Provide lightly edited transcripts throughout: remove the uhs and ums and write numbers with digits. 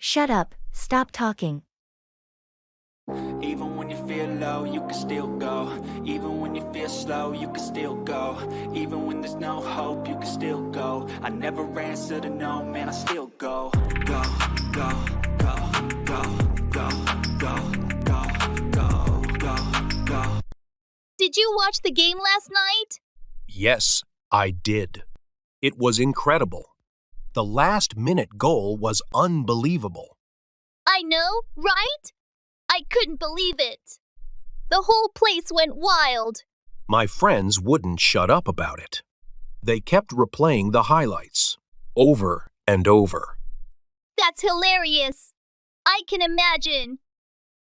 Shut up, stop talking. Even when you feel low, you can still go. Even when you feel slow, you can still go. Even when there's no hope, you can still go. I never answer to no, man, I still go. Go, go, go, go, go, go, go, go, go, go. Did you watch the game last night? Yes, I did. It was incredible. The last-minute goal was unbelievable. I know, right? I couldn't believe it. The whole place went wild. My friends wouldn't shut up about it. They kept replaying the highlights, over and over. That's hilarious. I can imagine.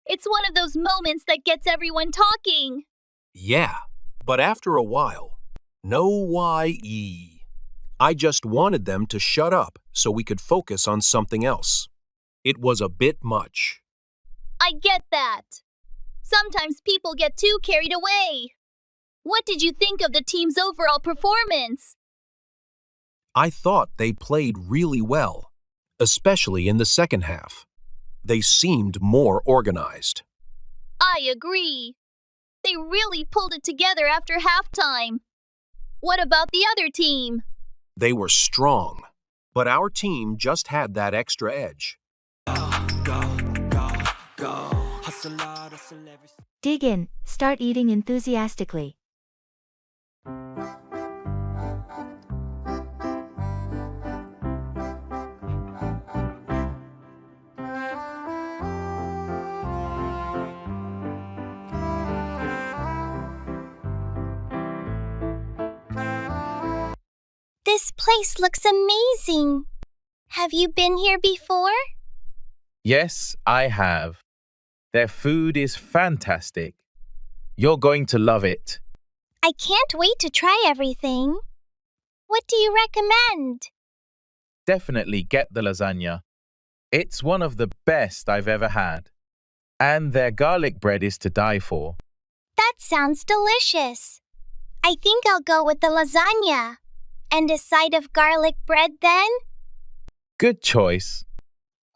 It's one of those moments that gets everyone talking. Yeah, but after a while, no why-e. I just wanted them to shut up so we could focus on something else. It was a bit much. I get that. Sometimes people get too carried away. What did you think of the team's overall performance? I thought they played really well, especially in the second half. They seemed more organized. I agree. They really pulled it together after halftime. What about the other team? They were strong, but our team just had that extra edge. Dig in, start eating enthusiastically. This place looks amazing. Have you been here before? Yes, I have. Their food is fantastic. You're going to love it. I can't wait to try everything. What do you recommend? Definitely get the lasagna. It's one of the best I've ever had. And their garlic bread is to die for. That sounds delicious. I think I'll go with the lasagna. And a side of garlic bread then? Good choice.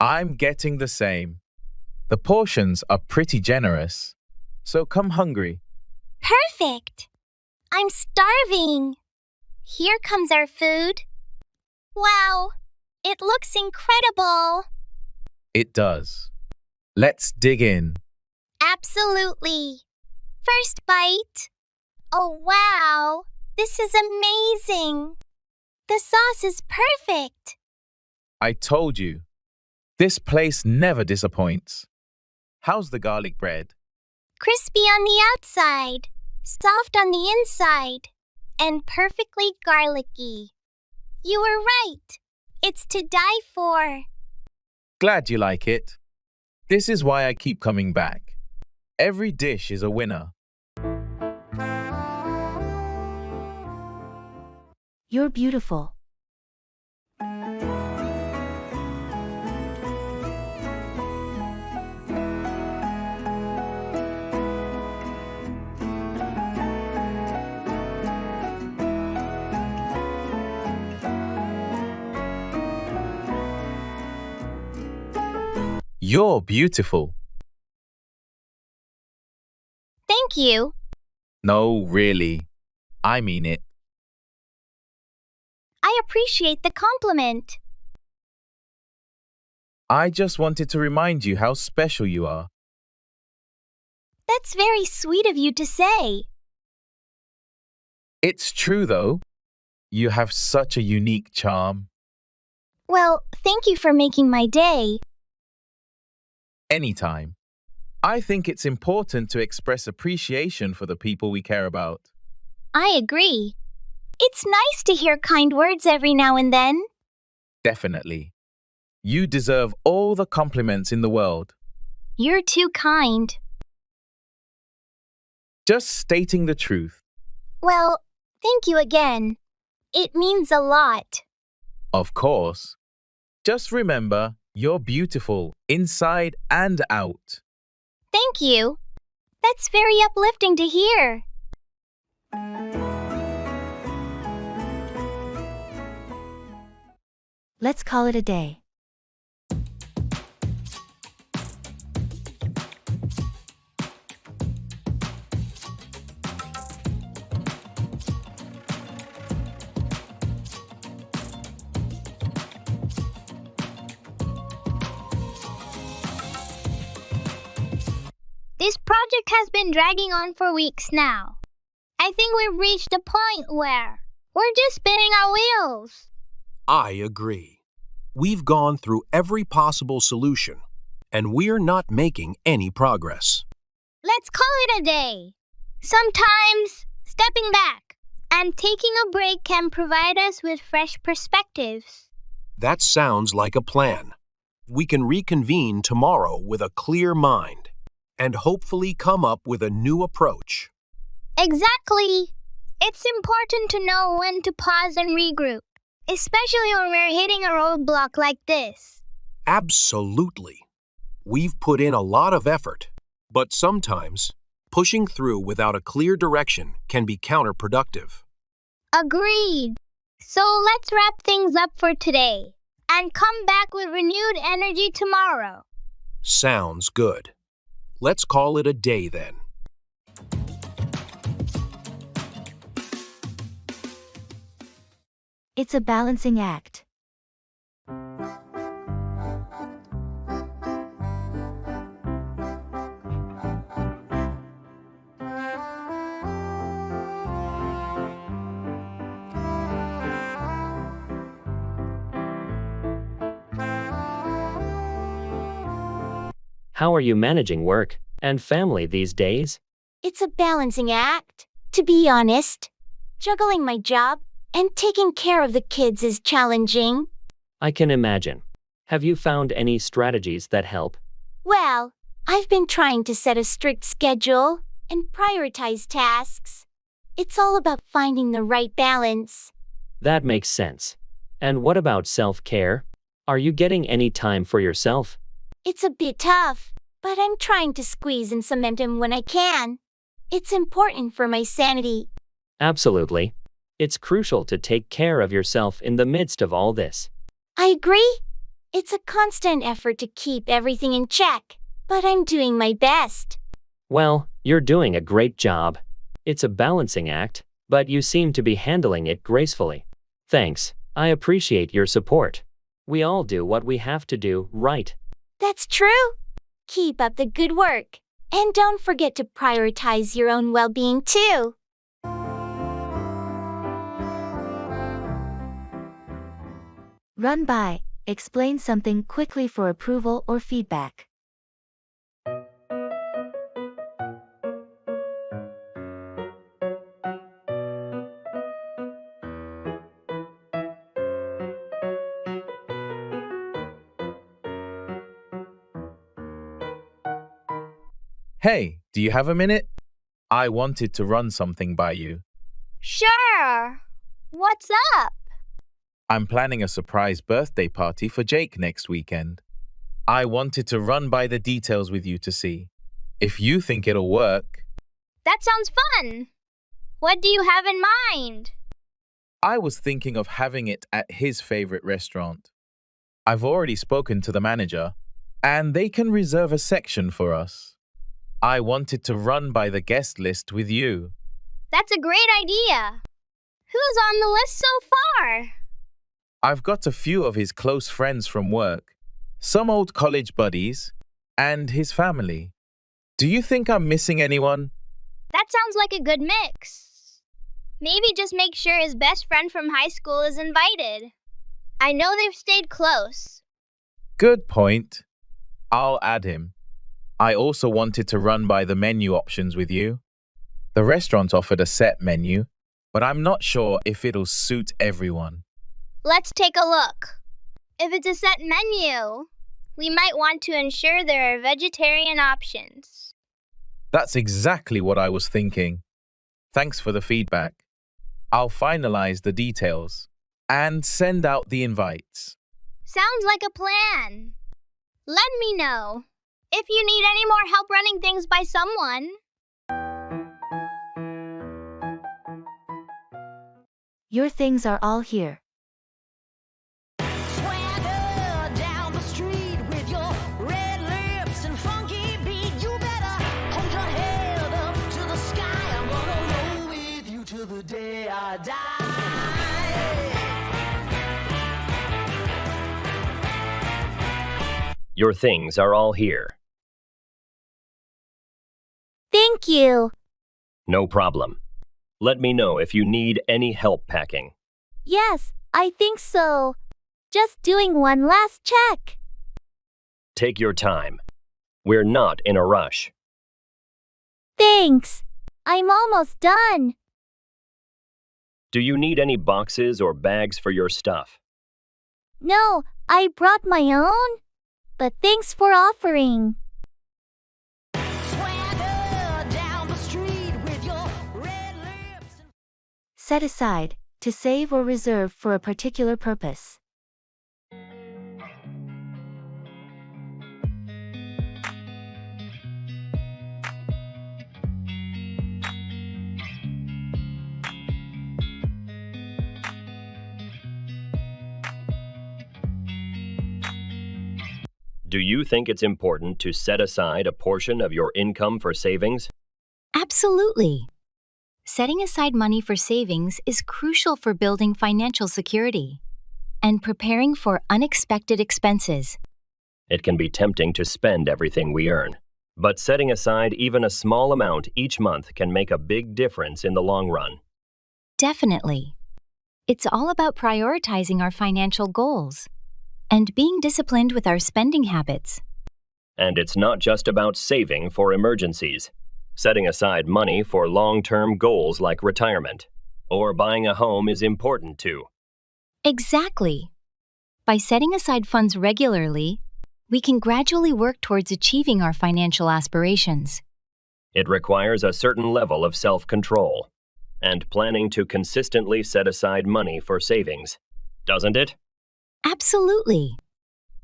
I'm getting the same. The portions are pretty generous, so come hungry. Perfect. I'm starving. Here comes our food. Wow, it looks incredible. It does. Let's dig in. Absolutely. First bite. Oh, wow. This is amazing. The sauce is perfect. I told you. This place never disappoints. How's the garlic bread? Crispy on the outside, soft on the inside, and perfectly garlicky. You were right. It's to die for. Glad you like it. This is why I keep coming back. Every dish is a winner. You're beautiful. You're beautiful. Thank you. No, really. I mean it. I appreciate the compliment. I just wanted to remind you how special you are. That's very sweet of you to say. It's true, though. You have such a unique charm. Well, thank you for making my day. Anytime. I think it's important to express appreciation for the people we care about. I agree. It's nice to hear kind words every now and then. Definitely. You deserve all the compliments in the world. You're too kind. Just stating the truth. Well, thank you again. It means a lot. Of course. Just remember, you're beautiful inside and out. Thank you. That's very uplifting to hear. Let's call it a day. This project has been dragging on for weeks now. I think we've reached a point where we're just spinning our wheels. I agree. We've gone through every possible solution, and we're not making any progress. Let's call it a day. Sometimes stepping back and taking a break can provide us with fresh perspectives. That sounds like a plan. We can reconvene tomorrow with a clear mind and hopefully come up with a new approach. Exactly. It's important to know when to pause and regroup, especially when we're hitting a roadblock like this. Absolutely. We've put in a lot of effort, but sometimes pushing through without a clear direction can be counterproductive. Agreed. So let's wrap things up for today and come back with renewed energy tomorrow. Sounds good. Let's call it a day then. It's a balancing act. How are you managing work and family these days? It's a balancing act, to be honest. Juggling my job and taking care of the kids is challenging. I can imagine. Have you found any strategies that help? Well, I've been trying to set a strict schedule and prioritize tasks. It's all about finding the right balance. That makes sense. And what about self-care? Are you getting any time for yourself? It's a bit tough, but I'm trying to squeeze in some momentum when I can. It's important for my sanity. Absolutely. It's crucial to take care of yourself in the midst of all this. I agree. It's a constant effort to keep everything in check, but I'm doing my best. Well, you're doing a great job. It's a balancing act, but you seem to be handling it gracefully. Thanks. I appreciate your support. We all do what we have to do, right? That's true. Keep up the good work. And don't forget to prioritize your own well-being too. Run by. Explain something quickly for approval or feedback. Hey, do you have a minute? I wanted to run something by you. Sure. What's up? I'm planning a surprise birthday party for Jake next weekend. I wanted to run by the details with you to see if you think it'll work. That sounds fun. What do you have in mind? I was thinking of having it at his favorite restaurant. I've already spoken to the manager, and they can reserve a section for us. I wanted to run by the guest list with you. That's a great idea. Who's on the list so far? I've got a few of his close friends from work, some old college buddies, and his family. Do you think I'm missing anyone? That sounds like a good mix. Maybe just make sure his best friend from high school is invited. I know they've stayed close. Good point. I'll add him. I also wanted to run by the menu options with you. The restaurant offered a set menu, but I'm not sure if it'll suit everyone. Let's take a look. If it's a set menu, we might want to ensure there are vegetarian options. That's exactly what I was thinking. Thanks for the feedback. I'll finalize the details and send out the invites. Sounds like a plan. Let me know if you need any more help running things by someone. Your things are all here. Swagger down the street with your red lips and funky beat. You better hold your head up to the sky. I'm gonna roll with you till the day I die. Your things are all here. Thank you. No problem. Let me know if you need any help packing. Yes, I think so. Just doing one last check. Take your time. We're not in a rush. Thanks. I'm almost done. Do you need any boxes or bags for your stuff? No, I brought my own. But thanks for offering. Swagger down the street with your red lips. Set aside, to save or reserve for a particular purpose. Do you think it's important to set aside a portion of your income for savings? Absolutely. Setting aside money for savings is crucial for building financial security and preparing for unexpected expenses. It can be tempting to spend everything we earn, but setting aside even a small amount each month can make a big difference in the long run. Definitely. It's all about prioritizing our financial goals and being disciplined with our spending habits. And it's not just about saving for emergencies. Setting aside money for long-term goals like retirement or buying a home is important too. Exactly. By setting aside funds regularly, we can gradually work towards achieving our financial aspirations. It requires a certain level of self-control and planning to consistently set aside money for savings, doesn't it? Absolutely.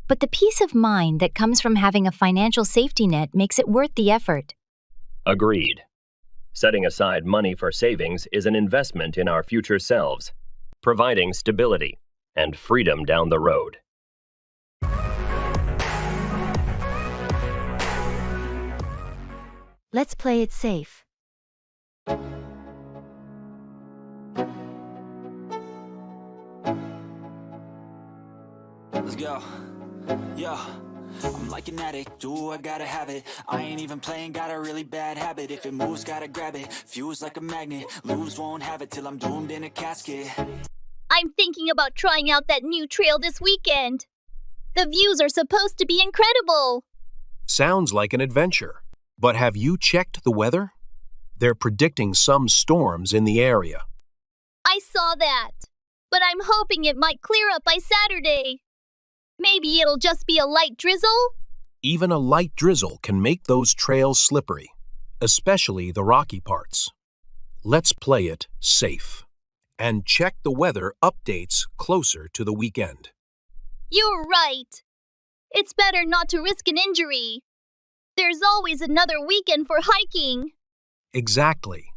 But the peace of mind that comes from having a financial safety net makes it worth the effort. Agreed. Setting aside money for savings is an investment in our future selves, providing stability and freedom down the road. Let's play it safe. Let's go. Yo, I'm like an addict, do I gotta have it. I ain't even playing, got a really bad habit. If it moves, gotta grab it. Fuse like a magnet, lose, won't have it till I'm doomed in a casket. I'm thinking about trying out that new trail this weekend. The views are supposed to be incredible. Sounds like an adventure. But have you checked the weather? They're predicting some storms in the area. I saw that, but I'm hoping it might clear up by Saturday. Maybe it'll just be a light drizzle? Even a light drizzle can make those trails slippery, especially the rocky parts. Let's play it safe and check the weather updates closer to the weekend. You're right. It's better not to risk an injury. There's always another weekend for hiking. Exactly.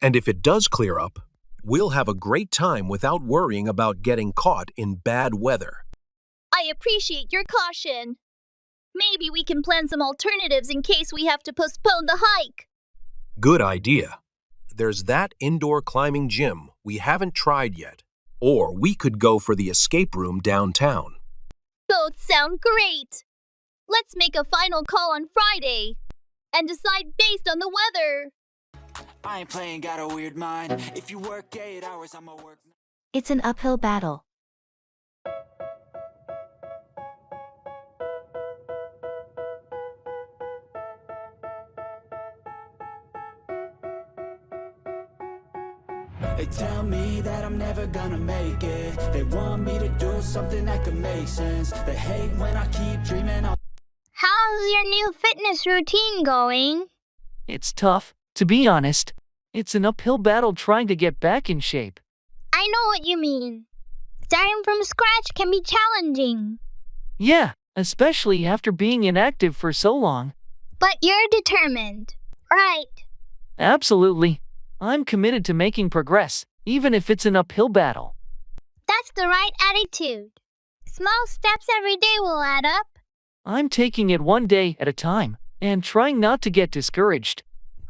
And if it does clear up, we'll have a great time without worrying about getting caught in bad weather. I appreciate your caution. Maybe we can plan some alternatives in case we have to postpone the hike. Good idea. There's that indoor climbing gym we haven't tried yet. Or we could go for the escape room downtown. Both sound great. Let's make a final call on Friday and decide based on the weather. I ain't playing, got a weird mind. If you work 8 hours, I'ma work. It's an uphill battle. They tell me that I'm never gonna make it. They want me to do something that could make sense. They hate when I keep dreaming. How's your new fitness routine going? It's tough, to be honest. It's an uphill battle trying to get back in shape. I know what you mean. Starting from scratch can be challenging. Yeah, especially after being inactive for so long. But you're determined, right? Absolutely. I'm committed to making progress, even if it's an uphill battle. That's the right attitude. Small steps every day will add up. I'm taking it one day at a time and trying not to get discouraged.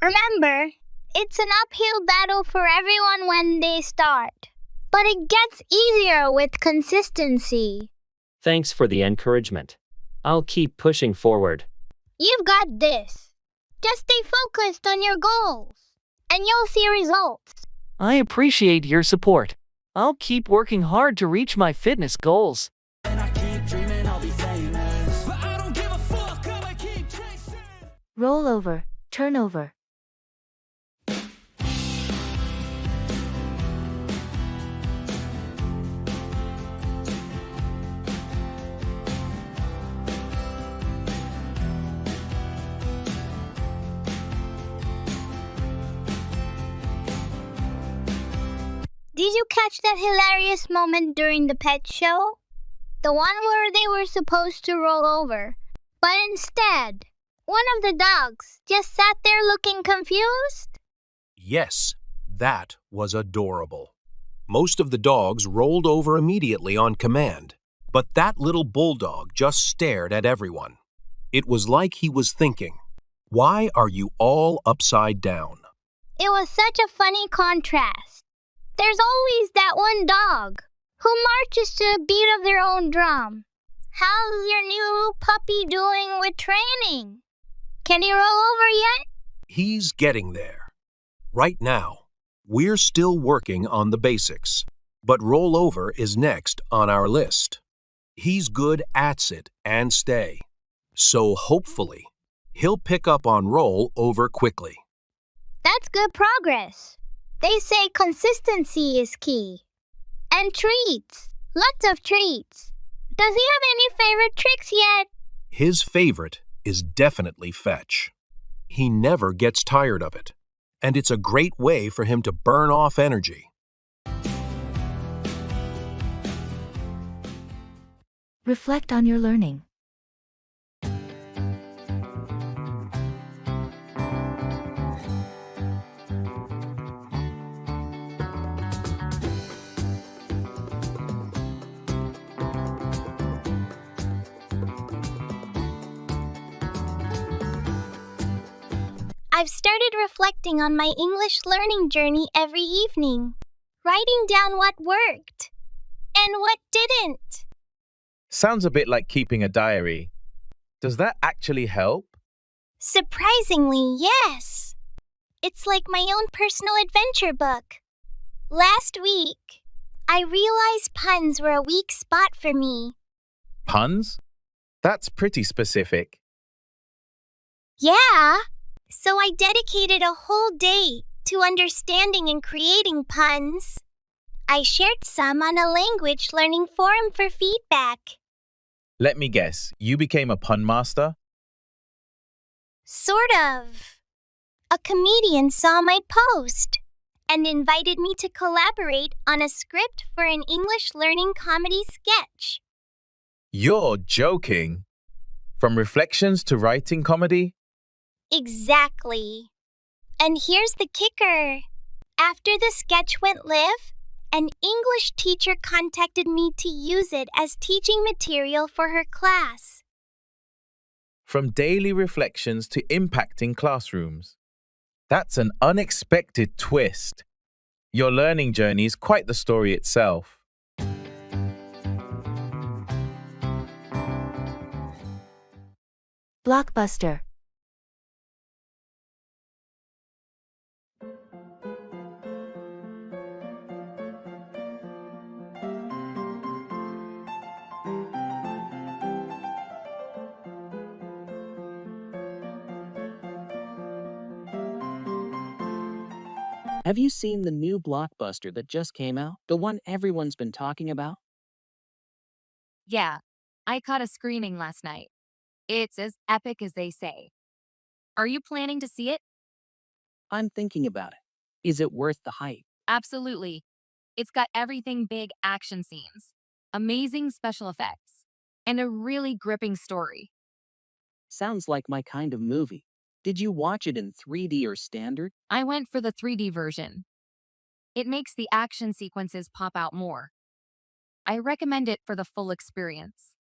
Remember, it's an uphill battle for everyone when they start. But it gets easier with consistency. Thanks for the encouragement. I'll keep pushing forward. You've got this. Just stay focused on your goals, and you'll see results. I appreciate your support. I'll keep working hard to reach my fitness goals. And I keep dreaming I'll be famous. But I don't give a fuck, I'ma keep chasing. Roll over, turn over. Did you catch that hilarious moment during the pet show? The one where they were supposed to roll over, but instead, one of the dogs just sat there looking confused? Yes, that was adorable. Most of the dogs rolled over immediately on command, but that little bulldog just stared at everyone. It was like he was thinking, "Why are you all upside down?" It was such a funny contrast. There's always that one dog who marches to the beat of their own drum. How's your new puppy doing with training? Can he roll over yet? He's getting there. Right now, we're still working on the basics, but rollover is next on our list. He's good at sit and stay, so hopefully, he'll pick up on roll over quickly. That's good progress. They say consistency is key. And treats. Lots of treats. Does he have any favorite tricks yet? His favorite is definitely fetch. He never gets tired of it, and it's a great way for him to burn off energy. Reflect on your learning. I've started reflecting on my English learning journey every evening, writing down what worked and what didn't. Sounds a bit like keeping a diary. Does that actually help? Surprisingly, yes. It's like my own personal adventure book. Last week, I realized puns were a weak spot for me. Puns? That's pretty specific. Yeah, so I dedicated a whole day to understanding and creating puns. I shared some on a language learning forum for feedback. Let me guess, you became a pun master? Sort of. A comedian saw my post and invited me to collaborate on a script for an English learning comedy sketch. You're joking. From reflections to writing comedy? Exactly. And here's the kicker. After the sketch went live, an English teacher contacted me to use it as teaching material for her class. From daily reflections to impacting classrooms. That's an unexpected twist. Your learning journey is quite the story itself. Blockbuster. Have you seen the new blockbuster that just came out? The one everyone's been talking about? Yeah, I caught a screening last night. It's as epic as they say. Are you planning to see it? I'm thinking about it. Is it worth the hype? Absolutely. It's got everything big action scenes, amazing special effects, and a really gripping story. Sounds like my kind of movie. Did you watch it in 3D or standard? I went for the 3D version. It makes the action sequences pop out more. I recommend it for the full experience.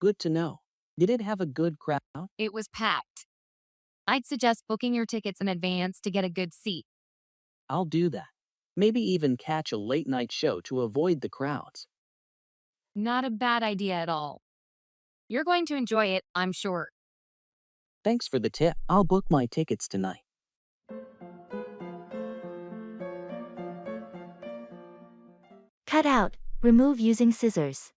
Good to know. Did it have a good crowd? It was packed. I'd suggest booking your tickets in advance to get a good seat. I'll do that. Maybe even catch a late night show to avoid the crowds. Not a bad idea at all. You're going to enjoy it, I'm sure. Thanks for the tip. I'll book my tickets tonight. Cut out. Remove using scissors.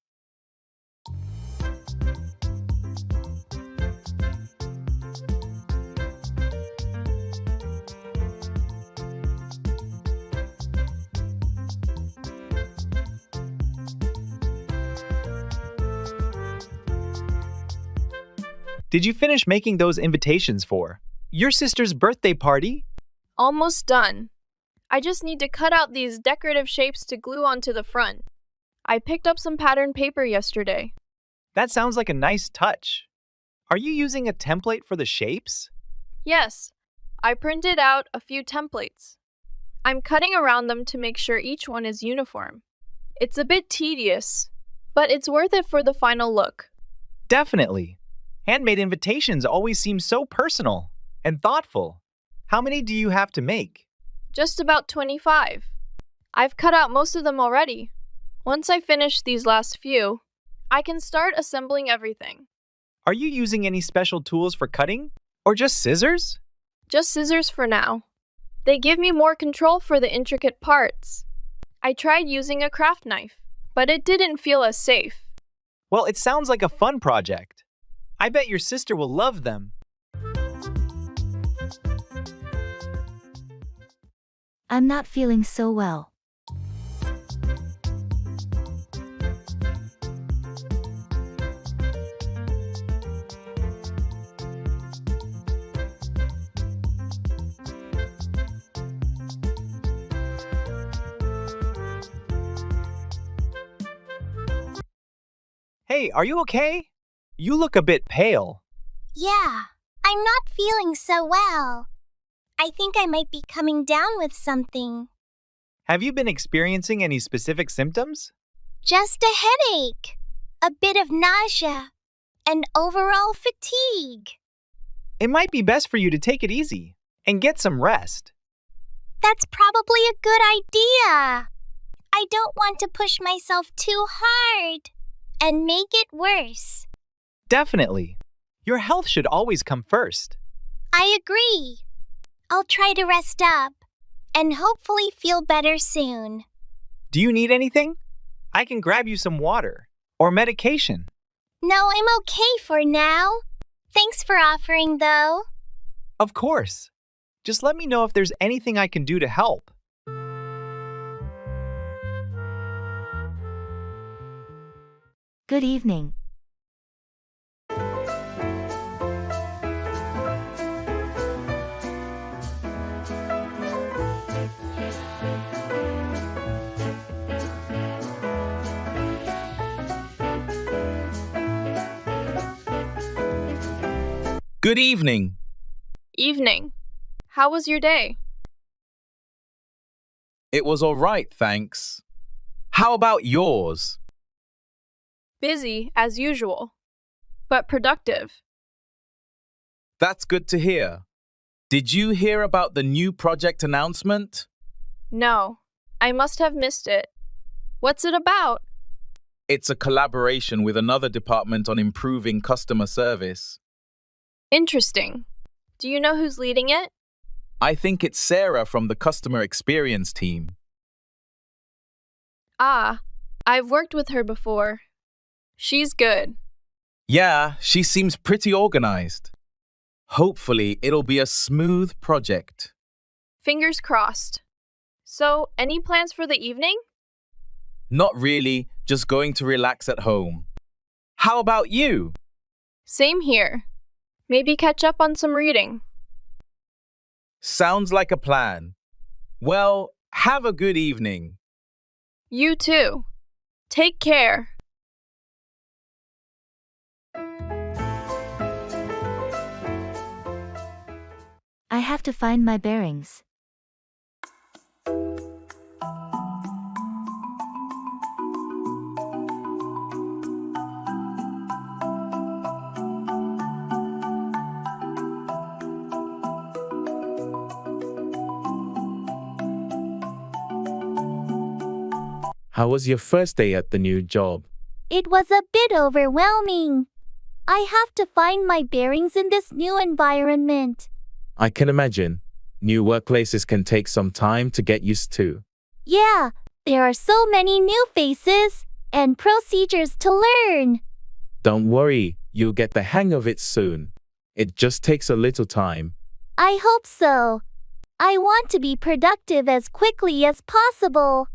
Did you finish making those invitations for your sister's birthday party? Almost done. I just need to cut out these decorative shapes to glue onto the front. I picked up some pattern paper yesterday. That sounds like a nice touch. Are you using a template for the shapes? Yes, I printed out a few templates. I'm cutting around them to make sure each one is uniform. It's a bit tedious, but it's worth it for the final look. Definitely. Handmade invitations always seem so personal and thoughtful. How many do you have to make? Just about 25. I've cut out most of them already. Once I finish these last few, I can start assembling everything. Are you using any special tools for cutting? Or just scissors? Just scissors for now. They give me more control for the intricate parts. I tried using a craft knife, but it didn't feel as safe. Well, it sounds like a fun project. I bet your sister will love them. I'm not feeling so well. Hey, are you okay? You look a bit pale. Yeah, I'm not feeling so well. I think I might be coming down with something. Have you been experiencing any specific symptoms? Just a headache, a bit of nausea, and overall fatigue. It might be best for you to take it easy and get some rest. That's probably a good idea. I don't want to push myself too hard and make it worse. Definitely. Your health should always come first. I agree. I'll try to rest up and hopefully feel better soon. Do you need anything? I can grab you some water or medication. No, I'm okay for now. Thanks for offering, though. Of course. Just let me know if there's anything I can do to help. Good evening. Good evening. Evening. How was your day? It was all right, thanks. How about yours? Busy, as usual, but productive. That's good to hear. Did you hear about the new project announcement? No, I must have missed it. What's it about? It's a collaboration with another department on improving customer service. Interesting. Do you know who's leading it? I think it's Sarah from the customer experience team. Ah, I've worked with her before. She's good. Yeah, she seems pretty organized. Hopefully, it'll be a smooth project. Fingers crossed. So, any plans for the evening? Not really, just going to relax at home. How about you? Same here. Maybe catch up on some reading. Sounds like a plan. Well, have a good evening. You too. Take care. I have to find my bearings. How was your first day at the new job? It was a bit overwhelming. I have to find my bearings in this new environment. I can imagine. New workplaces can take some time to get used to. Yeah, there are so many new faces and procedures to learn. Don't worry, you'll get the hang of it soon. It just takes a little time. I hope so. I want to be productive as quickly as possible.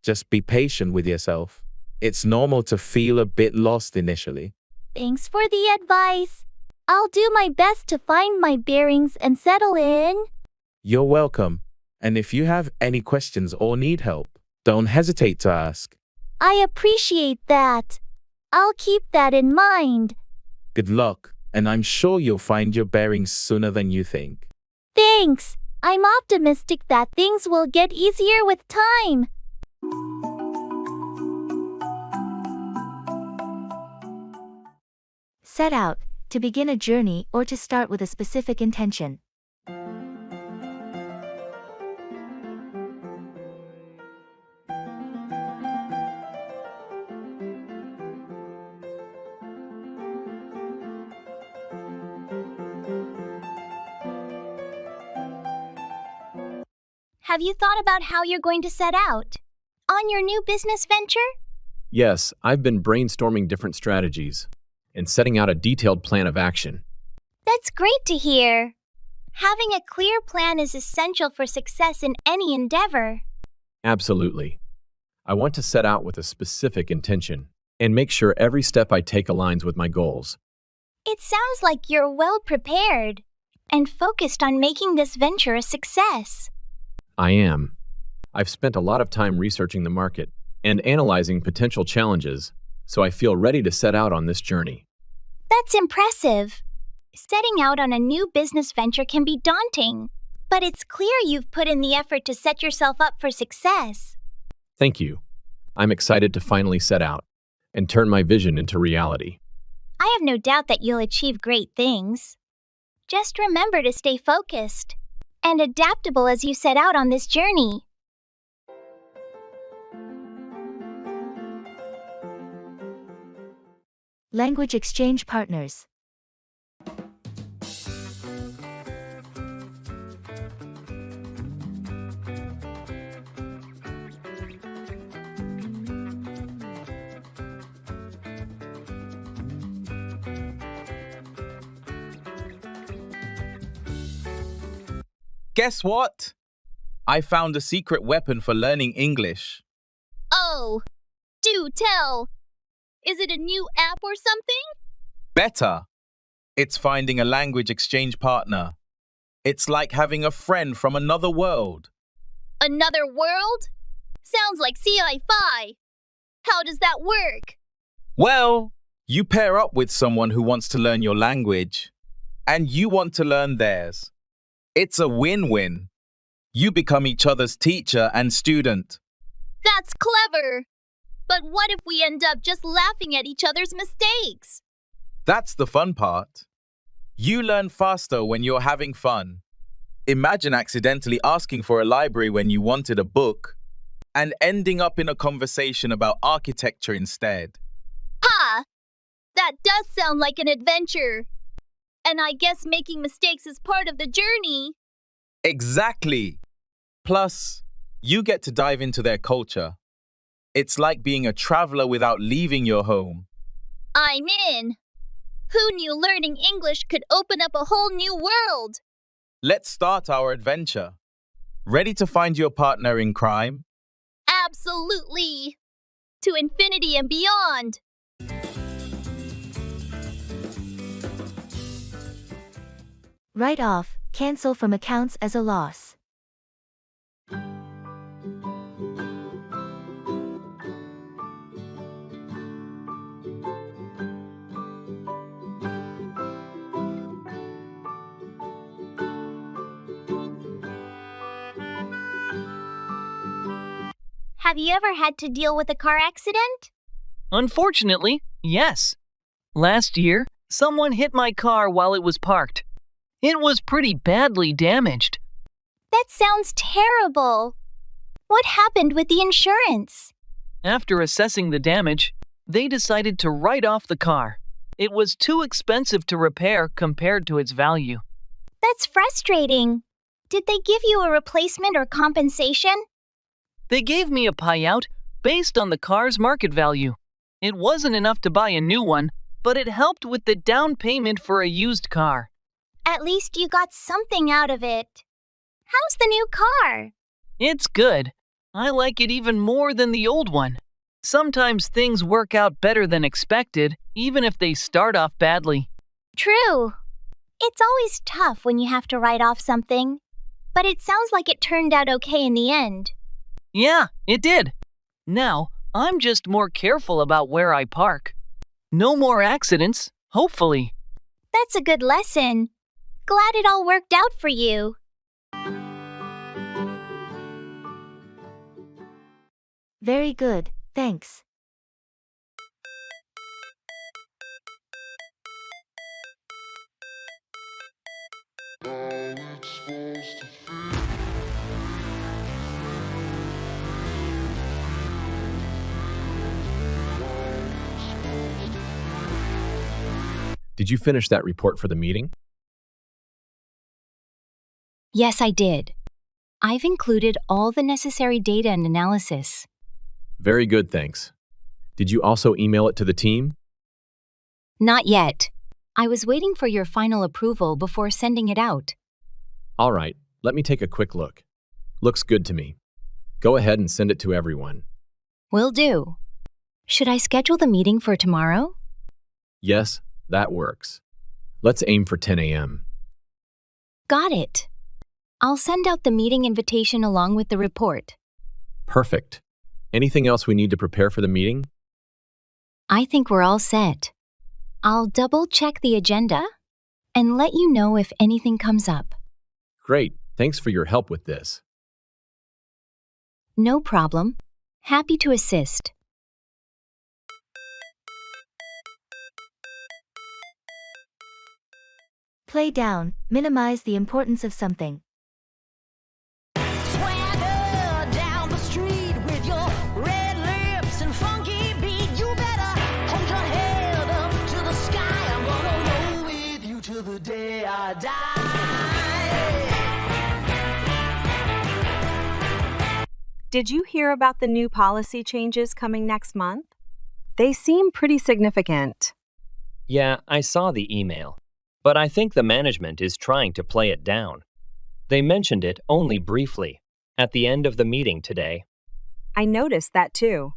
Just be patient with yourself. It's normal to feel a bit lost initially. Thanks for the advice. I'll do my best to find my bearings and settle in. You're welcome. And if you have any questions or need help, don't hesitate to ask. I appreciate that. I'll keep that in mind. Good luck, and I'm sure you'll find your bearings sooner than you think. Thanks. I'm optimistic that things will get easier with time. Set out, to begin a journey or to start with a specific intention. Have you thought about how you're going to set out? On your new business venture? Yes, I've been brainstorming different strategies and setting out a detailed plan of action. That's great to hear. Having a clear plan is essential for success in any endeavor. Absolutely. I want to set out with a specific intention and make sure every step I take aligns with my goals. It sounds like you're well prepared and focused on making this venture a success. I am. I've spent a lot of time researching the market and analyzing potential challenges, so I feel ready to set out on this journey. That's impressive. Setting out on a new business venture can be daunting, but it's clear you've put in the effort to set yourself up for success. Thank you. I'm excited to finally set out and turn my vision into reality. I have no doubt that you'll achieve great things. Just remember to stay focused and adaptable as you set out on this journey. Language exchange partners. Guess what? I found a secret weapon for learning English. Oh, do tell. Is it a new app or something? Better. It's finding a language exchange partner. It's like having a friend from another world. Another world? Sounds like sci-fi. How does that work? Well, you pair up with someone who wants to learn your language, and you want to learn theirs. It's a win-win. You become each other's teacher and student. That's clever. But what if we end up just laughing at each other's mistakes? That's the fun part. You learn faster when you're having fun. Imagine accidentally asking for a library when you wanted a book and ending up in a conversation about architecture instead. Ha! That does sound like an adventure. And I guess making mistakes is part of the journey. Exactly. Plus, you get to dive into their culture. It's like being a traveler without leaving your home. I'm in. Who knew learning English could open up a whole new world? Let's start our adventure. Ready to find your partner in crime? Absolutely. To infinity and beyond. Write off, cancel from accounts as a loss. Have you ever had to deal with a car accident? Unfortunately, yes. Last year, someone hit my car while it was parked. It was pretty badly damaged. That sounds terrible. What happened with the insurance? After assessing the damage, they decided to write off the car. It was too expensive to repair compared to its value. That's frustrating. Did they give you a replacement or compensation? They gave me a payout based on the car's market value. It wasn't enough to buy a new one, but it helped with the down payment for a used car. At least you got something out of it. How's the new car? It's good. I like it even more than the old one. Sometimes things work out better than expected, even if they start off badly. True. It's always tough when you have to write off something, but it sounds like it turned out okay in the end. Yeah, it did. Now, I'm just more careful about where I park. No more accidents, hopefully. That's a good lesson. Glad it all worked out for you. Very good, thanks. Did you finish that report for the meeting? Yes, I did. I've included all the necessary data and analysis. Very good, thanks. Did you also email it to the team? Not yet. I was waiting for your final approval before sending it out. All right, let me take a quick look. Looks good to me. Go ahead and send it to everyone. Will do. Should I schedule the meeting for tomorrow? Yes, that works. Let's aim for 10 a.m. Got it. I'll send out the meeting invitation along with the report. Perfect. Anything else we need to prepare for the meeting? I think we're all set. I'll double-check the agenda and let you know if anything comes up. Great. Thanks for your help with this. No problem. Happy to assist. Play down, minimize the importance of something. Swagger down the street with your red lips and funky beat. You better hold your head up to the sky. I'm gonna roll with you till the day I die. Did you hear about the new policy changes coming next month? They seem pretty significant. Yeah, I saw the email, but I think the management is trying to play it down. They mentioned it only briefly at the end of the meeting today. I noticed that too.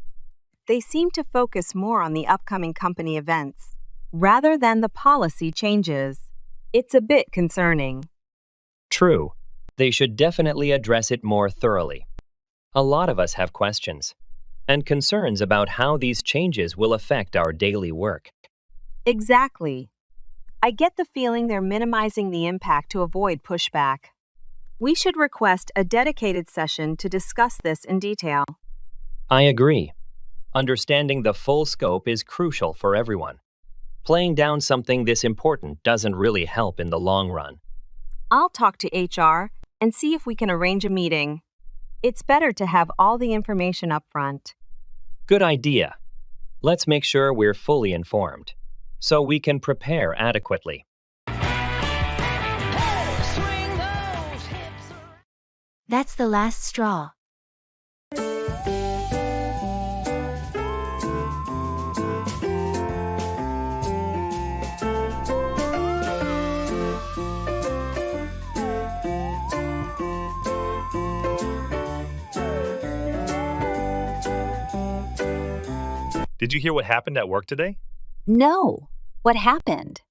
They seem to focus more on the upcoming company events rather than the policy changes. It's a bit concerning. True. They should definitely address it more thoroughly. A lot of us have questions and concerns about how these changes will affect our daily work. Exactly. I get the feeling they're minimizing the impact to avoid pushback. We should request a dedicated session to discuss this in detail. I agree. Understanding the full scope is crucial for everyone. Playing down something this important doesn't really help in the long run. I'll talk to HR and see if we can arrange a meeting. It's better to have all the information up front. Good idea. Let's make sure we're fully informed so we can prepare adequately. That's the last straw. Did you hear what happened at work today? No. What happened?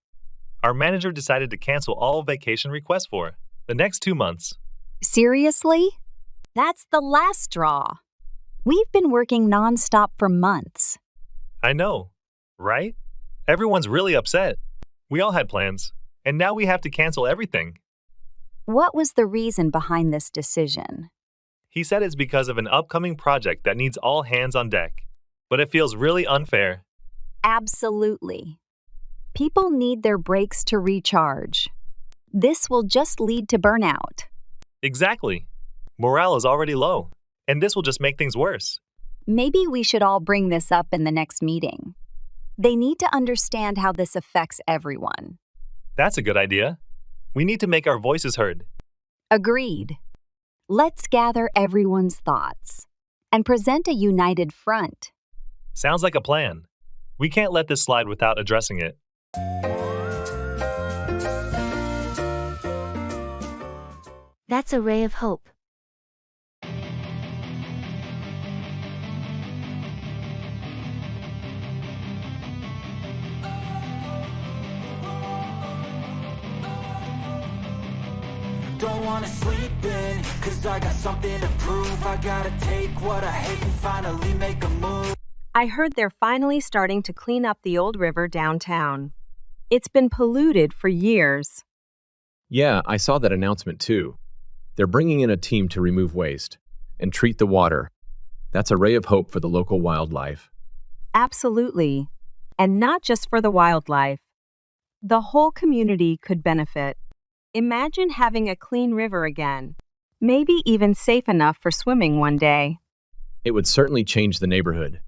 Our manager decided to cancel all vacation requests for the next 2 months. Seriously? That's the last straw. We've been working nonstop for months. I know, right? Everyone's really upset. We all had plans, and now we have to cancel everything. What was the reason behind this decision? He said it's because of an upcoming project that needs all hands on deck, but it feels really unfair. Absolutely. People need their breaks to recharge. This will just lead to burnout. Exactly. Morale is already low, and this will just make things worse. Maybe we should all bring this up in the next meeting. They need to understand how this affects everyone. That's a good idea. We need to make our voices heard. Agreed. Let's gather everyone's thoughts and present a united front. Sounds like a plan. We can't let this slide without addressing it. That's a ray of hope. Don't wanna sleep in, cause I got something to prove. I gotta take what I hate and finally make a move. I heard they're finally starting to clean up the old river downtown. It's been polluted for years. Yeah, I saw that announcement too. They're bringing in a team to remove waste and treat the water. That's a ray of hope for the local wildlife. Absolutely. And not just for the wildlife. The whole community could benefit. Imagine having a clean river again, maybe even safe enough for swimming one day. It would certainly change the neighborhood.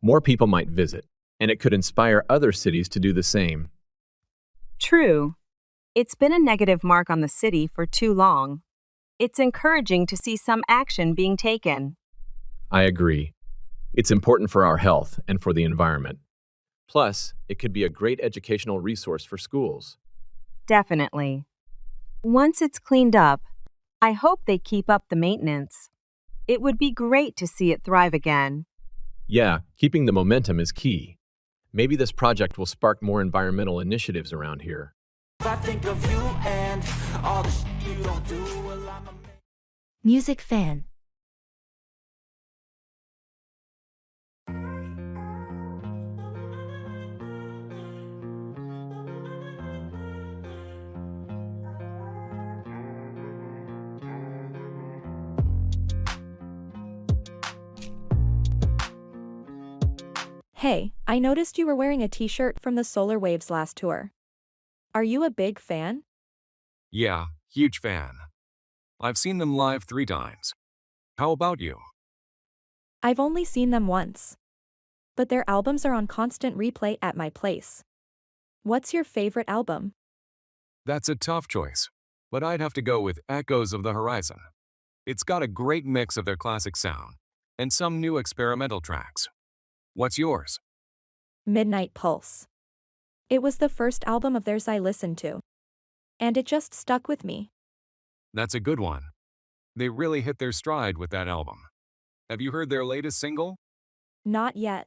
More people might visit, and it could inspire other cities to do the same. True. It's been a negative mark on the city for too long. It's encouraging to see some action being taken. I agree. It's important for our health and for the environment. Plus, it could be a great educational resource for schools. Definitely. Once it's cleaned up, I hope they keep up the maintenance. It would be great to see it thrive again. Yeah, keeping the momentum is key. Maybe this project will spark more environmental initiatives around here. If I think of you and all the shit you don't do, well, I'm a Music fan. Hey, I noticed you were wearing a t-shirt from the Solar Waves last tour. Are you a big fan? Yeah, huge fan. I've seen them live 3 times. How about you? I've only seen them once. But their albums are on constant replay at my place. What's your favorite album? That's a tough choice, but I'd have to go with Echoes of the Horizon. It's got a great mix of their classic sound and some new experimental tracks. What's yours? Midnight Pulse. It was the first album of theirs I listened to. And it just stuck with me. That's a good one. They really hit their stride with that album. Have you heard their latest single? Not yet.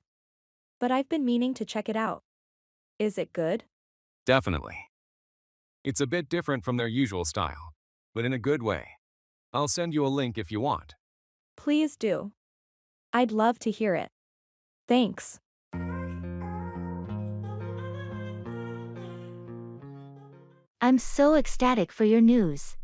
But I've been meaning to check it out. Is it good? Definitely. It's a bit different from their usual style, but in a good way. I'll send you a link if you want. Please do. I'd love to hear it. Thanks. I'm so ecstatic for your news.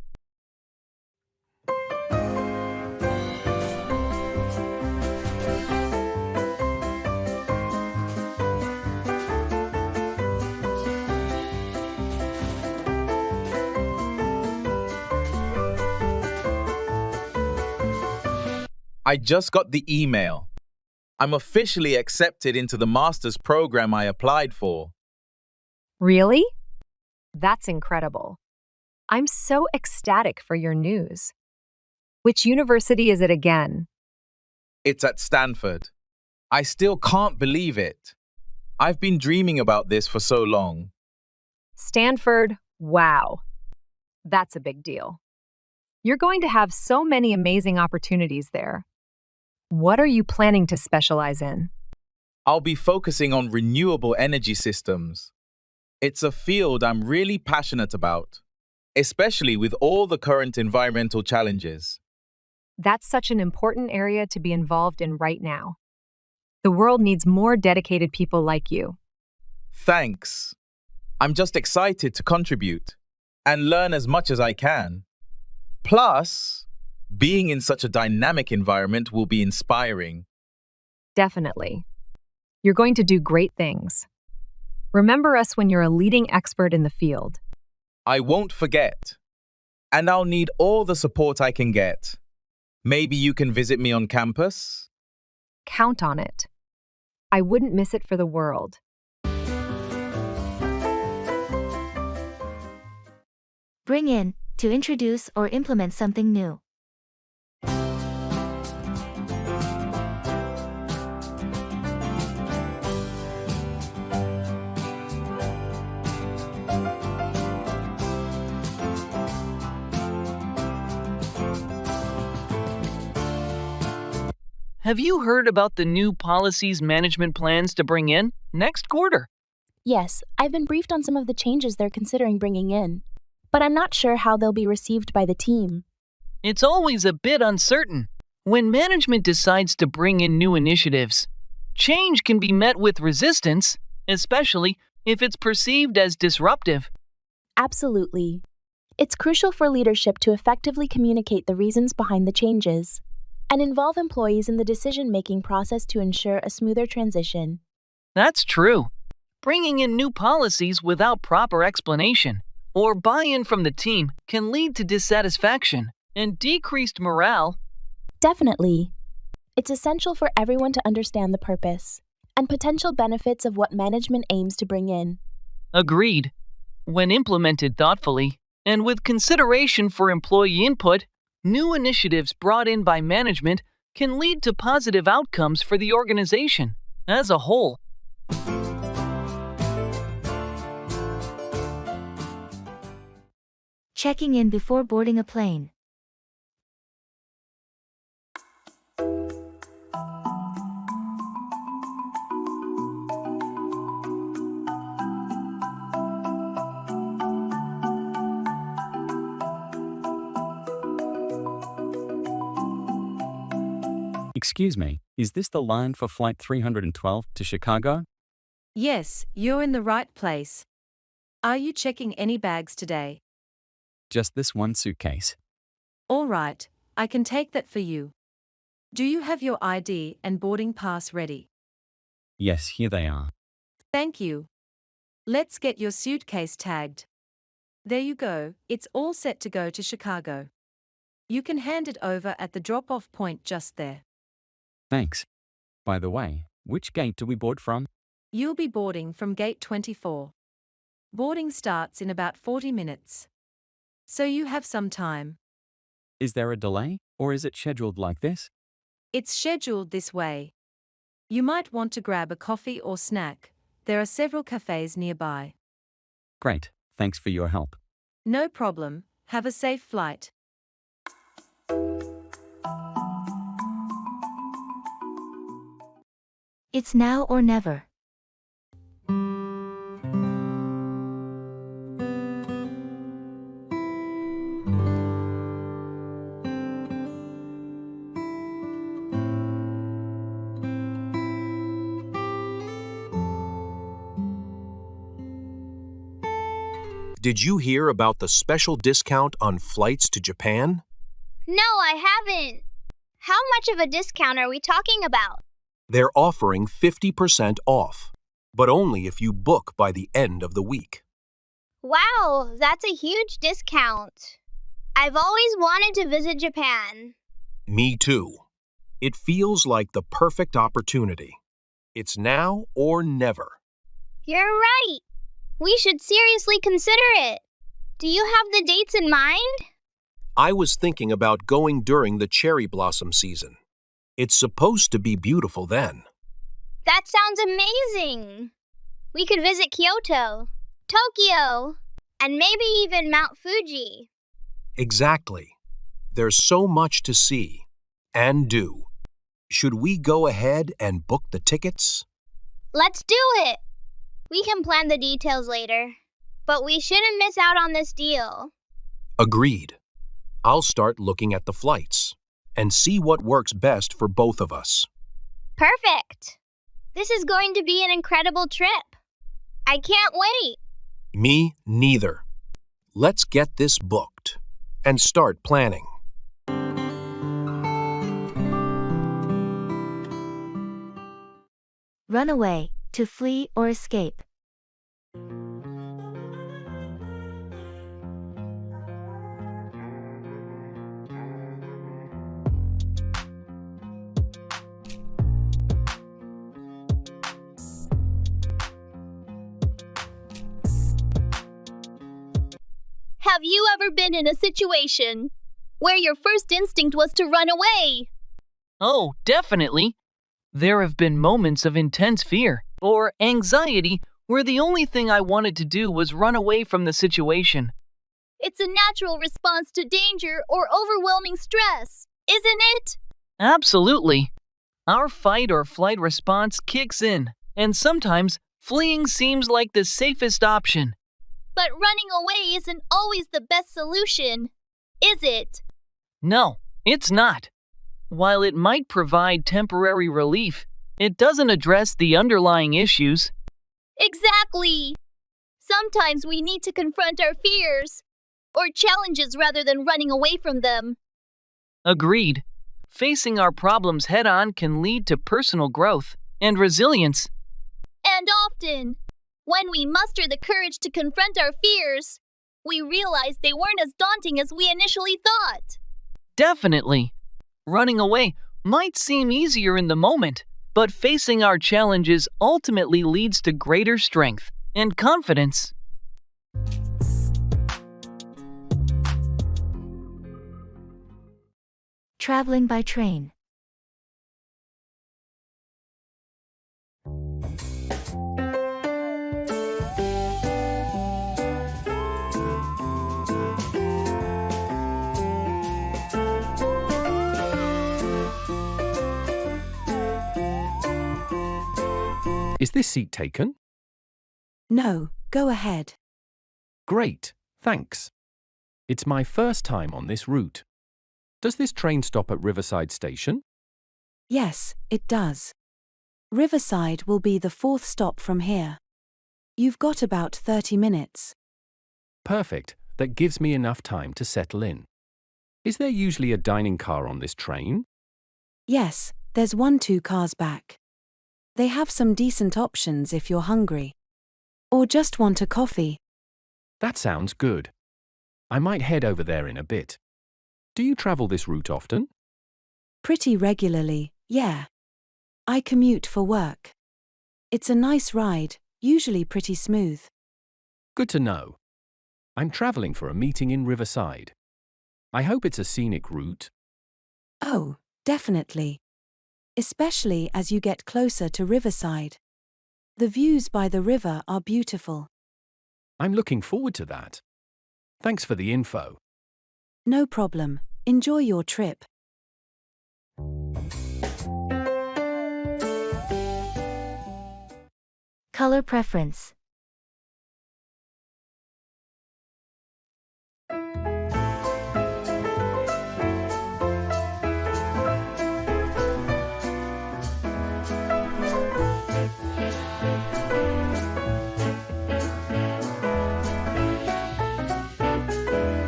I just got the email. I'm officially accepted into the master's program I applied for. Really? That's incredible. I'm so ecstatic for your news. Which university is it again? It's at Stanford. I still can't believe it. I've been dreaming about this for so long. Stanford, wow. That's a big deal. You're going to have so many amazing opportunities there. What are you planning to specialize in? I'll be focusing on renewable energy systems. It's a field I'm really passionate about, especially with all the current environmental challenges. That's such an important area to be involved in right now. The world needs more dedicated people like you. Thanks. I'm just excited to contribute and learn as much as I can. Plus, being in such a dynamic environment will be inspiring. Definitely. You're going to do great things. Remember us when you're a leading expert in the field. I won't forget. And I'll need all the support I can get. Maybe you can visit me on campus? Count on it. I wouldn't miss it for the world. Bring in, to introduce or implement something new. Have you heard about the new policies management plans to bring in next quarter? Yes, I've been briefed on some of the changes they're considering bringing in, but I'm not sure how they'll be received by the team. It's always a bit uncertain. When management decides to bring in new initiatives, change can be met with resistance, especially if it's perceived as disruptive. Absolutely. It's crucial for leadership to effectively communicate the reasons behind the changes and involve employees in the decision-making process to ensure a smoother transition. That's true. Bringing in new policies without proper explanation or buy-in from the team can lead to dissatisfaction and decreased morale. Definitely. It's essential for everyone to understand the purpose and potential benefits of what management aims to bring in. Agreed. When implemented thoughtfully and with consideration for employee input, new initiatives brought in by management can lead to positive outcomes for the organization as a whole. Checking in before boarding a plane. Excuse me, is this the line for Flight 312 to Chicago? Yes, you're in the right place. Are you checking any bags today? Just this one suitcase. All right, I can take that for you. Do you have your ID and boarding pass ready? Yes, here they are. Thank you. Let's get your suitcase tagged. There you go, it's all set to go to Chicago. You can hand it over at the drop-off point just there. Thanks. By the way, which gate do we board from? You'll be boarding from gate 24. Boarding starts in about 40 minutes. So you have some time. Is there a delay, or is it scheduled like this? It's scheduled this way. You might want to grab a coffee or snack. There are several cafes nearby. Great, thanks for your help. No problem, have a safe flight. It's now or never. Did you hear about the special discount on flights to Japan? No, I haven't. How much of a discount are we talking about? They're offering 50% off, but only if you book by the end of the week. Wow, that's a huge discount. I've always wanted to visit Japan. Me too. It feels like the perfect opportunity. It's now or never. You're right. We should seriously consider it. Do you have the dates in mind? I was thinking about going during the cherry blossom season. It's supposed to be beautiful then. That sounds amazing. We could visit Kyoto, Tokyo, and maybe even Mount Fuji. Exactly. There's so much to see and do. Should we go ahead and book the tickets? Let's do it. We can plan the details later, but we shouldn't miss out on this deal. Agreed. I'll start looking at the flights and see what works best for both of us. Perfect. This is going to be an incredible trip. I can't wait. Me neither. Let's get this booked and start planning. Run away, to flee or escape. Have you ever been in a situation where your first instinct was to run away? Oh, definitely. There have been moments of intense fear or anxiety where the only thing I wanted to do was run away from the situation. It's a natural response to danger or overwhelming stress, isn't it? Absolutely. Our fight or flight response kicks in, and sometimes fleeing seems like the safest option. But running away isn't always the best solution, is it? No, it's not. While it might provide temporary relief, it doesn't address the underlying issues. Exactly. Sometimes we need to confront our fears or challenges rather than running away from them. Agreed. Facing our problems head-on can lead to personal growth and resilience. And often, when we muster the courage to confront our fears, we realize they weren't as daunting as we initially thought. Definitely. Running away might seem easier in the moment, but facing our challenges ultimately leads to greater strength and confidence. Traveling by train. Is this seat taken? No, go ahead. Great, thanks. It's my first time on this route. Does this train stop at Riverside Station? Yes, it does. Riverside will be the 4th stop from here. You've got about 30 minutes. Perfect. That gives me enough time to settle in. Is there usually a dining car on this train? Yes, there's 1-2 cars back. They have some decent options if you're hungry. Or just want a coffee. That sounds good. I might head over there in a bit. Do you travel this route often? Pretty regularly, yeah. I commute for work. It's a nice ride, usually pretty smooth. Good to know. I'm traveling for a meeting in Riverside. I hope it's a scenic route. Oh, definitely. Especially as you get closer to Riverside. The views by the river are beautiful. I'm looking forward to that. Thanks for the info. No problem. Enjoy your trip. Color preference.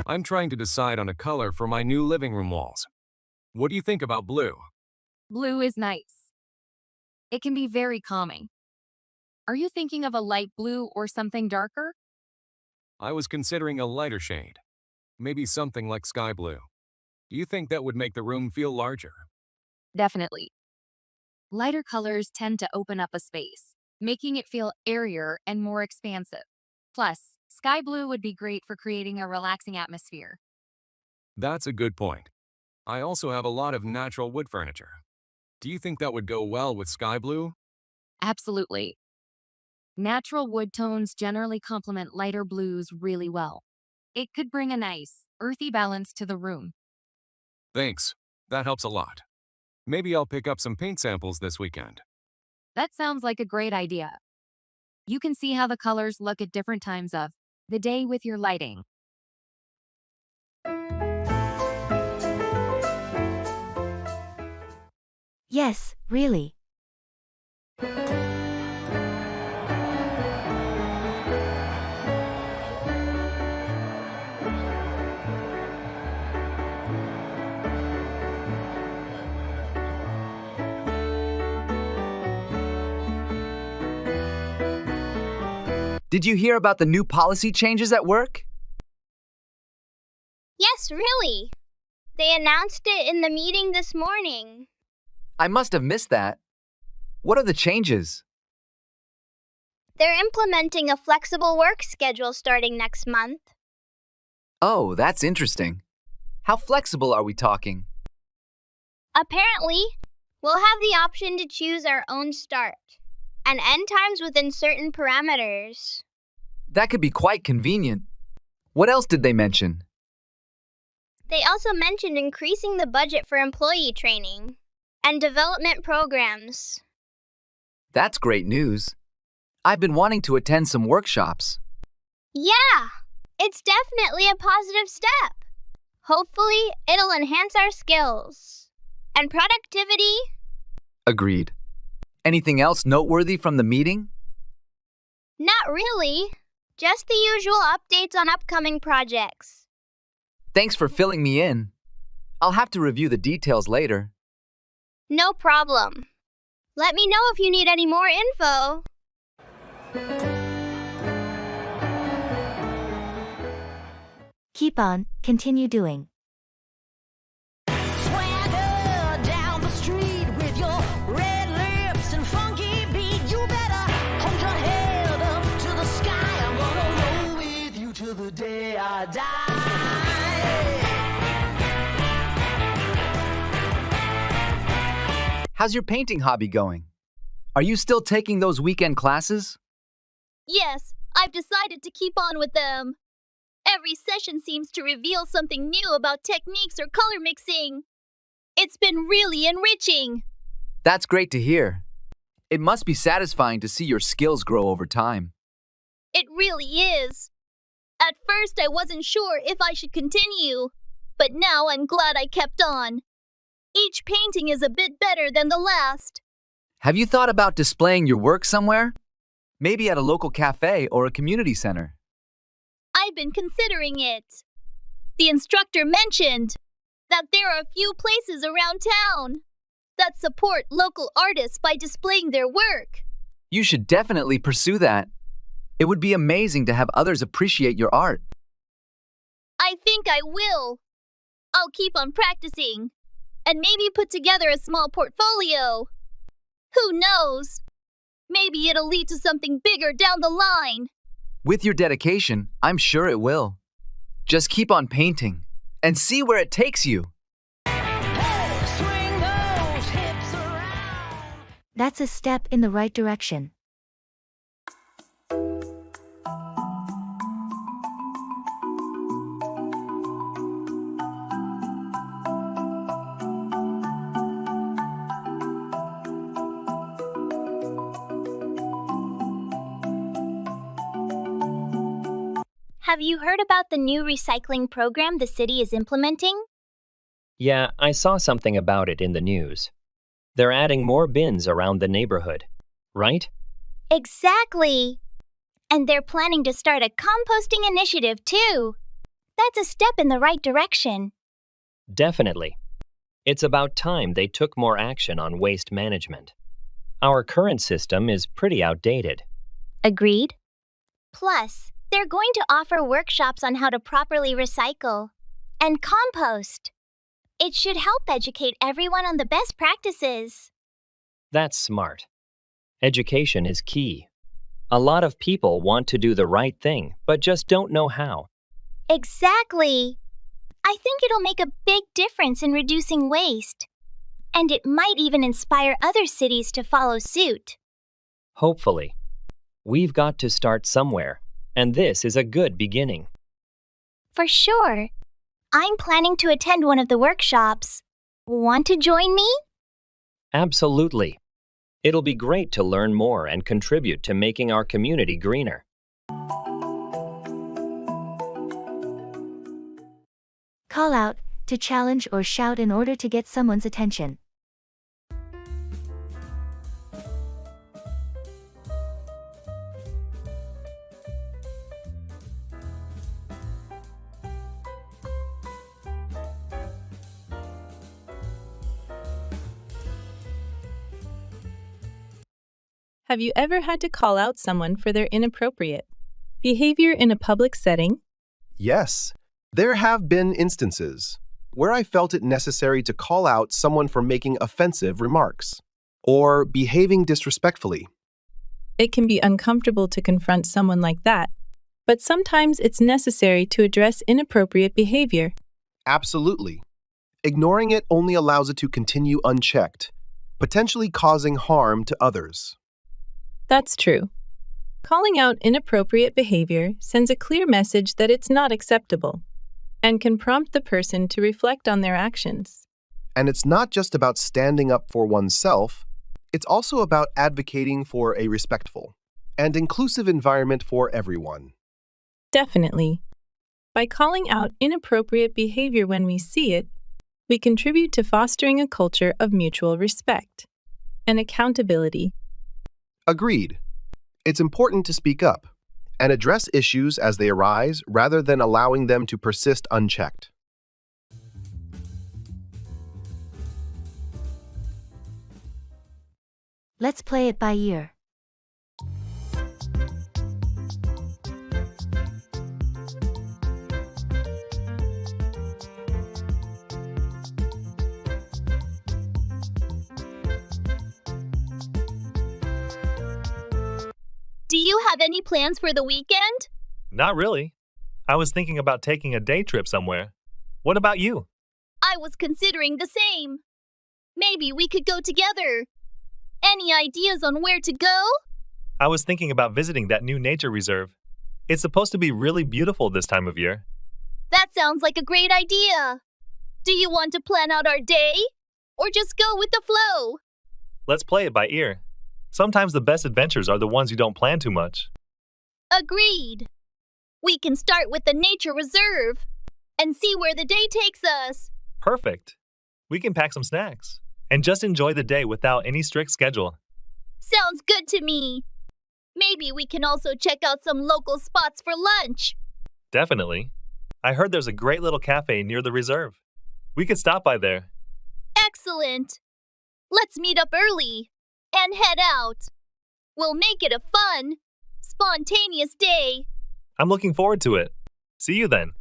I'm trying to decide on a color for my new living room walls. What do you think about blue? Blue is nice. It can be very calming. Are you thinking of a light blue or something darker? I was considering a lighter shade. Maybe something like sky blue. Do you think that would make the room feel larger? Definitely. Lighter colors tend to open up a space, making it feel airier and more expansive. Plus, sky blue would be great for creating a relaxing atmosphere. That's a good point. I also have a lot of natural wood furniture. Do you think that would go well with sky blue? Absolutely. Natural wood tones generally complement lighter blues really well. It could bring a nice, earthy balance to the room. Thanks. That helps a lot. Maybe I'll pick up some paint samples this weekend. That sounds like a great idea. You can see how the colors look at different times of the day with your lighting. Yes, really. Did you hear about the new policy changes at work? Yes, really. They announced it in the meeting this morning. I must have missed that. What are the changes? They're implementing a flexible work schedule starting next month. Oh, that's interesting. How flexible are we talking? Apparently, we'll have the option to choose our own start and end times within certain parameters. That could be quite convenient. What else did they mention? They also mentioned increasing the budget for employee training and development programs. That's great news. I've been wanting to attend some workshops. Yeah, it's definitely a positive step. Hopefully, it'll enhance our skills and productivity. Agreed. Anything else noteworthy from the meeting? Not really, just the usual updates on upcoming projects. Thanks for filling me in. I'll have to review the details later. No problem. Let me know if you need any more info. Keep on, continue doing. Swagger down the street with your red lips and funky beat. You better hold your head up to the sky. I'm gonna roll with you till the day I die. How's your painting hobby going? Are you still taking those weekend classes? Yes, I've decided to keep on with them. Every session seems to reveal something new about techniques or color mixing. It's been really enriching. That's great to hear. It must be satisfying to see your skills grow over time. It really is. At first, I wasn't sure if I should continue, but now I'm glad I kept on. Each painting is a bit better than the last. Have you thought about displaying your work somewhere? Maybe at a local cafe or a community center. I've been considering it. The instructor mentioned that there are a few places around town that support local artists by displaying their work. You should definitely pursue that. It would be amazing to have others appreciate your art. I think I will. I'll keep on practicing and maybe put together a small portfolio. Who knows? Maybe it'll lead to something bigger down the line. With your dedication, I'm sure it will. Just keep on painting and see where it takes you. Swing those hips around. That's a step in the right direction. Have you heard about the new recycling program the city is implementing? Yeah, I saw something about it in the news. They're adding more bins around the neighborhood, right? Exactly. And they're planning to start a composting initiative too. That's a step in the right direction. Definitely. It's about time they took more action on waste management. Our current system is pretty outdated. Agreed. Plus, they're going to offer workshops on how to properly recycle and compost. It should help educate everyone on the best practices. That's smart. Education is key. A lot of people want to do the right thing, but just don't know how. Exactly. I think it'll make a big difference in reducing waste. And it might even inspire other cities to follow suit. Hopefully. We've got to start somewhere, and this is a good beginning. For sure. I'm planning to attend one of the workshops. Want to join me? Absolutely. It'll be great to learn more and contribute to making our community greener. Call out, to challenge or shout in order to get someone's attention. Have you ever had to call out someone for their inappropriate behavior in a public setting? Yes, there have been instances where I felt it necessary to call out someone for making offensive remarks or behaving disrespectfully. It can be uncomfortable to confront someone like that, but sometimes it's necessary to address inappropriate behavior. Absolutely. Ignoring it only allows it to continue unchecked, potentially causing harm to others. That's true. Calling out inappropriate behavior sends a clear message that it's not acceptable and can prompt the person to reflect on their actions. And it's not just about standing up for oneself, it's also about advocating for a respectful and inclusive environment for everyone. Definitely. By calling out inappropriate behavior when we see it, we contribute to fostering a culture of mutual respect and accountability. Agreed. It's important to speak up and address issues as they arise rather than allowing them to persist unchecked. Let's play it by ear. Do you have any plans for the weekend? Not really. I was thinking about taking a day trip somewhere. What about you? I was considering the same. Maybe we could go together. Any ideas on where to go? I was thinking about visiting that new nature reserve. It's supposed to be really beautiful this time of year. That sounds like a great idea. Do you want to plan out our day? Or just go with the flow? Let's play it by ear. Sometimes the best adventures are the ones you don't plan too much. Agreed. We can start with the nature reserve and see where the day takes us. Perfect. We can pack some snacks and just enjoy the day without any strict schedule. Sounds good to me. Maybe we can also check out some local spots for lunch. Definitely. I heard there's a great little cafe near the reserve. We could stop by there. Excellent. Let's meet up early and head out. We'll make it a fun, spontaneous day. I'm looking forward to it. See you then.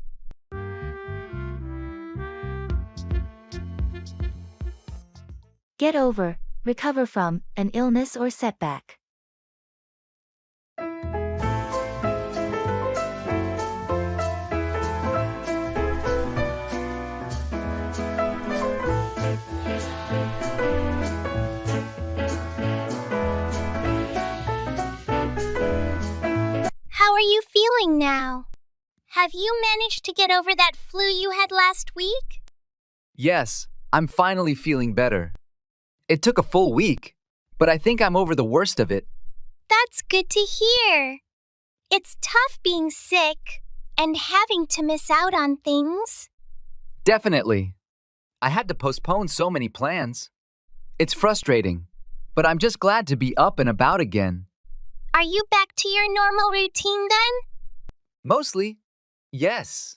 Get over, recover from, an illness or setback. How are you feeling now? Have you managed to get over that flu you had last week? Yes, I'm finally feeling better. It took a full week, but I think I'm over the worst of it. That's good to hear. It's tough being sick and having to miss out on things. Definitely. I had to postpone so many plans. It's frustrating, but I'm just glad to be up and about again. Are you back to your normal routine then? Mostly, yes.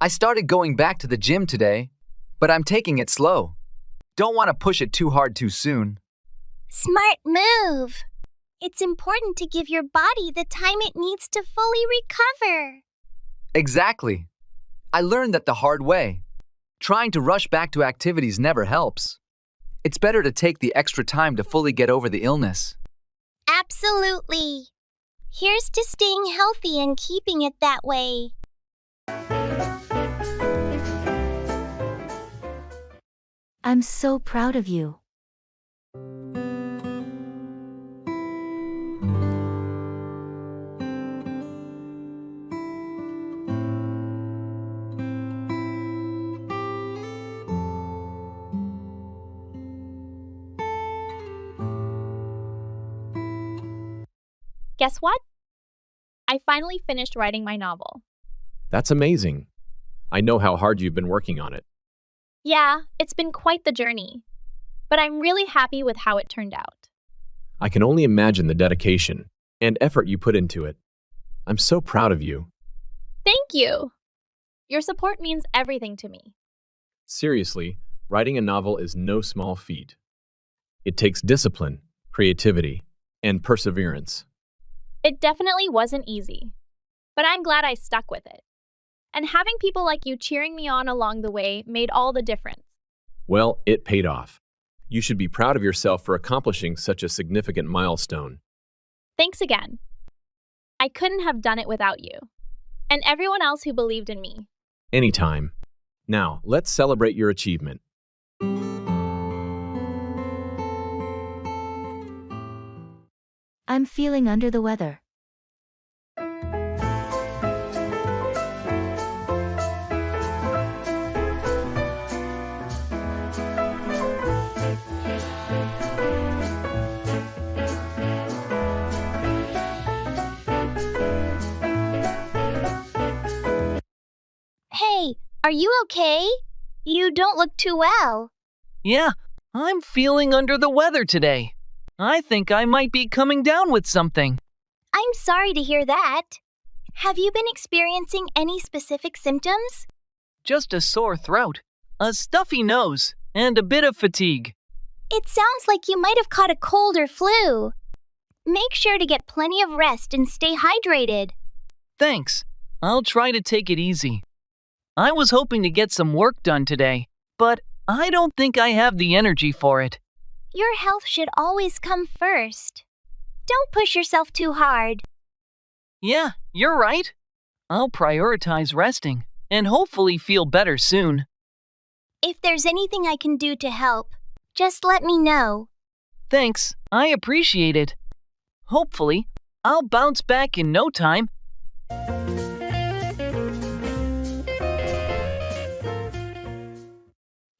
I started going back to the gym today, but I'm taking it slow. Don't want to push it too hard too soon. Smart move. It's important to give your body the time it needs to fully recover. Exactly. I learned that the hard way. Trying to rush back to activities never helps. It's better to take the extra time to fully get over the illness. Absolutely. Here's to staying healthy and keeping it that way. I'm so proud of you. Guess what? I finally finished writing my novel. That's amazing. I know how hard you've been working on it. Yeah, it's been quite the journey, but I'm really happy with how it turned out. I can only imagine the dedication and effort you put into it. I'm so proud of you. Thank you. Your support means everything to me. Seriously, writing a novel is no small feat. It takes discipline, creativity, and perseverance. It definitely wasn't easy, but I'm glad I stuck with it. And having people like you cheering me on along the way made all the difference. Well, it paid off. You should be proud of yourself for accomplishing such a significant milestone. Thanks again. I couldn't have done it without you. And everyone else who believed in me. Anytime. Now, let's celebrate your achievement. I'm feeling under the weather. Hey, are you okay? You don't look too well. Yeah, I'm feeling under the weather today. I think I might be coming down with something. I'm sorry to hear that. Have you been experiencing any specific symptoms? Just a sore throat, a stuffy nose, and a bit of fatigue. It sounds like you might have caught a cold or flu. Make sure to get plenty of rest and stay hydrated. Thanks. I'll try to take it easy. I was hoping to get some work done today, but I don't think I have the energy for it. Your health should always come first. Don't push yourself too hard. Yeah, you're right. I'll prioritize resting and hopefully feel better soon. If there's anything I can do to help, just let me know. Thanks, I appreciate it. Hopefully, I'll bounce back in no time.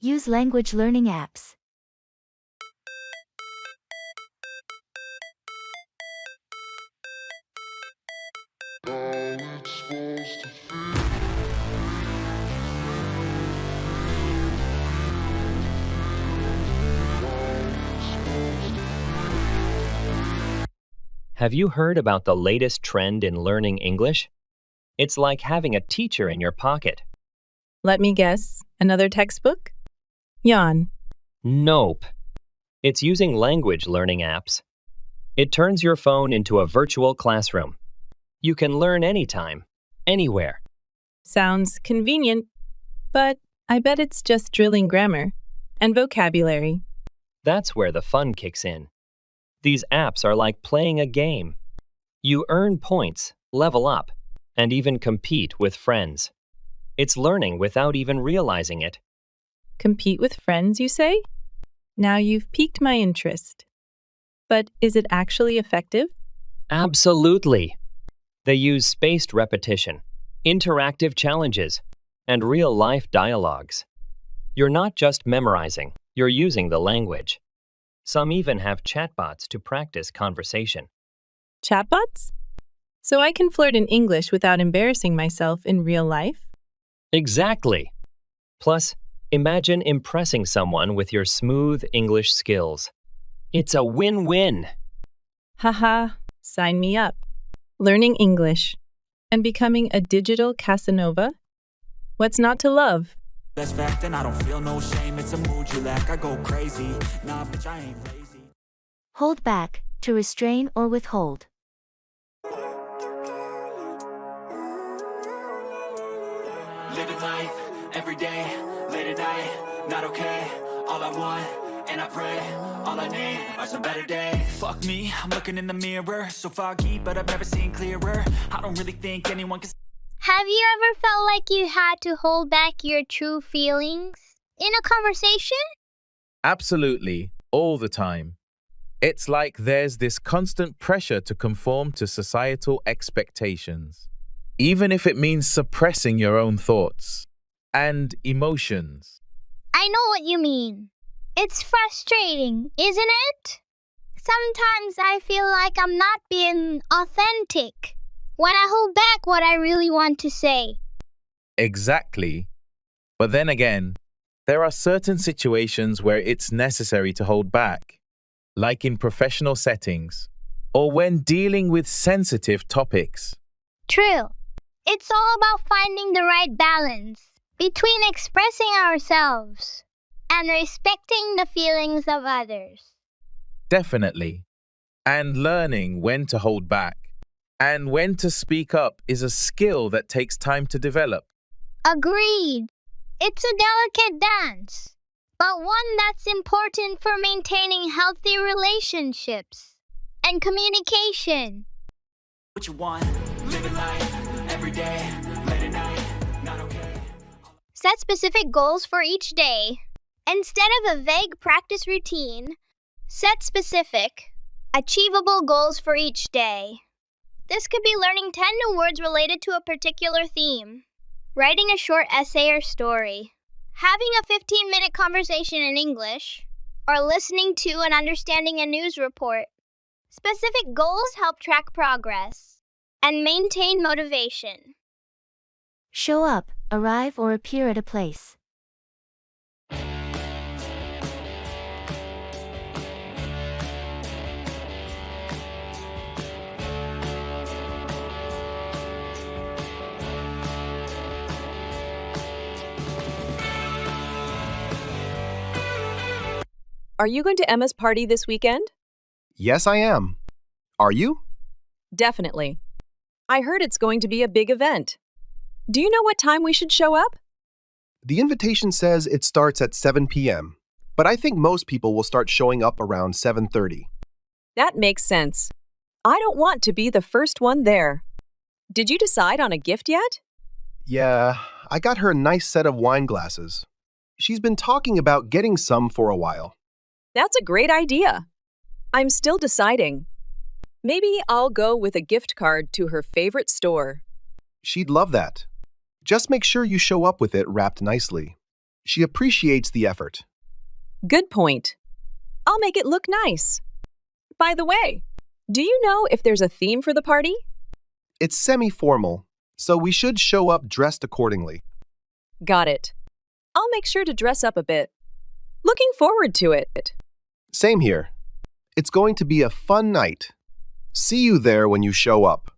Use language learning apps. Have you heard about the latest trend in learning English? It's like having a teacher in your pocket. Let me guess, another textbook? Yawn. Nope. It's using language learning apps. It turns your phone into a virtual classroom. You can learn anytime, anywhere. Sounds convenient, but I bet it's just drilling grammar and vocabulary. That's where the fun kicks in. These apps are like playing a game. You earn points, level up, and even compete with friends. It's learning without even realizing it. Compete with friends, you say? Now you've piqued my interest. But is it actually effective? Absolutely. They use spaced repetition, interactive challenges, and real-life dialogues. You're not just memorizing, you're using the language. Some even have chatbots to practice conversation. Chatbots? So I can flirt in English without embarrassing myself in real life? Exactly. Plus, imagine impressing someone with your smooth English skills. It's a win-win. Haha, sign me up. Learning English and becoming a digital Casanova? What's not to love? That's fact, and I don't feel no shame. It's a mood you lack. I go crazy. Nah, bitch, I ain't lazy. Hold back, to restrain or withhold. Living life every day, late at night, not okay. All I want, and I pray, all I need are some better days. Fuck me, I'm looking in the mirror, so foggy, but I've never seen clearer. I don't really think anyone can. Have you ever felt like you had to hold back your true feelings in a conversation? Absolutely, all the time. It's like there's this constant pressure to conform to societal expectations, even if it means suppressing your own thoughts and emotions. I know what you mean. It's frustrating, isn't it? Sometimes I feel like I'm not being authentic when I hold back what I really want to say. Exactly. But then again, there are certain situations where it's necessary to hold back, like in professional settings or when dealing with sensitive topics. True. It's all about finding the right balance between expressing ourselves and respecting the feelings of others. Definitely. And learning when to hold back and when to speak up is a skill that takes time to develop. Agreed. It's a delicate dance, but one that's important for maintaining healthy relationships and communication. What you want, living life, every day, late at night, not okay. Set specific goals for each day. Instead of a vague practice routine, set specific, achievable goals for each day. This could be learning 10 new words related to a particular theme, writing a short essay or story, having a 15-minute conversation in English, or listening to and understanding a news report. Specific goals help track progress and maintain motivation. Show up, arrive, or appear at a place. Are you going to Emma's party this weekend? Yes, I am. Are you? Definitely. I heard it's going to be a big event. Do you know what time we should show up? The invitation says it starts at 7 p.m., but I think most people will start showing up around 7:30. That makes sense. I don't want to be the first one there. Did you decide on a gift yet? Yeah, I got her a nice set of wine glasses. She's been talking about getting some for a while. That's a great idea. I'm still deciding. Maybe I'll go with a gift card to her favorite store. She'd love that. Just make sure you show up with it wrapped nicely. She appreciates the effort. Good point. I'll make it look nice. By the way, do you know if there's a theme for the party? It's semi-formal, so we should show up dressed accordingly. Got it. I'll make sure to dress up a bit. Looking forward to it. Same here. It's going to be a fun night. See you there when you show up.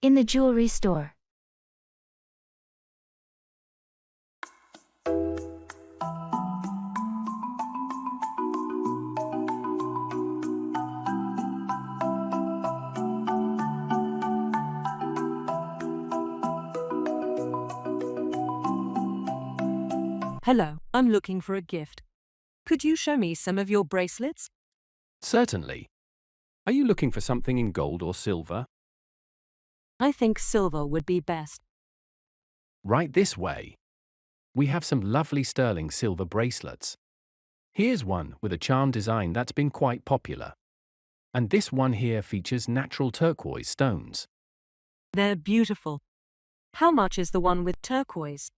In the jewelry store. Hello, I'm looking for a gift. Could you show me some of your bracelets? Certainly. Are you looking for something in gold or silver? I think silver would be best. Right this way. We have some lovely sterling silver bracelets. Here's one with a charm design that's been quite popular. And this one here features natural turquoise stones. They're beautiful. How much is the one with turquoise?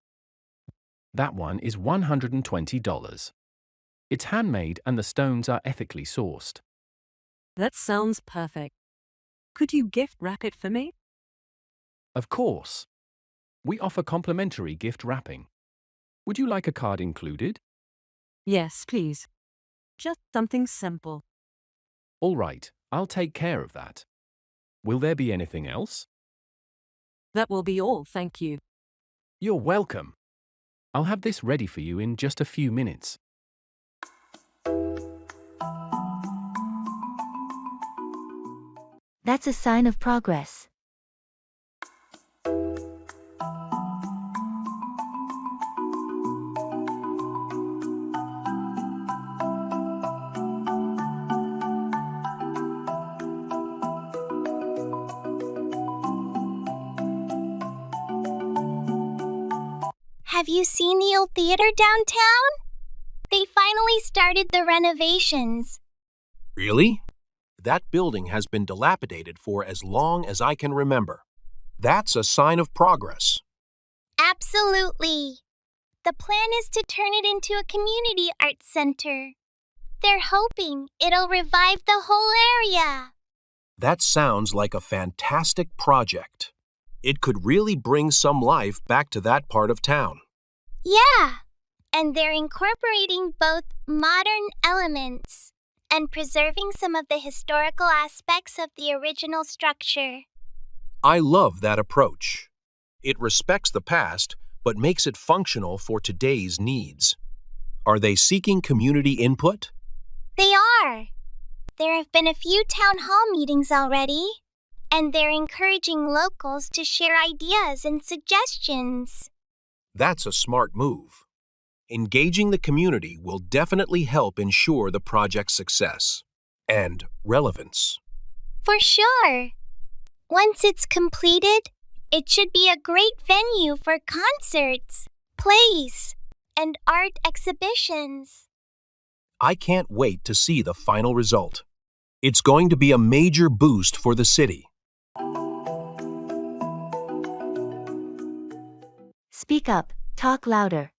That one is $120. It's handmade and the stones are ethically sourced. That sounds perfect. Could you gift wrap it for me? Of course. We offer complimentary gift wrapping. Would you like a card included? Yes, please. Just something simple. All right, I'll take care of that. Will there be anything else? That will be all, thank you. You're welcome. I'll have this ready for you in just a few minutes. That's a sign of progress. Have you seen the old theater downtown? They finally started the renovations. Really? That building has been dilapidated for as long as I can remember. That's a sign of progress. Absolutely. The plan is to turn it into a community arts center. They're hoping it'll revive the whole area. That sounds like a fantastic project. It could really bring some life back to that part of town. Yeah, and they're incorporating both modern elements and preserving some of the historical aspects of the original structure. I love that approach. It respects the past, but makes it functional for today's needs. Are they seeking community input? They are. There have been a few town hall meetings already, and they're encouraging locals to share ideas and suggestions. That's a smart move. Engaging the community will definitely help ensure the project's success and relevance. For sure. Once it's completed, it should be a great venue for concerts, plays, and art exhibitions. I can't wait to see the final result. It's going to be a major boost for the city. Speak up, talk louder.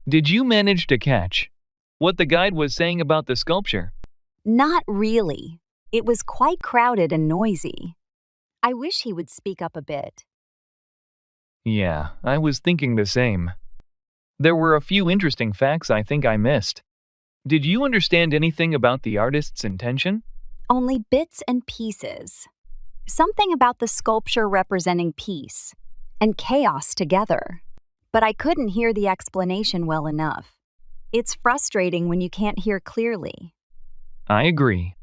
Did you manage to catch what the guide was saying about the sculpture? Not really. It was quite crowded and noisy. I wish he would speak up a bit. Yeah, I was thinking the same. There were a few interesting facts I think I missed. Did you understand anything about the artist's intention? Only bits and pieces. Something about the sculpture representing peace and chaos together. But I couldn't hear the explanation well enough. It's frustrating when you can't hear clearly. I agree.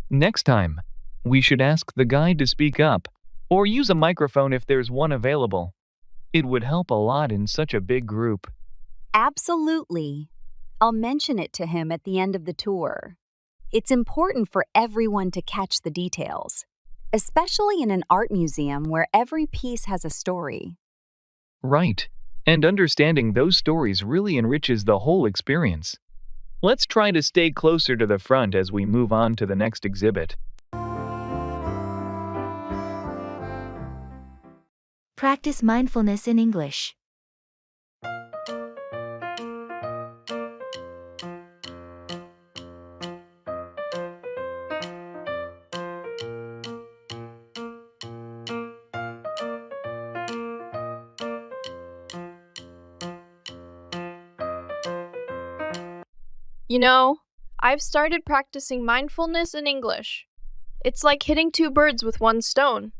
Next time, we should ask the guide to speak up, or use a microphone if there's one available. It would help a lot in such a big group. Absolutely. I'll mention it to him at the end of the tour. It's important for everyone to catch the details, especially in an art museum where every piece has a story. Right. And understanding those stories really enriches the whole experience. Let's try to stay closer to the front as we move on to the next exhibit. Practice mindfulness in English. You know, I've started practicing mindfulness in English. It's like hitting two birds with one stone.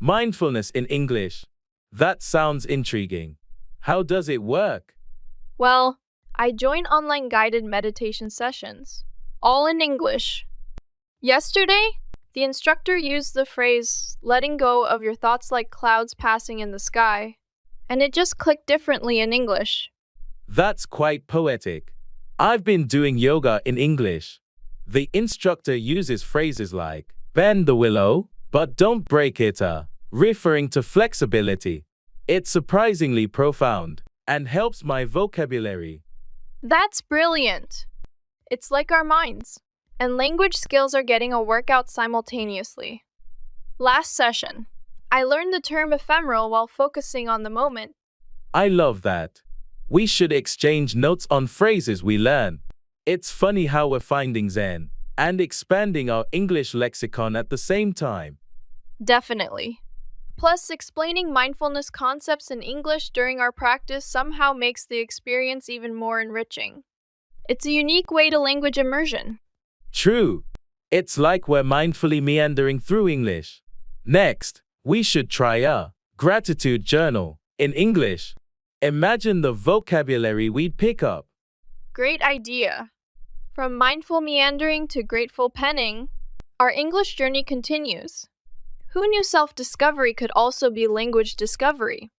Mindfulness in English. That sounds intriguing. How does it work? Well, I join online guided meditation sessions, all in English. Yesterday, the instructor used the phrase, letting go of your thoughts like clouds passing in the sky, and it just clicked differently in English. That's quite poetic. I've been doing yoga in English. The instructor uses phrases like, bend the willow, but don't break it, referring to flexibility. It's surprisingly profound and helps my vocabulary. That's brilliant. It's like our minds, and language skills are getting a workout simultaneously. Last session, I learned the term ephemeral while focusing on the moment. I love that. We should exchange notes on phrases we learn. It's funny how we're finding Zen and expanding our English lexicon at the same time. Definitely. Plus, explaining mindfulness concepts in English during our practice somehow makes the experience even more enriching. It's a unique way to language immersion. True. It's like we're mindfully meandering through English. Next, we should try a gratitude journal in English. Imagine the vocabulary we'd pick up. Great idea. From mindful meandering to grateful penning, our English journey continues. Who knew self-discovery could also be language discovery?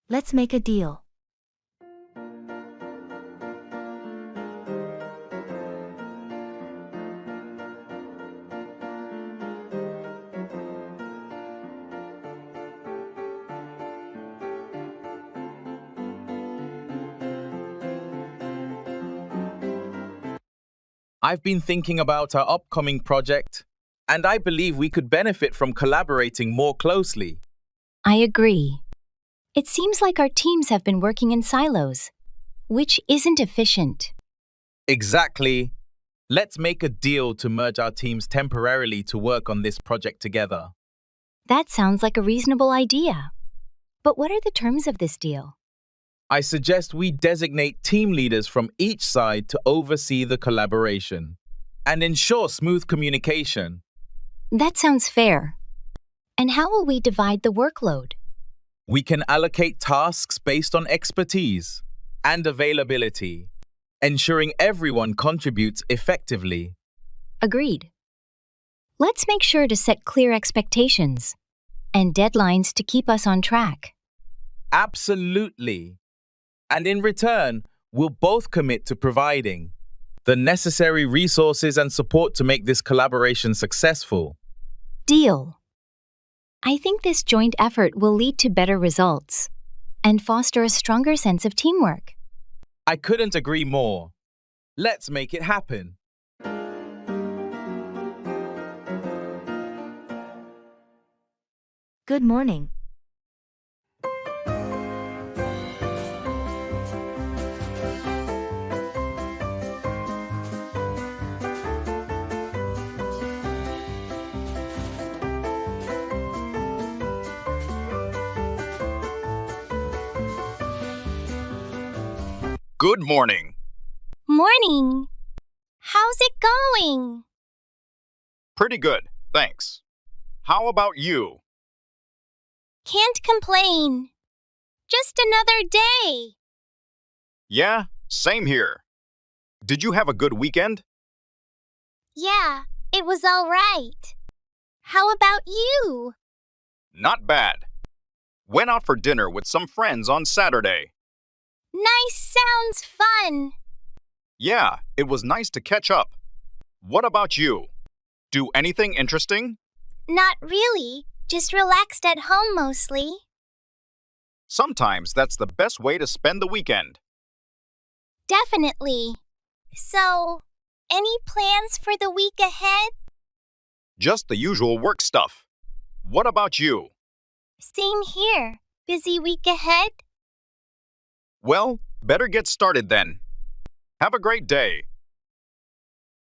Let's make a deal. I've been thinking about our upcoming project, and I believe we could benefit from collaborating more closely. I agree. It seems like our teams have been working in silos, which isn't efficient. Exactly. Let's make a deal to merge our teams temporarily to work on this project together. That sounds like a reasonable idea. But what are the terms of this deal? I suggest we designate team leaders from each side to oversee the collaboration and ensure smooth communication. That sounds fair. And how will we divide the workload? We can allocate tasks based on expertise and availability, ensuring everyone contributes effectively. Agreed. Let's make sure to set clear expectations and deadlines to keep us on track. Absolutely. And in return, we'll both commit to providing the necessary resources and support to make this collaboration successful. Deal. I think this joint effort will lead to better results and foster a stronger sense of teamwork. I couldn't agree more. Let's make it happen. Good morning. Good morning. Morning. How's it going? Pretty good, thanks. How about you? Can't complain. Just another day. Yeah, same here. Did you have a good weekend? Yeah, it was all right. How about you? Not bad. Went out for dinner with some friends on Saturday. Nice sounds fun. Yeah, it was nice to catch up. What about you? Do anything interesting? Not really. Just relaxed at home mostly. Sometimes that's the best way to spend the weekend. Definitely. So, any plans for the week ahead? Just the usual work stuff. What about you? Same here. Busy week ahead? Well, better get started then. Have a great day.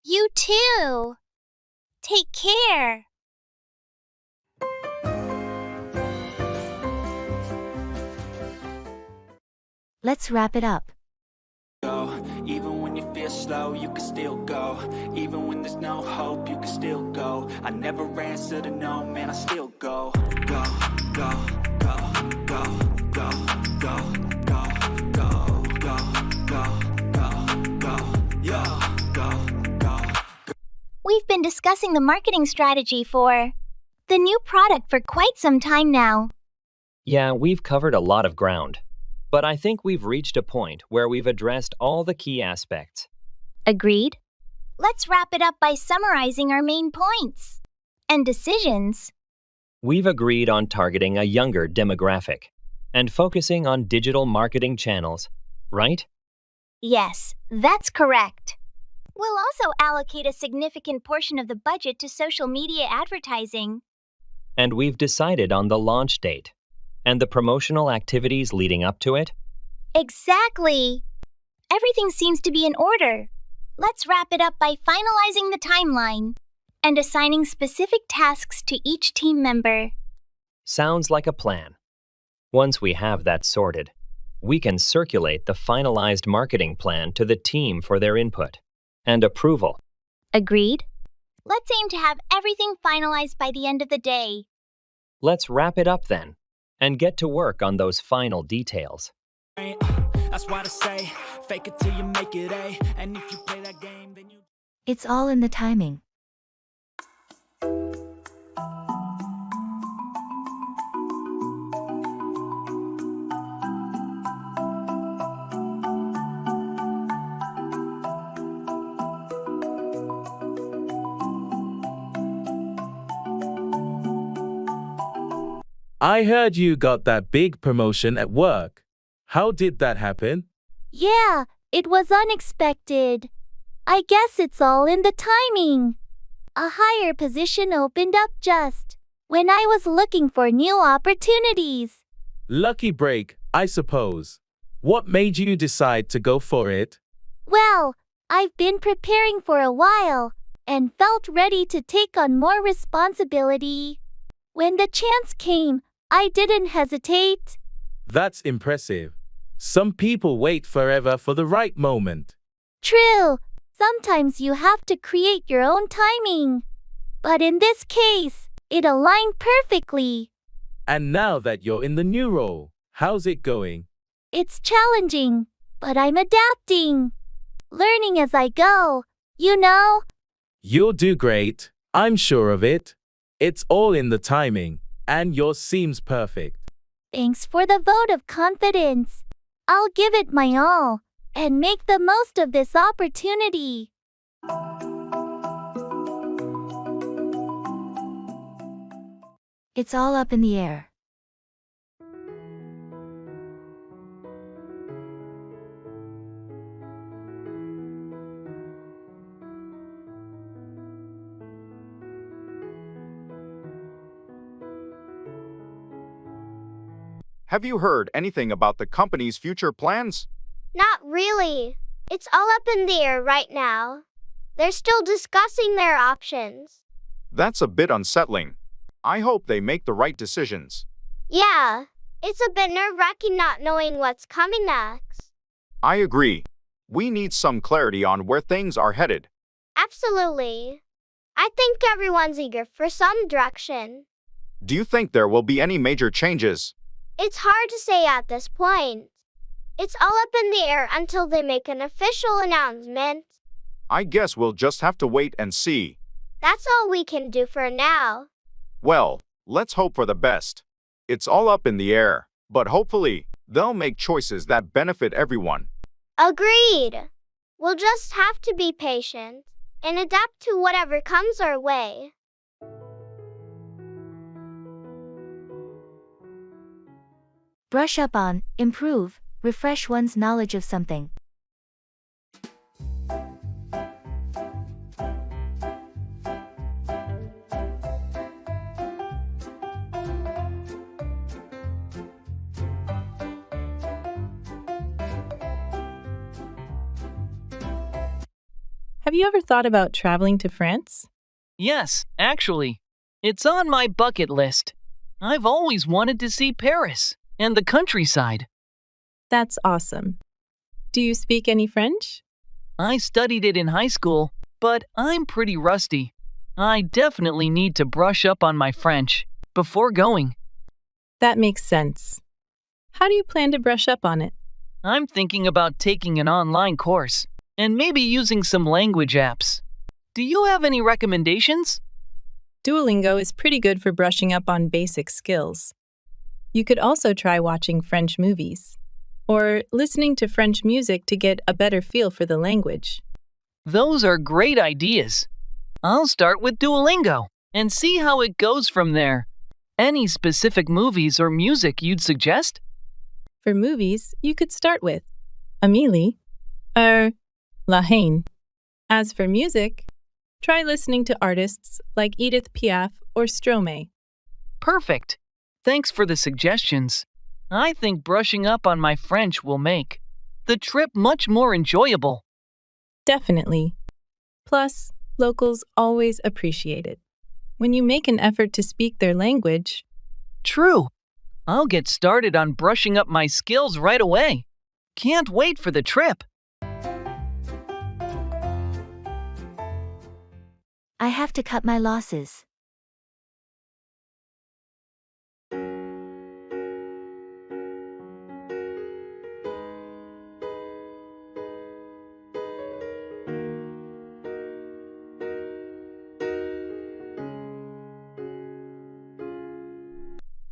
You too. Take care. Let's wrap it up. Even when you feel slow, you can still go. Even when there's no hope, you can still go. I never answer to no, man, I still go. Go, go, go, go, go, go, go, go, go, go, go, go. We've been discussing the marketing strategy for the new product for quite some time now. Yeah, we've covered a lot of ground. But I think we've reached a point where we've addressed all the key aspects. Agreed? Let's wrap it up by summarizing our main points and decisions. We've agreed on targeting a younger demographic and focusing on digital marketing channels, right? Yes, that's correct. We'll also allocate a significant portion of the budget to social media advertising. And we've decided on the launch date and the promotional activities leading up to it. Exactly. Everything seems to be in order. Let's wrap it up by finalizing the timeline and assigning specific tasks to each team member. Sounds like a plan. Once we have that sorted, we can circulate the finalized marketing plan to the team for their input and approval. Agreed? Let's aim to have everything finalized by the end of the day. Let's wrap it up then and get to work on those final details. That's why I say, fake it till you make it A. And if you play that game, then you... It's all in the timing. I heard you got that big promotion at work. How did that happen? Yeah, it was unexpected. I guess it's all in the timing. A higher position opened up just when I was looking for new opportunities. Lucky break, I suppose. What made you decide to go for it? Well, I've been preparing for a while and felt ready to take on more responsibility. When the chance came, I didn't hesitate. That's impressive. Some people wait forever for the right moment. True. Sometimes you have to create your own timing. But in this case, it aligned perfectly. And now that you're in the new role, how's it going? It's challenging, but I'm adapting. Learning as I go, you know? You'll do great. I'm sure of it. It's all in the timing, and yours seems perfect. Thanks for the vote of confidence. I'll give it my all and make the most of this opportunity. It's all up in the air. Have you heard anything about the company's future plans? Not really. It's all up in the air right now. They're still discussing their options. That's a bit unsettling. I hope they make the right decisions. Yeah, it's a bit nerve-wracking not knowing what's coming next. I agree. We need some clarity on where things are headed. Absolutely. I think everyone's eager for some direction. Do you think there will be any major changes? It's hard to say at this point. It's all up in the air until they make an official announcement. I guess we'll just have to wait and see. That's all we can do for now. Well, let's hope for the best. It's all up in the air, but hopefully, they'll make choices that benefit everyone. Agreed. We'll just have to be patient and adapt to whatever comes our way. Brush up on, improve, refresh one's knowledge of something. Have you ever thought about traveling to France? Yes, actually. It's on my bucket list. I've always wanted to see Paris and the countryside. That's awesome. Do you speak any French? I studied it in high school, but I'm pretty rusty. I definitely need to brush up on my French before going. That makes sense. How do you plan to brush up on it? I'm thinking about taking an online course and maybe using some language apps. Do you have any recommendations? Duolingo is pretty good for brushing up on basic skills. You could also try watching French movies or listening to French music to get a better feel for the language. Those are great ideas. I'll start with Duolingo and see how it goes from there. Any specific movies or music you'd suggest? For movies, you could start with Amélie or La Haine. As for music, try listening to artists like Edith Piaf or Stromae. Perfect. Thanks for the suggestions. I think brushing up on my French will make the trip much more enjoyable. Definitely. Plus, locals always appreciate it. When you make an effort to speak their language. True. I'll get started on brushing up my skills right away. Can't wait for the trip. I have to cut my losses.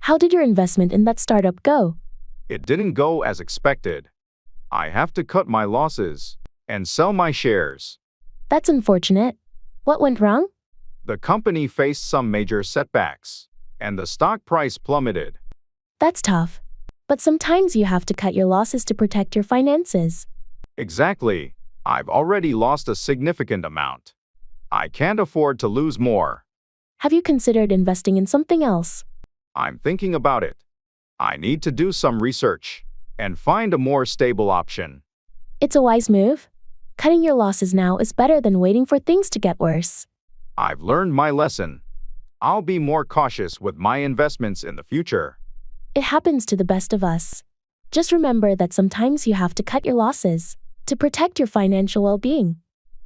How did your investment in that startup go? It didn't go as expected. I have to cut my losses and sell my shares. That's unfortunate. What went wrong? The company faced some major setbacks, and the stock price plummeted. That's tough. But sometimes you have to cut your losses to protect your finances. Exactly. I've already lost a significant amount. I can't afford to lose more. Have you considered investing in something else? I'm thinking about it. I need to do some research and find a more stable option. It's a wise move. Cutting your losses now is better than waiting for things to get worse. I've learned my lesson. I'll be more cautious with my investments in the future. It happens to the best of us. Just remember that sometimes you have to cut your losses to protect your financial well-being.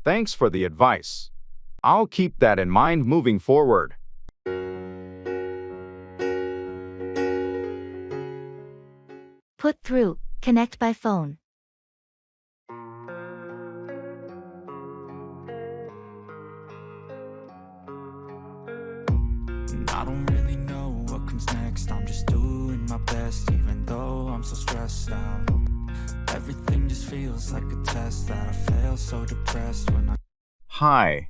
Thanks for the advice. I'll keep that in mind moving forward. Put through, connect by phone. I don't really know what comes next. I'm just doing my best, even though I'm so stressed out. Everything just feels like a test that I fail, so depressed when I... Hi.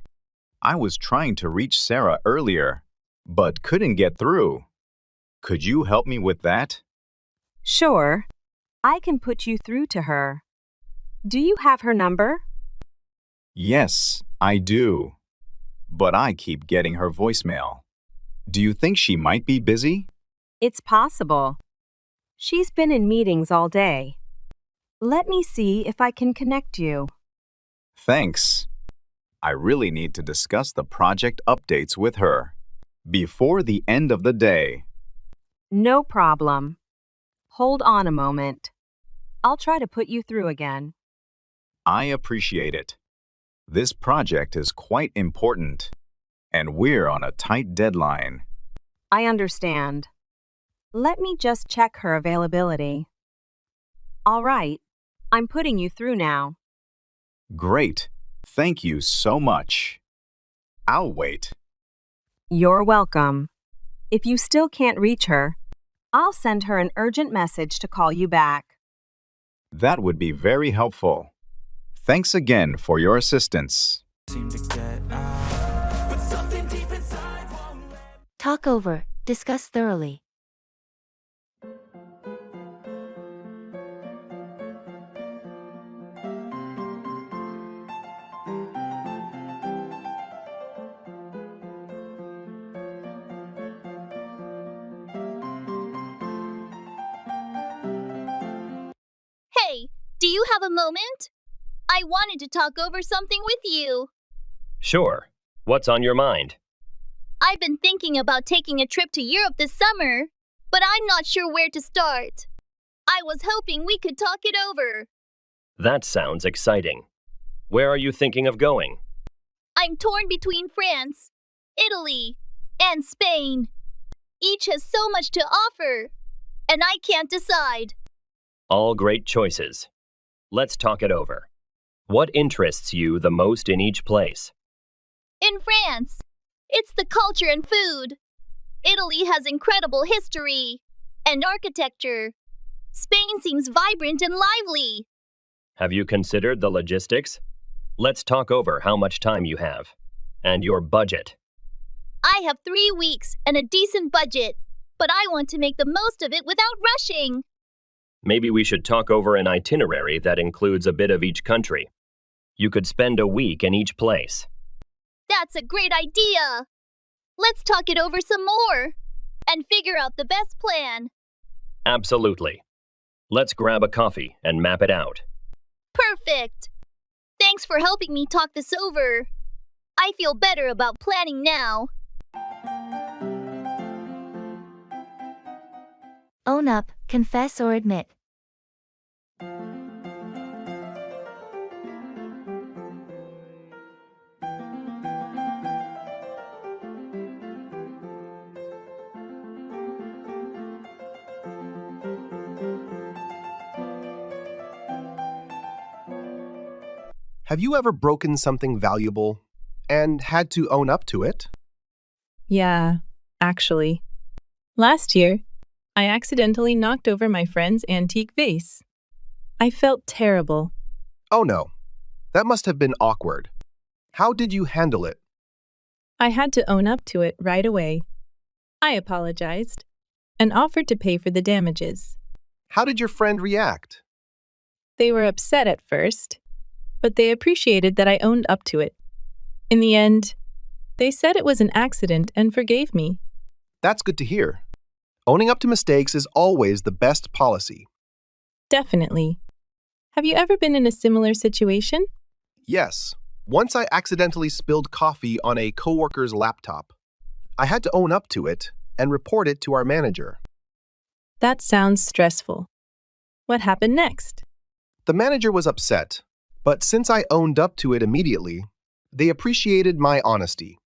I was trying to reach Sarah earlier, but couldn't get through. Could you help me with that? Sure. I can put you through to her. Do you have her number? Yes, I do. But I keep getting her voicemail. Do you think she might be busy? It's possible. She's been in meetings all day. Let me see if I can connect you. Thanks. I really need to discuss the project updates with her before the end of the day. No problem. Hold on a moment. I'll try to put you through again. I appreciate it. This project is quite important, and we're on a tight deadline. I understand. Let me just check her availability. All right. I'm putting you through now. Great. Thank you so much. I'll wait. You're welcome. If you still can't reach her, I'll send her an urgent message to call you back. That would be very helpful. Thanks again for your assistance. Talk over, discuss thoroughly. Hey, do you have a moment? I wanted to talk over something with you. Sure. What's on your mind? I've been thinking about taking a trip to Europe this summer, but I'm not sure where to start. I was hoping we could talk it over. That sounds exciting. Where are you thinking of going? I'm torn between France, Italy, and Spain. Each has so much to offer, and I can't decide. All great choices. Let's talk it over. What interests you the most in each place? In France, it's the culture and food. Italy has incredible history and architecture. Spain seems vibrant and lively. Have you considered the logistics? Let's talk over how much time you have and your budget. I have 3 weeks and a decent budget, but I want to make the most of it without rushing. Maybe we should talk over an itinerary that includes a bit of each country. You could spend a week in each place. That's a great idea. Let's talk it over some more and figure out the best plan. Absolutely. Let's grab a coffee and map it out. Perfect. Thanks for helping me talk this over. I feel better about planning now. Own up, confess or admit. Have you ever broken something valuable and had to own up to it? Yeah, actually. Last year, I accidentally knocked over my friend's antique vase. I felt terrible. Oh no, that must have been awkward. How did you handle it? I had to own up to it right away. I apologized and offered to pay for the damages. How did your friend react? They were upset at first, but they appreciated that I owned up to it. In the end, they said it was an accident and forgave me. That's good to hear. Owning up to mistakes is always the best policy. Definitely. Have you ever been in a similar situation? Yes. Once I accidentally spilled coffee on a coworker's laptop. I had to own up to it and report it to our manager. That sounds stressful. What happened next? The manager was upset, but since I owned up to it immediately, They appreciated my honesty.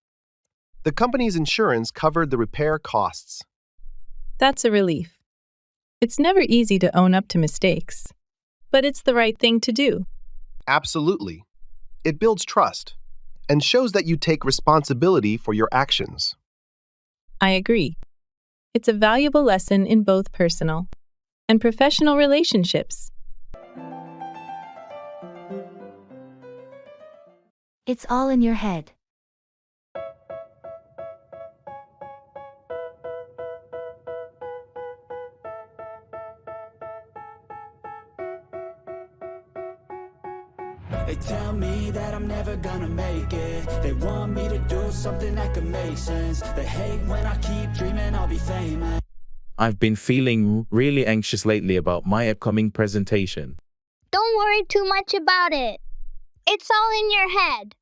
The company's insurance covered the repair costs. That's a relief. It's never easy to own up to mistakes, but it's the right thing to do. Absolutely. It builds trust and shows that you take responsibility for your actions. I agree. It's a valuable lesson in both personal and professional relationships. It's all in your head. They tell me that I'm never gonna make it. They want me to do something that could make sense. They hate when I keep dreaming I'll be famous. I've been feeling really anxious lately about my upcoming presentation. Don't worry too much about it. It's all in your head.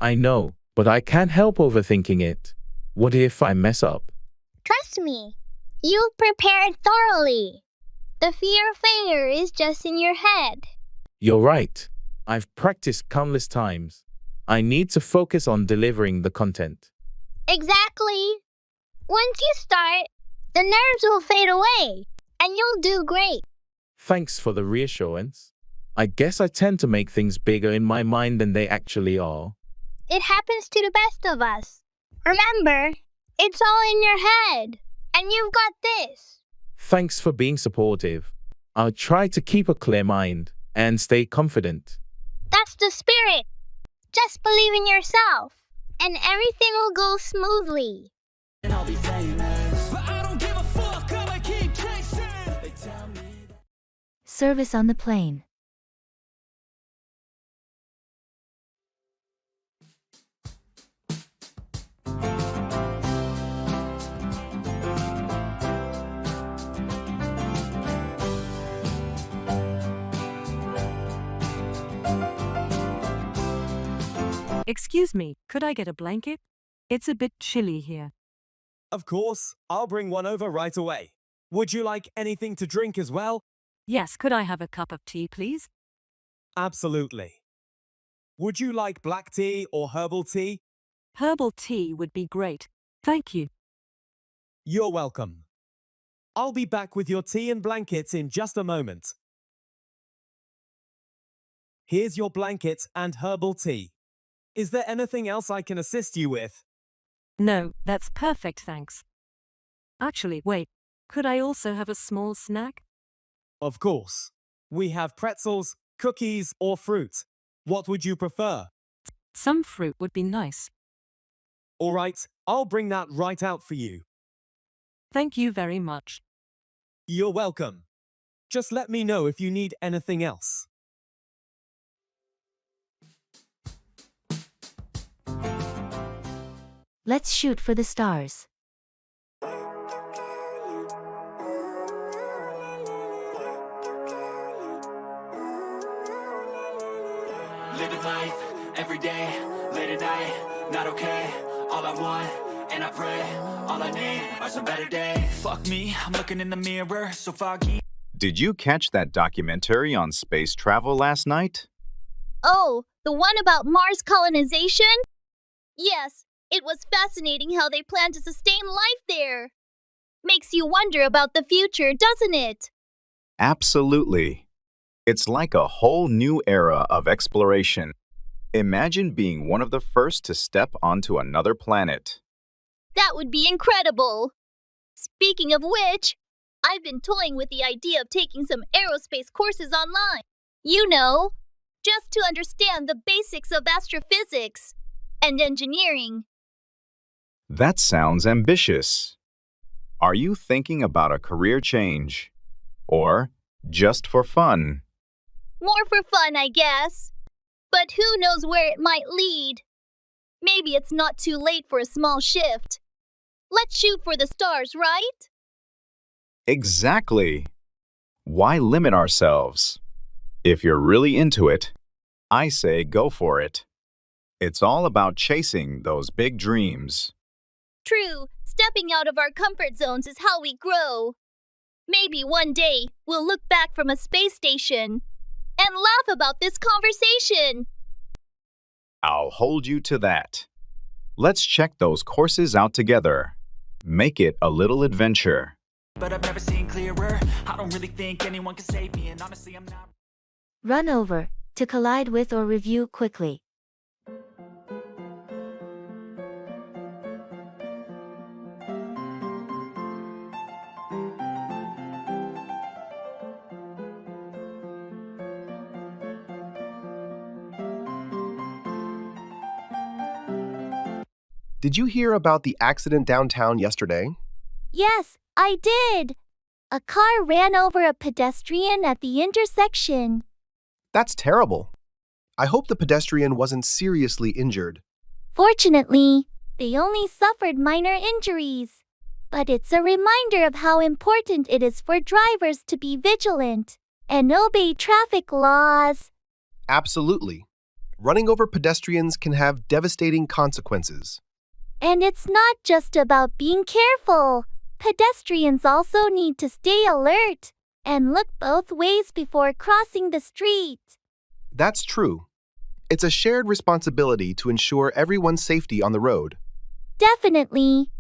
I know, but I can't help overthinking it. What if I mess up? Trust me, you've prepared thoroughly. The fear of failure is just in your head. You're right. I've practiced countless times. I need to focus on delivering the content. Exactly. Once you start, the nerves will fade away, and you'll do great. Thanks for the reassurance. I guess I tend to make things bigger in my mind than they actually are. It happens to the best of us. Remember, it's all in your head, and you've got this. Thanks for being supportive. I'll try to keep a clear mind and stay confident. That's the spirit. Just believe in yourself, and everything will go smoothly. And I'll be famous. But I don't give a fuck, I'ma keep chasing. They tell me that... Service on the plane. Excuse me, could I get a blanket? It's a bit chilly here. Of course, I'll bring one over right away. Would you like anything to drink as well? Yes, could I have a cup of tea, please? Absolutely. Would you like black tea or herbal tea? Herbal tea would be great. Thank you. You're welcome. I'll be back with your tea and blankets in just a moment. Here's your blanket and herbal tea. Is there anything else I can assist you with? No, that's perfect, thanks. Actually, wait, could I also have a small snack? Of course. We have pretzels, cookies, or fruit. What would you prefer? Some fruit would be nice. All right, I'll bring that right out for you. Thank you very much. You're welcome. Just let me know if you need anything else. Let's shoot for the stars. Living life, every day, late at night, not okay. All I want, and I pray, all I need are some better days. Fuck me, I'm looking in the mirror, so foggy. Did you catch that documentary on space travel last night? Oh, the one about Mars colonization? Yes, it was fascinating how they plan to sustain life there. Makes you wonder about the future, doesn't it? Absolutely. It's like a whole new era of exploration. Imagine being one of the first to step onto another planet. That would be incredible. Speaking of which, I've been toying with the idea of taking some aerospace courses online. You know, just to understand the basics of astrophysics and engineering. That sounds ambitious. Are you thinking about a career change? Or just for fun? More for fun, I guess. But who knows where it might lead? Maybe it's not too late for a small shift. Let's shoot for the stars, right? Exactly. Why limit ourselves? If you're really into it, I say go for it. It's all about chasing those big dreams. True, stepping out of our comfort zones is how we grow. Maybe one day we'll look back from a space station and laugh about this conversation. I'll I'll hold you to that. Let's check those courses out together. Make it a little adventure. But I've never seen clearer. I don't really think anyone can save me, and honestly, I'm not. Run over, to collide with or review quickly. Did you hear about the accident downtown yesterday? Yes, I did. A car ran over a pedestrian at the intersection. That's terrible. I hope the pedestrian wasn't seriously injured. Fortunately, they only suffered minor injuries. But it's a reminder of how important it is for drivers to be vigilant and obey traffic laws. Absolutely. Running over pedestrians can have devastating consequences. And it's not just about being careful. Pedestrians also need to stay alert and look both ways before crossing the street. That's true. It's a shared responsibility to ensure everyone's safety on the road. Definitely.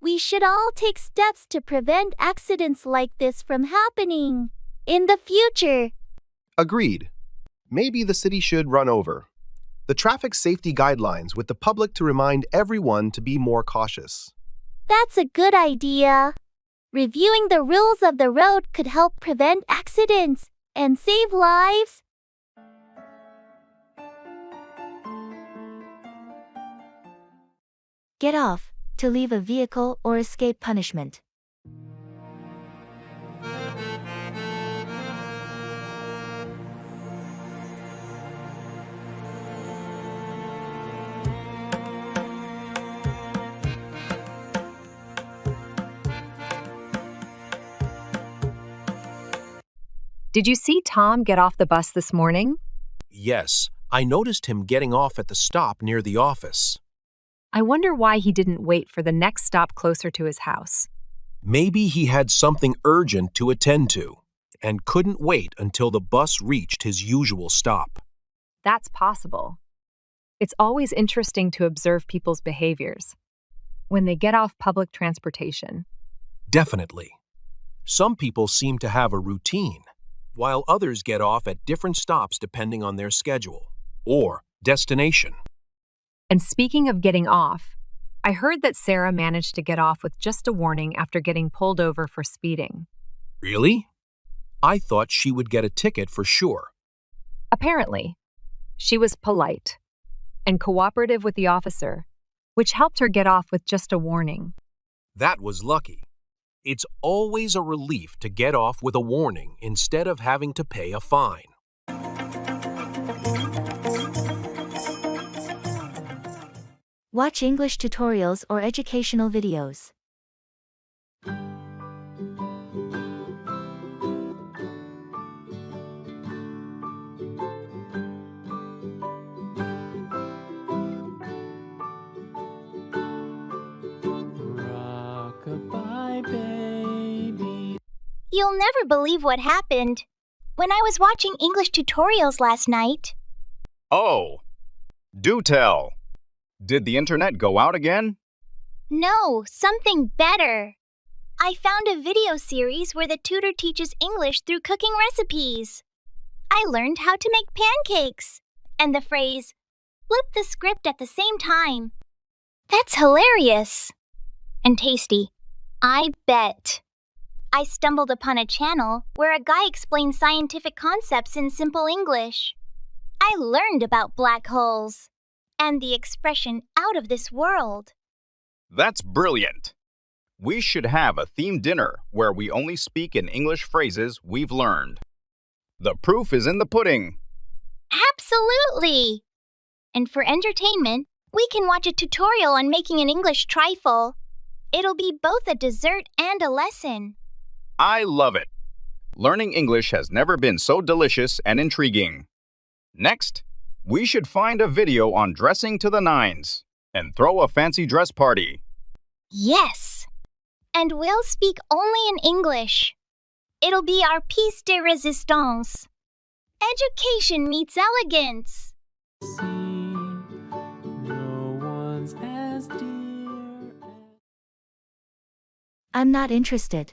We should all take steps to prevent accidents like this from happening in the future. Agreed. Maybe the city should run over the traffic safety guidelines with the public to remind everyone to be more cautious. That's a good idea. Reviewing the rules of the road could help prevent accidents and save lives. Get off, to leave a vehicle or escape punishment. Did you see Tom get off the bus this morning? Yes, I noticed him getting off at the stop near the office. I wonder why he didn't wait for the next stop closer to his house. Maybe he had something urgent to attend to and couldn't wait until the bus reached his usual stop. That's possible. It's always interesting to observe people's behaviors when they get off public transportation. Definitely. Some people seem to have a routine, while others get off at different stops depending on their schedule or destination. And speaking of getting off, I heard that Sarah managed to get off with just a warning after getting pulled over for speeding. Really? I thought she would get a ticket for sure. Apparently, she was polite and cooperative with the officer, which helped her get off with just a warning. That was lucky. It's always a relief to get off with a warning instead of having to pay a fine. Watch English tutorials or educational videos. Rock-a-bye, baby. You'll never believe what happened. When I was watching English tutorials last night, Oh, do tell. Did the internet go out again? no, something better. I found a video series where the tutor teaches English through cooking recipes. I learned how to make pancakes and the phrase, flip the script at the same time. That's hilarious. And tasty. I bet. I stumbled upon a channel where a guy explained scientific concepts in simple English. I learned about black holes and the expression out of this world. That's brilliant. We should have a themed dinner where we only speak in English phrases we've learned. The proof is in the pudding. Absolutely! And for entertainment, we can watch a tutorial on making an English trifle. It'll be both a dessert and a lesson. I love it. Learning English has never been so delicious and intriguing. Next, we should find a video on dressing to the nines and throw a fancy dress party. Yes! And we'll speak only in English. It'll be our piece de resistance. Education meets elegance. I'm not interested.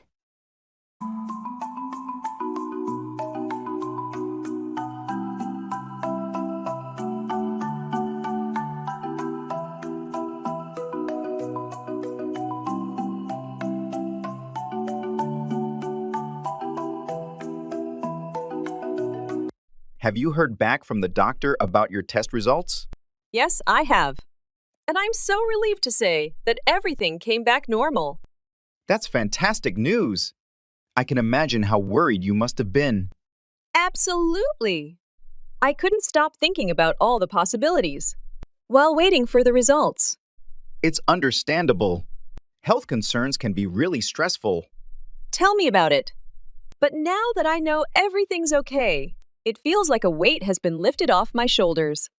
Have you heard back from the doctor about your test results? Yes, I have. And I'm so relieved to say that everything came back normal. That's fantastic news. I can imagine how worried you must have been. Absolutely. I couldn't stop thinking about all the possibilities while waiting for the results. It's understandable. Health concerns can be really stressful. Tell me about it. But now that I know everything's okay, it feels like a weight has been lifted off my shoulders.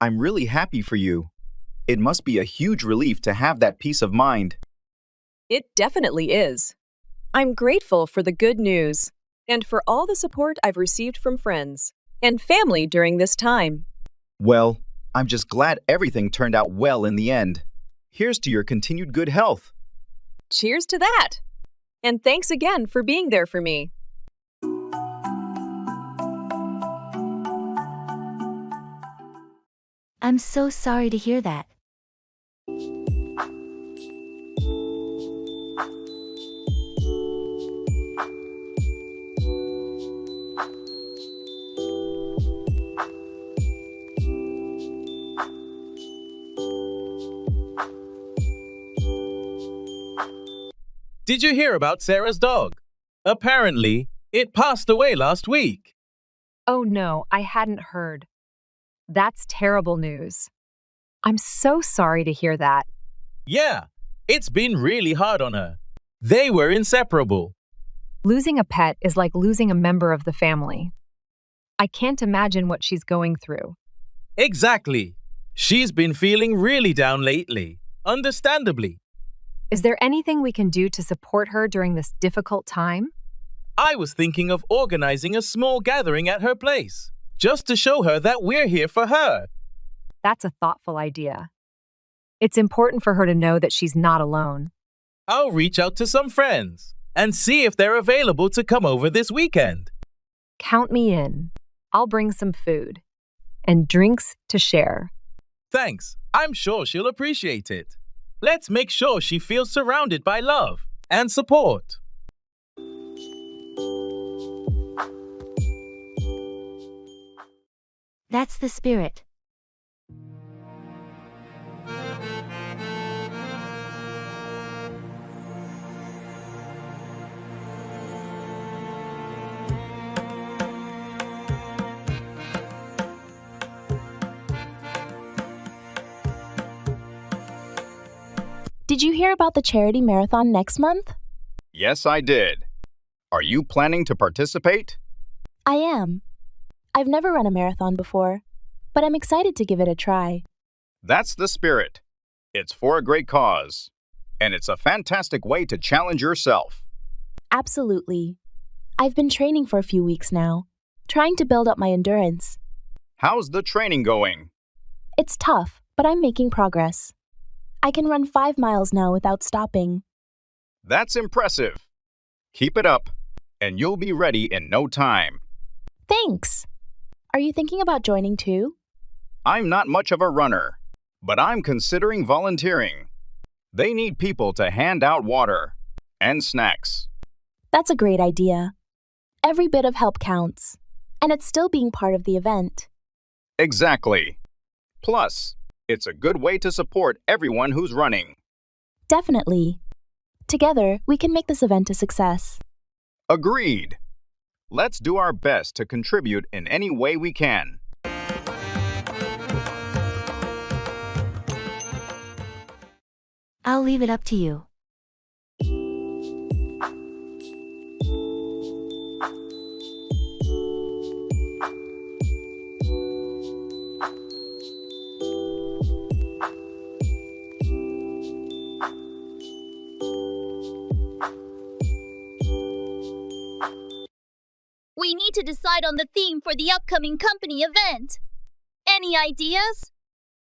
I'm really happy for you. It must be a huge relief to have that peace of mind. It definitely is. I'm grateful for the good news and for all the support I've received from friends and family during this time. Well, I'm just glad everything turned out well in the end. Here's to your continued good health. Cheers to that! And thanks again for being there for me. I'm so sorry to hear that. Did you hear about Sarah's dog? Apparently, it passed away last week. Oh no, I hadn't heard. That's terrible news. I'm so sorry to hear that. Yeah, it's been really hard on her. They were inseparable. Losing a pet is like losing a member of the family. I can't imagine what she's going through. Exactly. She's been feeling really down lately, understandably. Is there anything we can do to support her during this difficult time? I was thinking of organizing a small gathering at her place, just to show her that we're here for her. That's a thoughtful idea. It's important for her to know that she's not alone. I'll reach out to some friends and see if they're available to come over this weekend. Count me in. I'll bring some food and drinks to share. Thanks. I'm sure she'll appreciate it. Let's make sure she feels surrounded by love and support. That's the spirit. Did you hear about the charity marathon next month? Yes, I did. Are you planning to participate? I am. I've never run a marathon before, but I'm excited to give it a try. That's the spirit. It's for a great cause. And it's a fantastic way to challenge yourself. Absolutely. I've been training for a few weeks now, trying to build up my endurance. How's the training going? It's tough, but I'm making progress. I can run 5 miles now without stopping. That's impressive. Keep it up, and you'll be ready in no time. Thanks. Are you thinking about joining too? I'm not much of a runner, but I'm considering volunteering. They need people to hand out water and snacks. That's a great idea. Every bit of help counts, and it's still being part of the event. Exactly. Plus, it's a good way to support everyone who's running. Definitely. Together, we can make this event a success. Agreed. Let's do our best to contribute in any way we can. I'll leave it up to you. We need to decide on the theme for the upcoming company event. Any ideas?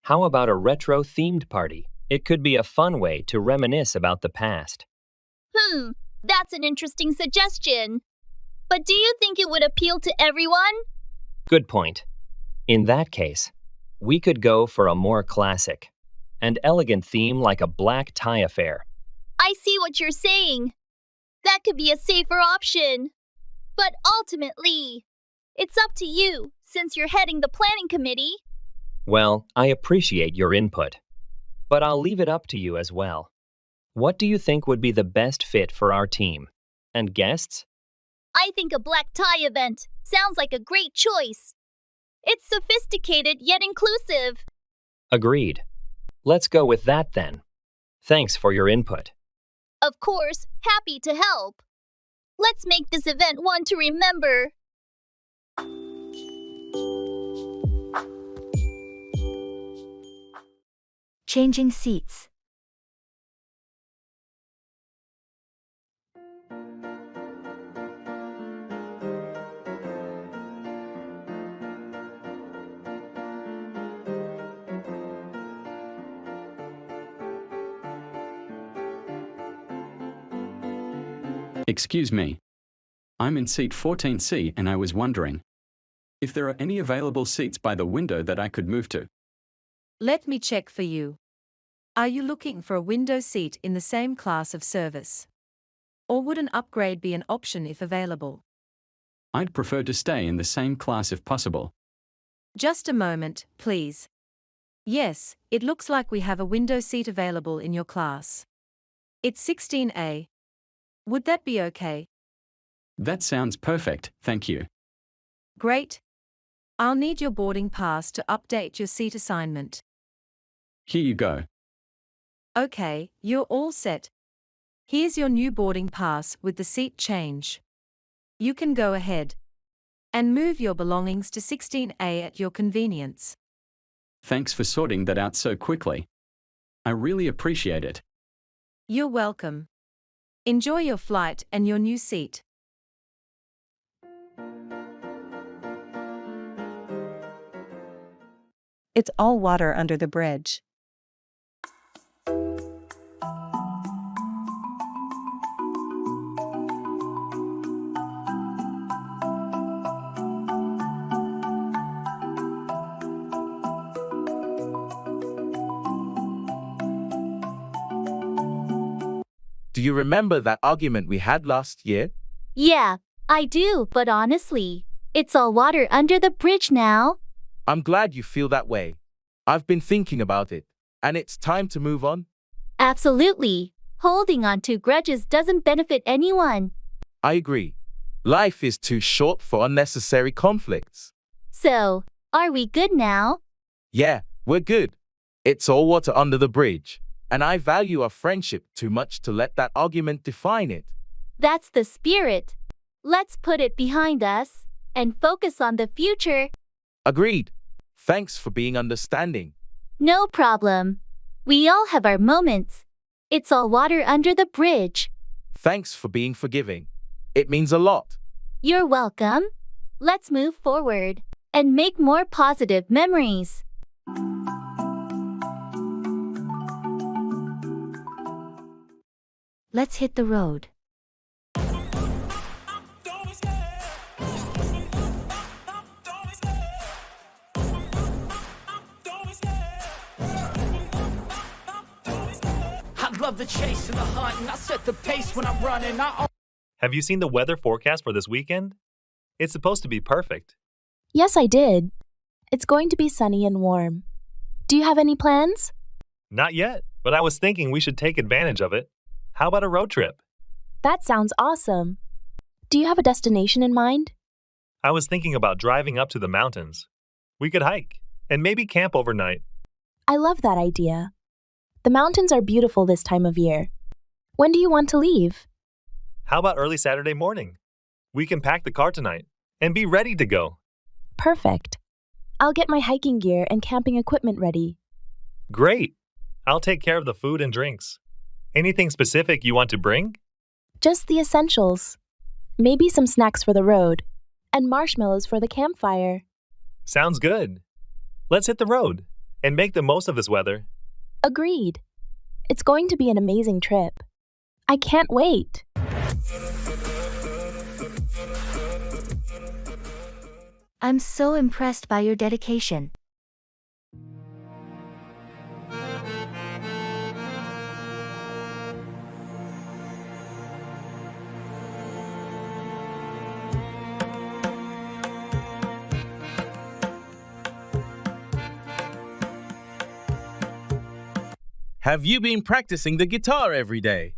How about a retro-themed party? It could be a fun way to reminisce about the past. That's an interesting suggestion. But do you think it would appeal to everyone? Good point. In that case, we could go for a more classic and elegant theme like a black tie affair. I see what you're saying. That could be a safer option. But ultimately, it's up to you, since you're heading the planning committee. Well, I appreciate your input, but I'll leave it up to you as well. What do you think would be the best fit for our team? And guests? I think a black tie event sounds like a great choice. It's sophisticated yet inclusive. Agreed. Let's go with that then. Thanks for your input. Of course, happy to help. Let's make this event one to remember. Changing seats. Excuse me. I'm in seat 14C and I was wondering if there are any available seats by the window that I could move to. Let me check for you. Are you looking for a window seat in the same class of service? Or would an upgrade be an option if available? I'd prefer to stay in the same class if possible. Just a moment, please. Yes, it looks like we have a window seat available in your class. It's 16A. Would that be okay? That sounds perfect, thank you. Great. I'll need your boarding pass to update your seat assignment. Here you go. Okay, you're all set. Here's your new boarding pass with the seat change. You can go ahead and move your belongings to 16A at your convenience. Thanks for sorting that out so quickly. I really appreciate it. You're welcome. Enjoy your flight and your new seat. It's all water under the bridge. Do you remember that argument we had last year? Yeah, I do, but honestly, it's all water under the bridge now. I'm glad you feel that way. I've been thinking about it, and it's time to move on. Absolutely. Holding on to grudges doesn't benefit anyone. I agree. Life is too short for unnecessary conflicts. So, are we good now? Yeah, we're good. It's all water under the bridge, and I value our friendship too much to let that argument define it. That's the spirit. Let's put it behind us and focus on the future. Agreed. Thanks for being understanding. No problem. We all have our moments. It's all water under the bridge. Thanks for being forgiving. It means a lot. You're welcome. Let's move forward and make more positive memories. Let's hit the road. I love the chase and the hunt, and I set the pace when I'm running. Have you seen the weather forecast for this weekend? It's supposed to be perfect. Yes, I did. It's going to be sunny and warm. Do you have any plans? Not yet, but I was thinking we should take advantage of it. How about a road trip? That sounds awesome. Do you have a destination in mind? I was thinking about driving up to the mountains. We could hike and maybe camp overnight. I love that idea. The mountains are beautiful this time of year. When do you want to leave? How about early Saturday morning? We can pack the car tonight and be ready to go. Perfect. I'll get my hiking gear and camping equipment ready. Great. I'll take care of the food and drinks. Anything specific you want to bring? Just the essentials. Maybe some snacks for the road, and marshmallows for the campfire. Sounds good. Let's hit the road and make the most of this weather. Agreed. It's going to be an amazing trip. I can't wait. I'm so impressed by your dedication. Have you been practicing the guitar every day?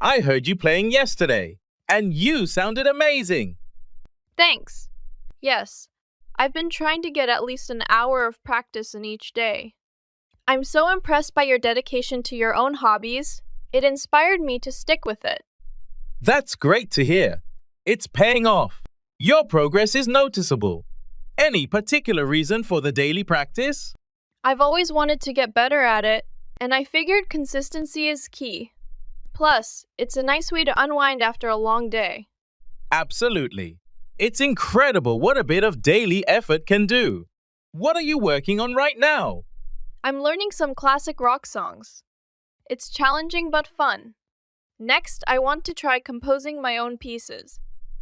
I heard you playing yesterday, and you sounded amazing. Thanks. Yes, I've been trying to get at least an hour of practice in each day. I'm so impressed by your dedication to your own hobbies. It inspired me to stick with it. That's great to hear. It's paying off. Your progress is noticeable. Any particular reason for the daily practice? I've always wanted to get better at it, and I figured consistency is key. Plus, it's a nice way to unwind after a long day. Absolutely. It's incredible what a bit of daily effort can do. What are you working on right now? I'm learning some classic rock songs. It's challenging but fun. Next, I want to try composing my own pieces.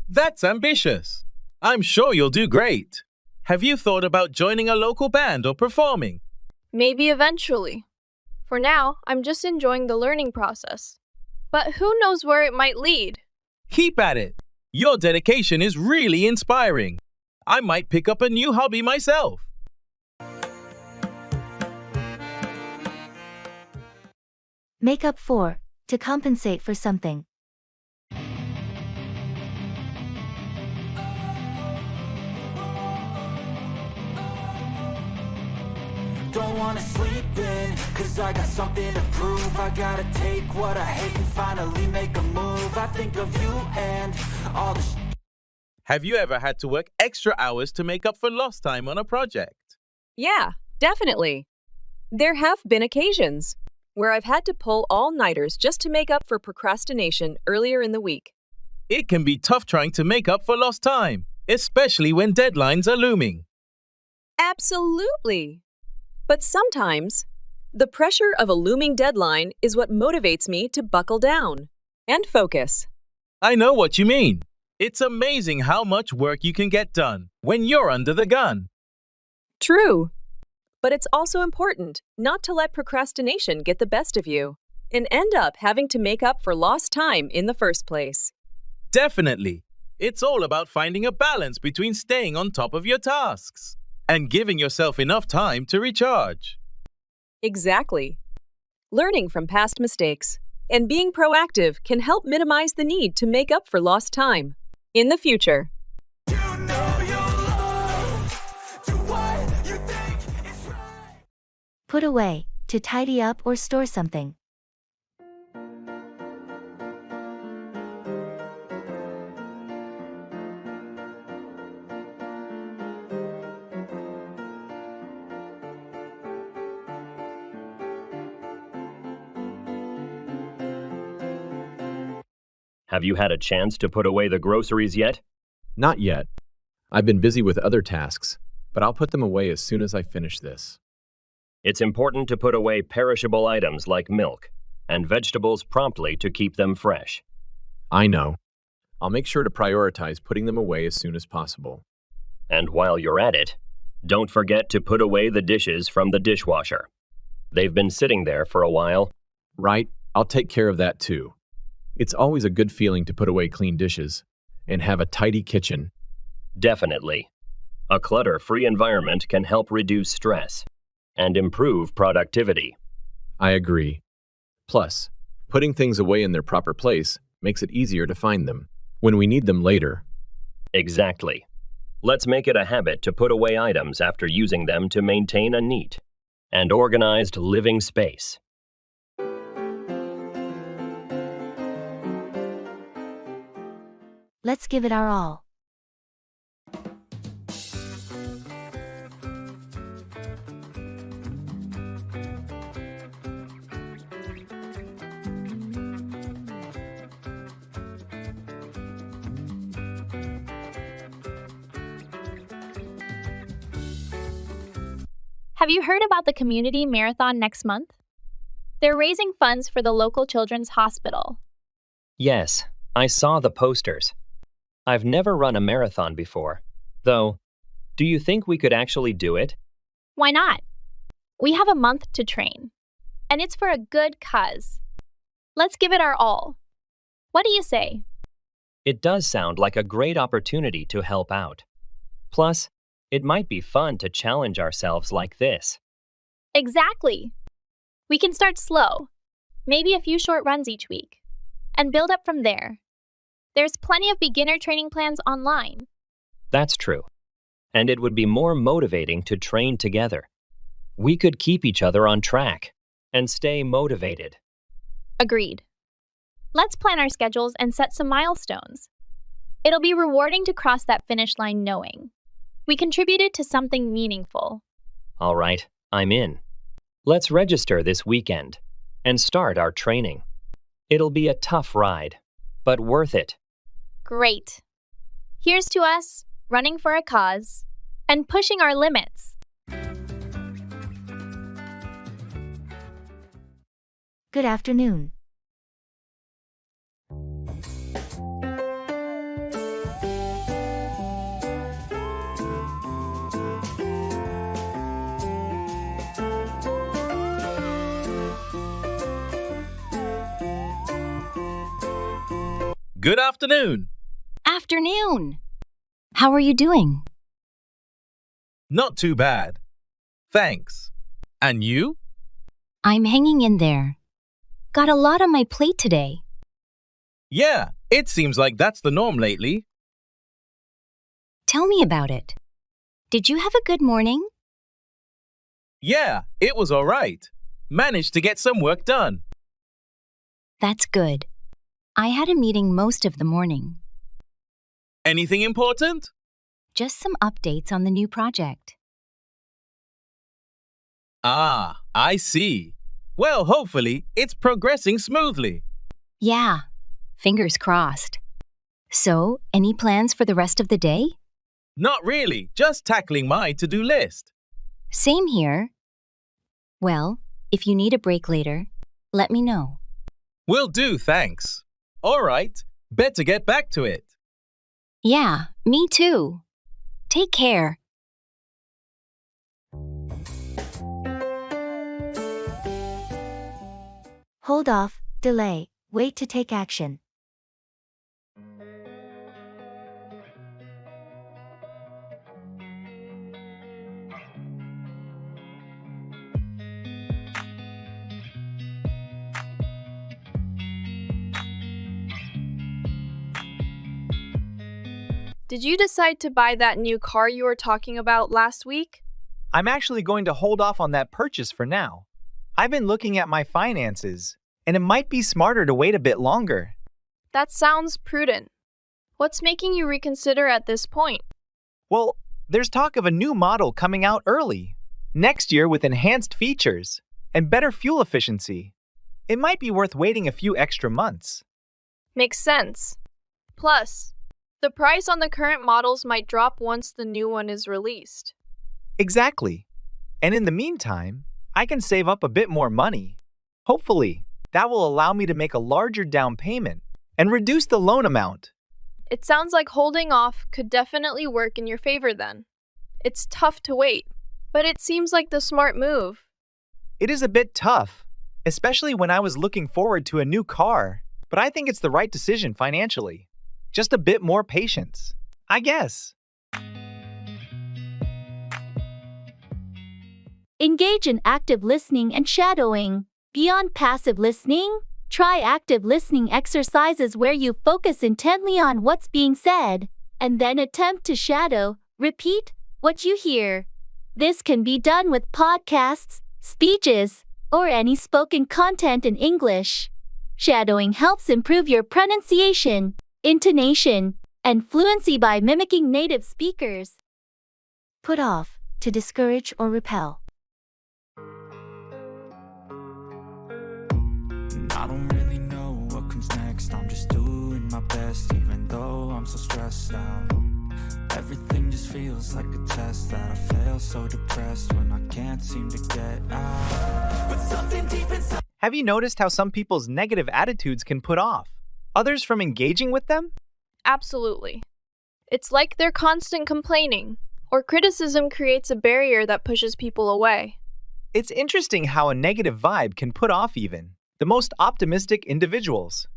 That's ambitious. I'm sure you'll do great. Have you thought about joining a local band or performing? Maybe eventually. For now, I'm just enjoying the learning process. But who knows where it might lead? Keep at it. Your dedication is really inspiring. I might pick up a new hobby myself. Make up for, to compensate for something. Don't wanna sleep in, cause I got something to prove. I gotta take what I hate and finally make a move. I think of you and all the Have you ever had to work extra hours to make up for lost time on a project? Yeah, definitely. There have been occasions where I've had to pull all-nighters just to make up for procrastination earlier in the week. It can be tough trying to make up for lost time, especially when deadlines are looming. Absolutely. But sometimes, the pressure of a looming deadline is what motivates me to buckle down and focus. I know what you mean. It's amazing how much work you can get done when you're under the gun. True. But it's also important not to let procrastination get the best of you and end up having to make up for lost time in the first place. Definitely. It's all about finding a balance between staying on top of your tasks and giving yourself enough time to recharge. Exactly. Learning from past mistakes and being proactive can help minimize the need to make up for lost time in the future. Put away, to tidy up or store something. Have you had a chance to put away the groceries yet? Not yet. I've been busy with other tasks, but I'll put them away as soon as I finish this. It's important to put away perishable items like milk and vegetables promptly to keep them fresh. I know. I'll make sure to prioritize putting them away as soon as possible. And while you're at it, don't forget to put away the dishes from the dishwasher. They've been sitting there for a while. Right, I'll take care of that too. It's always a good feeling to put away clean dishes and have a tidy kitchen. Definitely. A clutter-free environment can help reduce stress and improve productivity. I agree. Plus, putting things away in their proper place makes it easier to find them when we need them later. Exactly. Let's make it a habit to put away items after using them to maintain a neat and organized living space. Let's give it our all. Have you heard about the community marathon next month? They're raising funds for the local children's hospital. Yes, I saw the posters. I've never run a marathon before. Though, do you think we could actually do it? Why not? We have a month to train, and it's for a good cause. Let's give it our all. What do you say? It does sound like a great opportunity to help out. Plus, it might be fun to challenge ourselves like this. Exactly. We can start slow, maybe a few short runs each week, and build up from there. There's plenty of beginner training plans online. That's true. And it would be more motivating to train together. We could keep each other on track and stay motivated. Agreed. Let's plan our schedules and set some milestones. It'll be rewarding to cross that finish line knowing we contributed to something meaningful. All right, I'm in. Let's register this weekend and start our training. It'll be a tough ride, but worth it. Great. Here's to us, running for a cause, and pushing our limits. Good afternoon. Good afternoon. Afternoon. How are you doing? Not too bad. Thanks. And you? I'm hanging in there. Got a lot on my plate today. Yeah, it seems like that's the norm lately. Tell me about it. Did you have a good morning? Yeah, it was all right. Managed to get some work done. That's good. I had a meeting most of the morning. Anything important? Just some updates on the new project. Ah, I see. Well, hopefully, it's progressing smoothly. Yeah, fingers crossed. So, any plans for the rest of the day? Not really, just tackling my to-do list. Same here. Well, if you need a break later, let me know. Will do, thanks. All right, better get back to it. Yeah, me too. Take care. Hold off, delay, wait to take action. Did you decide to buy that new car you were talking about last week? I'm actually going to hold off on that purchase for now. I've been looking at my finances, and it might be smarter to wait a bit longer. That sounds prudent. What's making you reconsider at this point? Well, there's talk of a new model coming out early, next year with enhanced features and better fuel efficiency. It might be worth waiting a few extra months. Makes sense. Plus, the price on the current models might drop once the new one is released. Exactly. And in the meantime, I can save up a bit more money. Hopefully, that will allow me to make a larger down payment and reduce the loan amount. It sounds like holding off could definitely work in your favor then. It's tough to wait, but it seems like the smart move. It is a bit tough, especially when I was looking forward to a new car, but I think it's the right decision financially. Just a bit more patience, I guess. Engage in active listening and shadowing. Beyond passive listening, try active listening exercises where you focus intently on what's being said, and then attempt to shadow, repeat, what you hear. This can be done with podcasts, speeches, or any spoken content in English. Shadowing helps improve your pronunciation, intonation, and fluency by mimicking native speakers. Put off, to discourage or repel. I don't really know what comes next. I'm just doing my best, even though I'm so stressed out. Everything just feels like a test that I fail, so depressed when I can't seem to get out. But something deep inside. Have you noticed how some people's negative attitudes can put off? Others from engaging with them? Absolutely. It's like they're constant complaining, or criticism creates a barrier that pushes people away. It's interesting how a negative vibe can put off even the most optimistic individuals.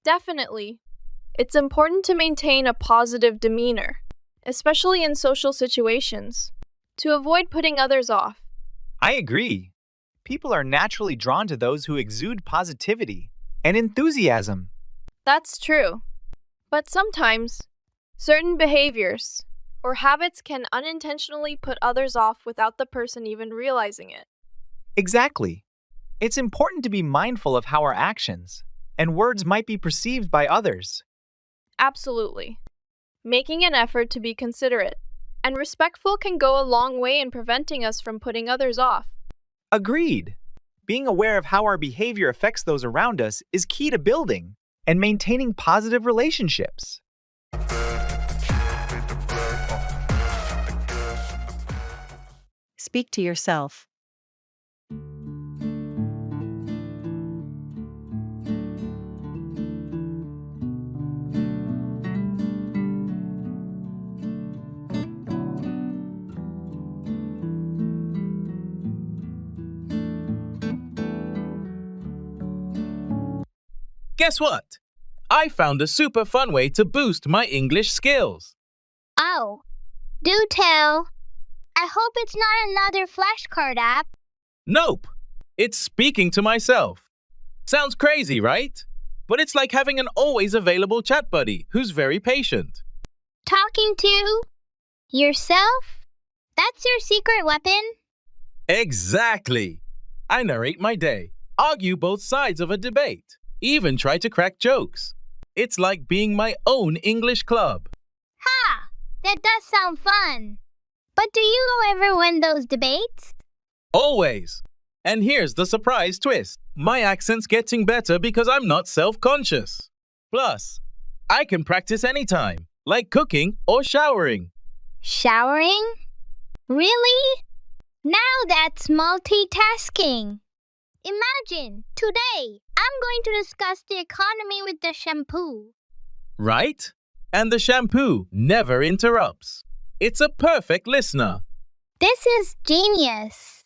Definitely. It's important to maintain a positive demeanor, especially in social situations, to avoid putting others off. I agree. People are naturally drawn to those who exude positivity and enthusiasm. That's true. But sometimes, certain behaviors or habits can unintentionally put others off without the person even realizing it. Exactly. It's important to be mindful of how our actions and words might be perceived by others. Absolutely. Making an effort to be considerate and respectful can go a long way in preventing us from putting others off. Agreed. Being aware of how our behavior affects those around us is key to building and maintaining positive relationships. Speak to yourself. Guess what? I found a super fun way to boost my English skills. Oh, do tell. I hope it's not another flashcard app. Nope. It's speaking to myself. Sounds crazy, right? But it's like having an always available chat buddy who's very patient. Talking to yourself? That's your secret weapon? Exactly. I narrate my day, argue both sides of a debate, even try to crack jokes. It's like being my own English club. Ha! That does sound fun. But do you ever win those debates? Always. And here's the surprise twist. My accent's getting better because I'm not self-conscious. Plus, I can practice anytime, like cooking or showering. Showering? Really? Now that's multitasking. Imagine, today, I'm going to discuss the economy with the shampoo. Right? And the shampoo never interrupts. It's a perfect listener. This is genius.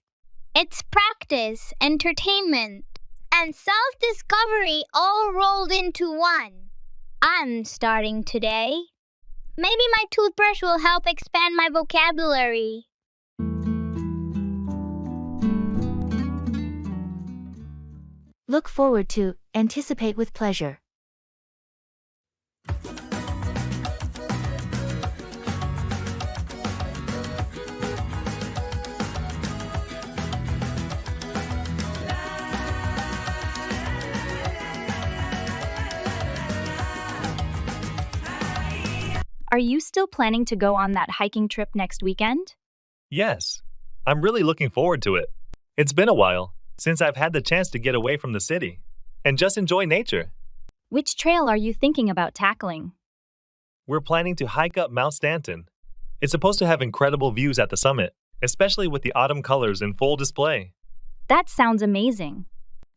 It's practice, entertainment, and self-discovery all rolled into one. I'm starting today. Maybe my toothbrush will help expand my vocabulary. Look forward to, anticipate with pleasure. Are you still planning to go on that hiking trip next weekend? Yes, I'm really looking forward to it. It's been a while since I've had the chance to get away from the city and just enjoy nature. Which trail are you thinking about tackling? We're planning to hike up Mount Stanton. It's supposed to have incredible views at the summit, especially with the autumn colors in full display. That sounds amazing.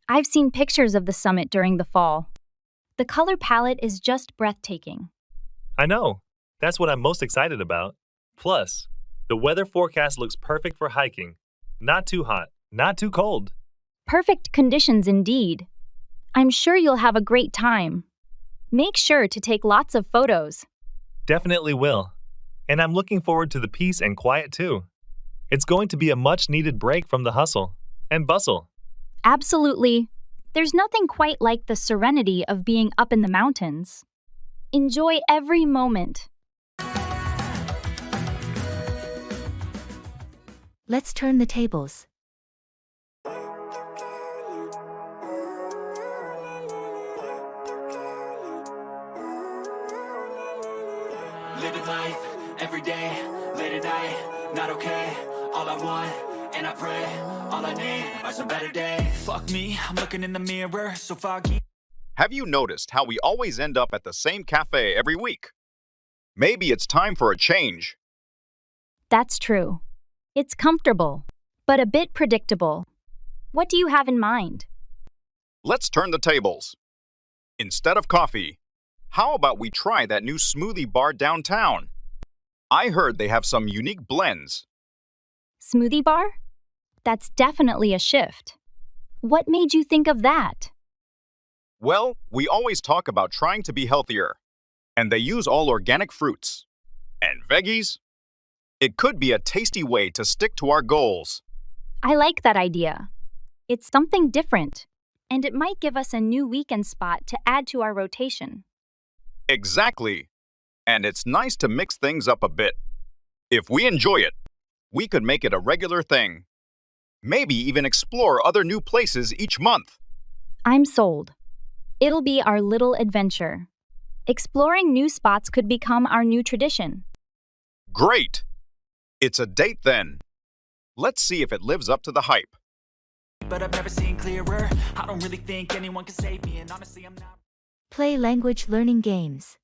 I've seen pictures of the summit during the fall. The color palette is just breathtaking. I know. That's what I'm most excited about. Plus, the weather forecast looks perfect for hiking. Not too hot, not too cold. Perfect conditions indeed. I'm sure you'll have a great time. Make sure to take lots of photos. Definitely will. And I'm looking forward to the peace and quiet too. It's going to be a much-needed break from the hustle and bustle. Absolutely. There's nothing quite like the serenity of being up in the mountains. Enjoy every moment. Let's turn the tables. Living life, every day, late at night, not okay. All I want, and I pray, all I need are some better days. Fuck me, I'm looking in the mirror, so foggy. Have you noticed how we always end up at the same cafe every week? Maybe it's time for a change. That's true. It's comfortable, but a bit predictable. What do you have in mind? Let's turn the tables. Instead of coffee, how about we try that new smoothie bar downtown? I heard they have some unique blends. Smoothie bar? That's definitely a shift. What made you think of that? Well, we always talk about trying to be healthier, and they use all organic fruits. And veggies? It could be a tasty way to stick to our goals. I like that idea. It's something different, and it might give us a new weekend spot to add to our rotation. Exactly. And it's nice to mix things up a bit. If we enjoy it, we could make it a regular thing. Maybe even explore other new places each month. I'm sold. It'll be our little adventure. Exploring new spots could become our new tradition. Great! It's a date then. Let's see if it lives up to the hype. But I've never seen clearer. I don't really think anyone can save me, and honestly, I'm not. Play language learning games.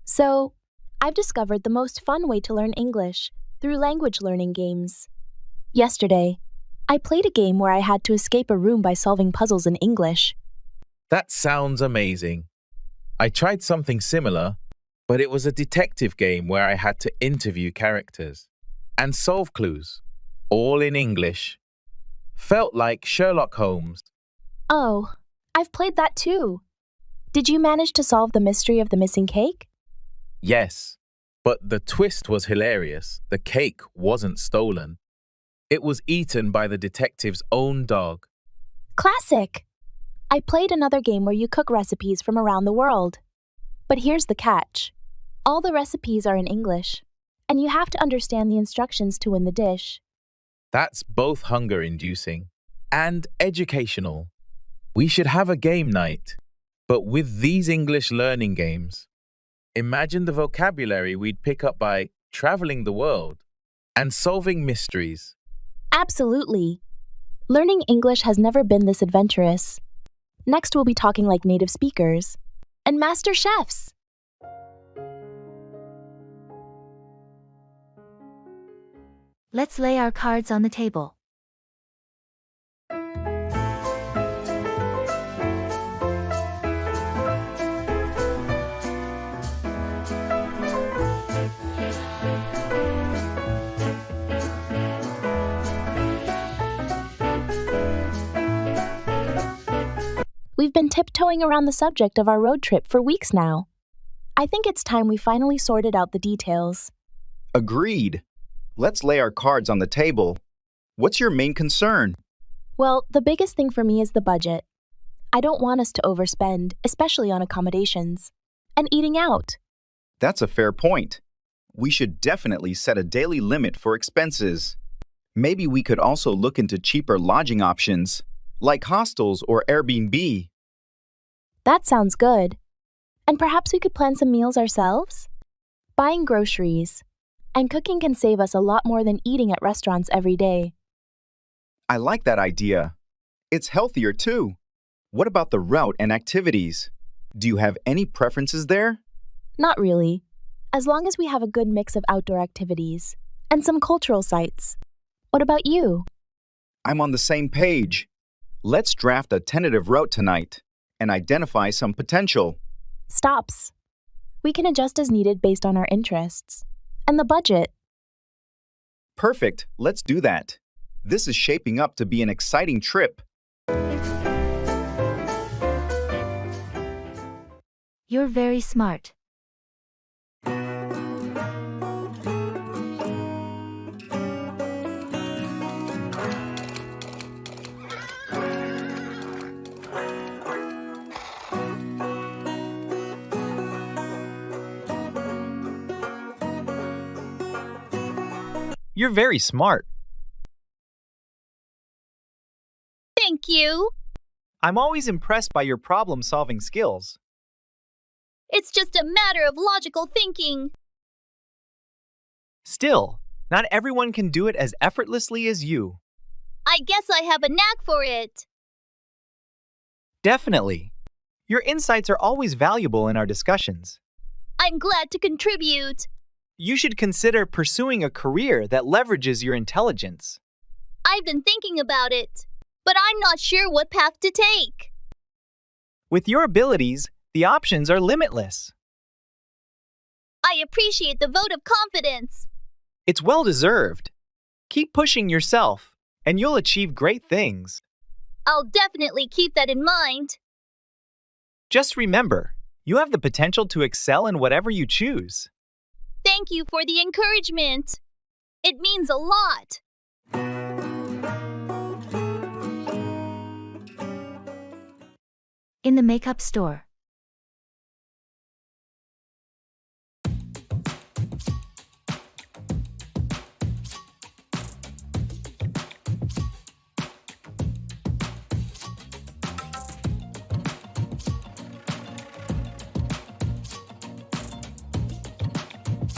So, I've discovered the most fun way to learn English through language learning games. Yesterday, I played a game where I had to escape a room by solving puzzles in English. That sounds amazing. I tried something similar, but it was a detective game where I had to interview characters and solve clues, all in English. Felt like Sherlock Holmes. Oh, I've played that too. Did you manage to solve the mystery of the missing cake? Yes, but the twist was hilarious. The cake wasn't stolen. It was eaten by the detective's own dog. Classic! I played another game where you cook recipes from around the world. But here's the catch. All the recipes are in English, and you have to understand the instructions to win the dish. That's both hunger-inducing and educational. We should have a game night, but with these English learning games. Imagine the vocabulary we'd pick up by traveling the world and solving mysteries. Absolutely. Learning English has never been this adventurous. Next, we'll be talking like native speakers and master chefs. Let's lay our cards on the table. We've been tiptoeing around the subject of our road trip for weeks now. I think it's time we finally sorted out the details. Agreed. Let's lay our cards on the table. What's your main concern? Well, the biggest thing for me is the budget. I don't want us to overspend, especially on accommodations. And eating out. That's a fair point. We should definitely set a daily limit for expenses. Maybe we could also look into cheaper lodging options, like hostels or Airbnb. That sounds good. And perhaps we could plan some meals ourselves? Buying groceries and cooking can save us a lot more than eating at restaurants every day. I like that idea. It's healthier too. What about the route and activities? Do you have any preferences there? Not really. As long as we have a good mix of outdoor activities and some cultural sites. What about you? I'm on the same page. Let's draft a tentative route tonight and identify some potential stops. We can adjust as needed based on our interests and the budget. Perfect. Let's do that. This is shaping up to be an exciting trip. You're very smart. You're very smart. Thank you. I'm always impressed by your problem-solving skills. It's just a matter of logical thinking. Still, not everyone can do it as effortlessly as you. I guess I have a knack for it. Definitely. Your insights are always valuable in our discussions. I'm glad to contribute. You should consider pursuing a career that leverages your intelligence. I've been thinking about it, but I'm not sure what path to take. With your abilities, the options are limitless. I appreciate the vote of confidence. It's well deserved. Keep pushing yourself, and you'll achieve great things. I'll definitely keep that in mind. Just remember, you have the potential to excel in whatever you choose. Thank you for the encouragement. It means a lot. In the makeup store.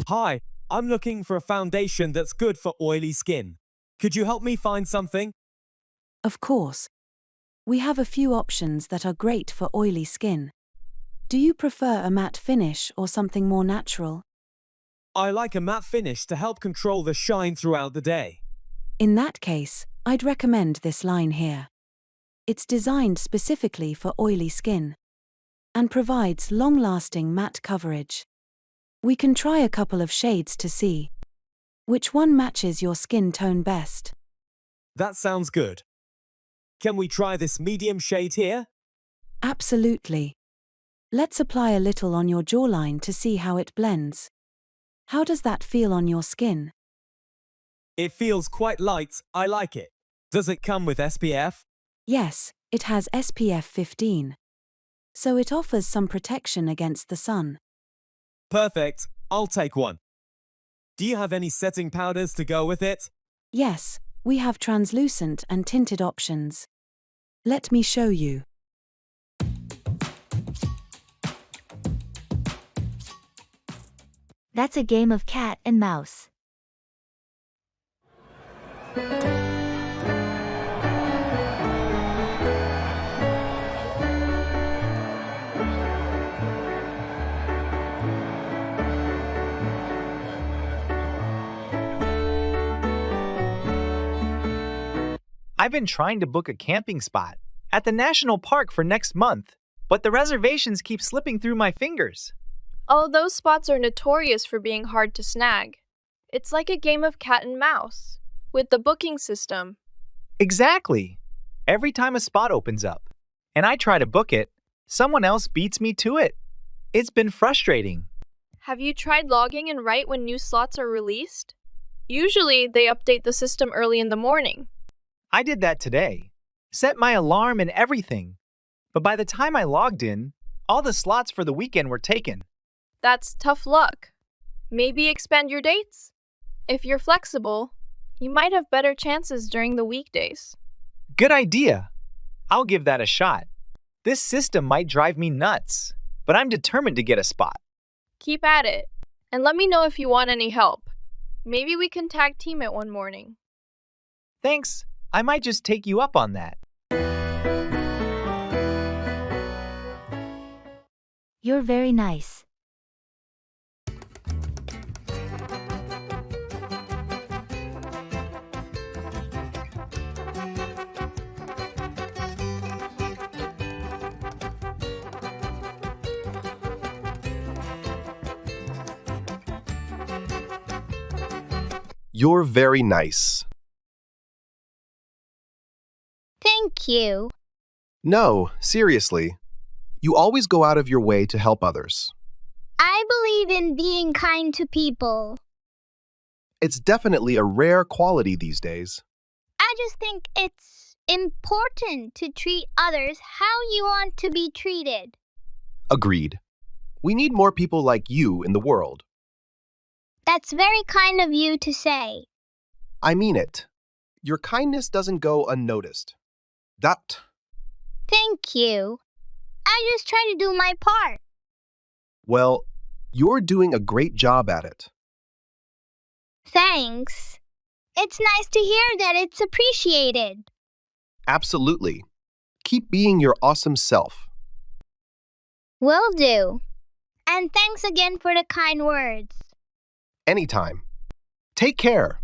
Hi, I'm looking for a foundation that's good for oily skin. Could you help me find something? Of course. We have a few options that are great for oily skin. Do you prefer a matte finish or something more natural? I like a matte finish to help control the shine throughout the day. In that case, I'd recommend this line here. It's designed specifically for oily skin and provides long-lasting matte coverage. We can try a couple of shades to see which one matches your skin tone best. That sounds good. Can we try this medium shade here? Absolutely. Let's apply a little on your jawline to see how it blends. How does that feel on your skin? It feels quite light. I like it. Does it come with SPF? Yes, it has SPF 15. So it offers some protection against the sun. Perfect. I'll take one. Do you have any setting powders to go with it? Yes, we have translucent and tinted options. Let me show you. That's a game of cat and mouse. I've been trying to book a camping spot at the national park for next month, but the reservations keep slipping through my fingers. Oh, those spots are notorious for being hard to snag. It's like a game of cat and mouse with the booking system. Exactly. Every time a spot opens up and I try to book it, someone else beats me to it. It's been frustrating. Have you tried logging in right when new slots are released? Usually, they update the system early in the morning. I did that today. Set my alarm and everything. But by the time I logged in, all the slots for the weekend were taken. That's tough luck. Maybe expand your dates? If you're flexible, you might have better chances during the weekdays. Good idea. I'll give that a shot. This system might drive me nuts, but I'm determined to get a spot. Keep at it, and let me know if you want any help. Maybe we can tag team it one morning. Thanks. I might just take you up on that. You're very nice. You're very nice. Thank you. No, seriously. You always go out of your way to help others. I believe in being kind to people. It's definitely a rare quality these days. I just think it's important to treat others how you want to be treated. Agreed. We need more people like you in the world. That's very kind of you to say. I mean it. Your kindness doesn't go unnoticed. That. Thank you. I just try to do my part. Well, you're doing a great job at it. Thanks. It's nice to hear that it's appreciated. Absolutely. Keep being your awesome self. Will do. And thanks again for the kind words. Anytime. Take care.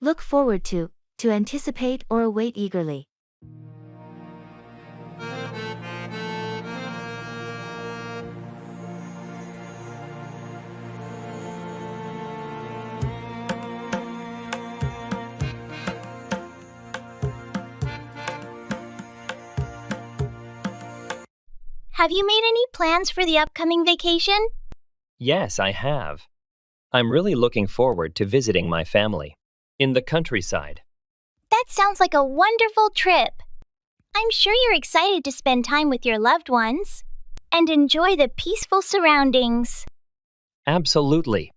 Look forward to anticipate or await eagerly. Have you made any plans for the upcoming vacation? Yes, I have. I'm really looking forward to visiting my family in the countryside. That sounds like a wonderful trip. I'm sure you're excited to spend time with your loved ones and enjoy the peaceful surroundings. Absolutely.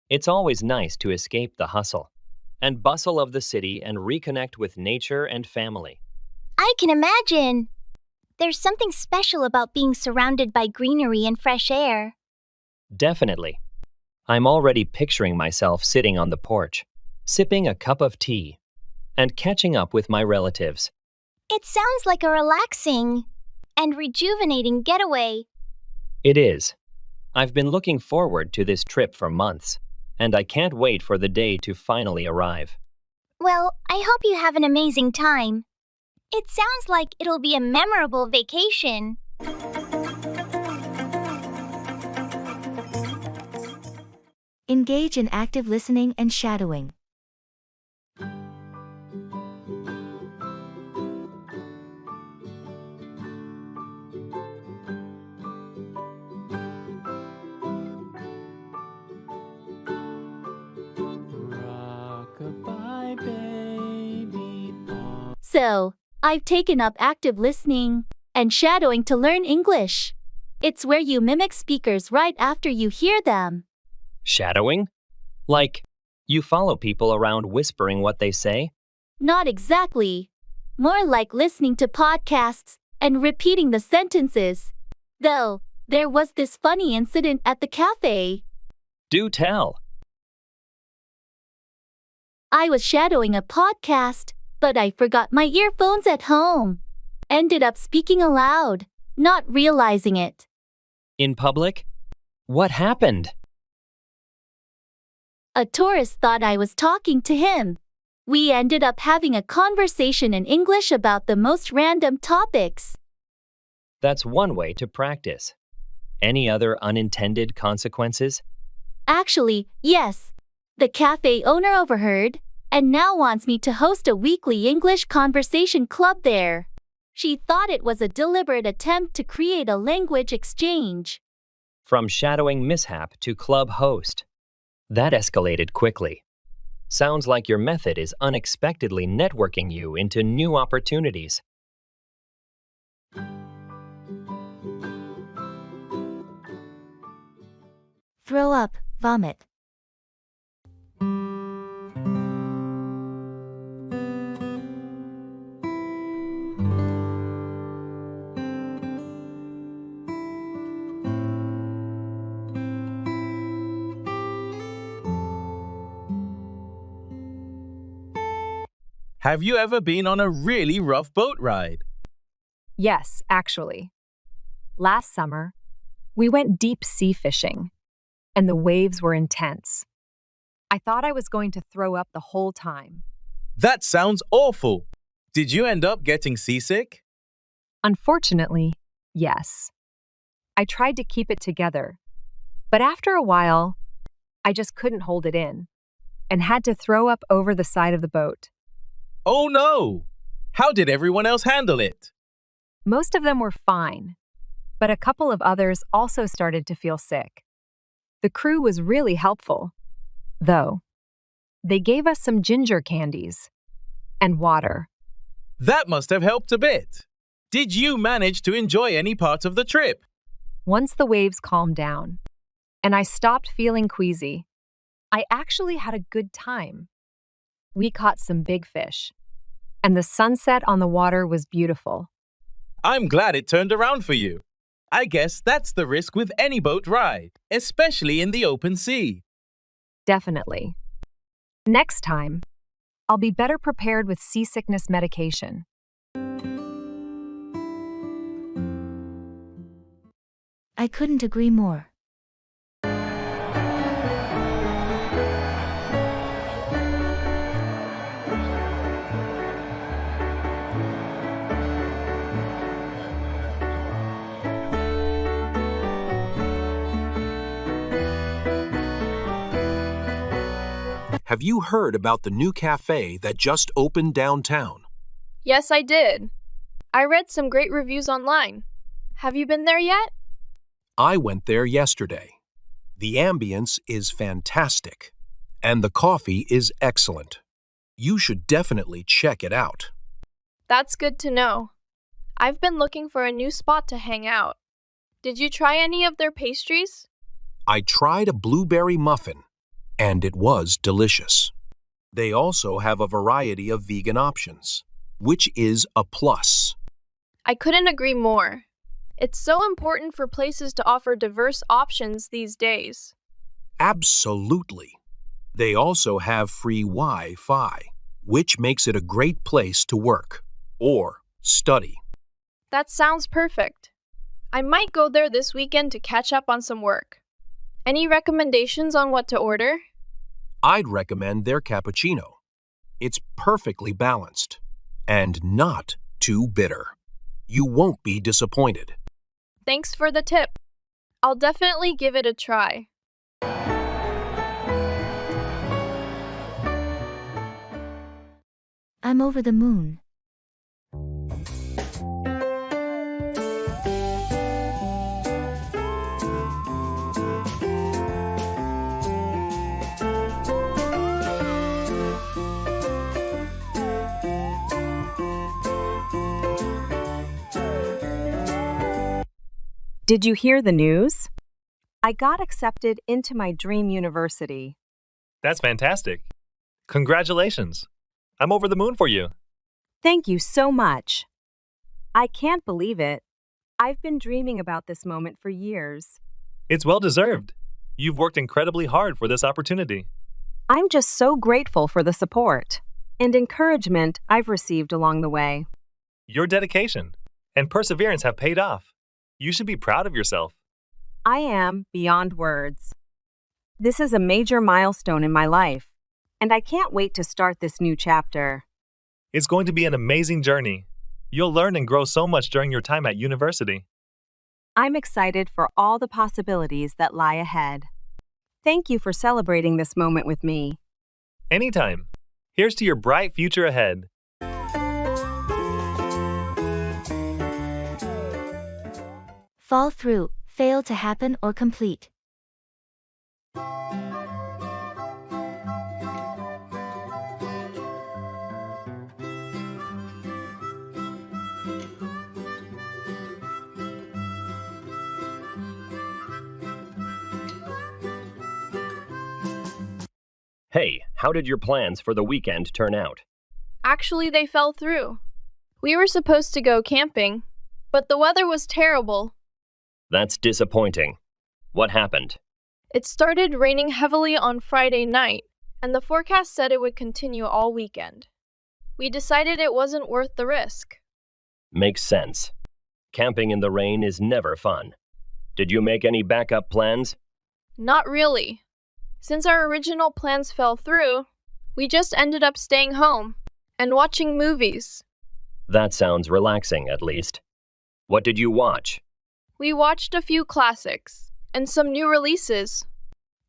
It's always nice to escape the hustle and bustle of the city and reconnect with nature and family. I can imagine. There's something special about being surrounded by greenery and fresh air. Definitely. I'm already picturing myself sitting on the porch, sipping a cup of tea, and catching up with my relatives. It sounds like a relaxing and rejuvenating getaway. It is. I've been looking forward to this trip for months, and I can't wait for the day to finally arrive. Well, I hope you have an amazing time. It sounds like it'll be a memorable vacation. Engage in active listening and shadowing. So, I've taken up active listening and shadowing to learn English. It's where you mimic speakers right after you hear them. Shadowing? Like, you follow people around whispering what they say? Not exactly. More like listening to podcasts and repeating the sentences. Though, there was this funny incident at the cafe. Do tell. I was shadowing a podcast, but I forgot my earphones at home. Ended up speaking aloud, not realizing it. In public? What happened? A tourist thought I was talking to him. We ended up having a conversation in English about the most random topics. That's one way to practice. Any other unintended consequences? Actually, yes. The cafe owner overheard and now wants me to host a weekly English conversation club there. She thought it was a deliberate attempt to create a language exchange. From shadowing mishap to club host. That escalated quickly. Sounds like your method is unexpectedly networking you into new opportunities. Throw up, vomit. Have you ever been on a really rough boat ride? Yes, actually. Last summer, we went deep sea fishing, and the waves were intense. I thought I was going to throw up the whole time. That sounds awful. Did you end up getting seasick? Unfortunately, yes. I tried to keep it together, but after a while, I just couldn't hold it in and had to throw up over the side of the boat. Oh no! How did everyone else handle it? Most of them were fine, but a couple of others also started to feel sick. The crew was really helpful, though. They gave us some ginger candies and water. That must have helped a bit. Did you manage to enjoy any part of the trip? Once the waves calmed down and I stopped feeling queasy, I actually had a good time. We caught some big fish, and the sunset on the water was beautiful. I'm glad it turned around for you. I guess that's the risk with any boat ride, especially in the open sea. Definitely. Next time, I'll be better prepared with seasickness medication. I couldn't agree more. Have you heard about the new cafe that just opened downtown? Yes, I did. I read some great reviews online. Have you been there yet? I went there yesterday. The ambience is fantastic, and the coffee is excellent. You should definitely check it out. That's good to know. I've been looking for a new spot to hang out. Did you try any of their pastries? I tried a blueberry muffin, and it was delicious. They also have a variety of vegan options, which is a plus. I couldn't agree more. It's so important for places to offer diverse options these days. Absolutely. They also have free Wi-Fi, which makes it a great place to work or study. That sounds perfect. I might go there this weekend to catch up on some work. Any recommendations on what to order? I'd recommend their cappuccino. It's perfectly balanced and not too bitter. You won't be disappointed. Thanks for the tip. I'll definitely give it a try. I'm over the moon. Did you hear the news? I got accepted into my dream university. That's fantastic. Congratulations. I'm over the moon for you. Thank you so much. I can't believe it. I've been dreaming about this moment for years. It's well deserved. You've worked incredibly hard for this opportunity. I'm just so grateful for the support and encouragement I've received along the way. Your dedication and perseverance have paid off. You should be proud of yourself. I am beyond words. This is a major milestone in my life, and I can't wait to start this new chapter. It's going to be an amazing journey. You'll learn and grow so much during your time at university. I'm excited for all the possibilities that lie ahead. Thank you for celebrating this moment with me. Anytime. Here's to your bright future ahead. Fall through, fail to happen or complete. Hey, how did your plans for the weekend turn out? Actually, they fell through. We were supposed to go camping, but the weather was terrible. That's disappointing. What happened? It started raining heavily on Friday night, and the forecast said it would continue all weekend. We decided it wasn't worth the risk. Makes sense. Camping in the rain is never fun. Did you make any backup plans? Not really. Since our original plans fell through, we just ended up staying home and watching movies. That sounds relaxing, at least. What did you watch? We watched a few classics and some new releases.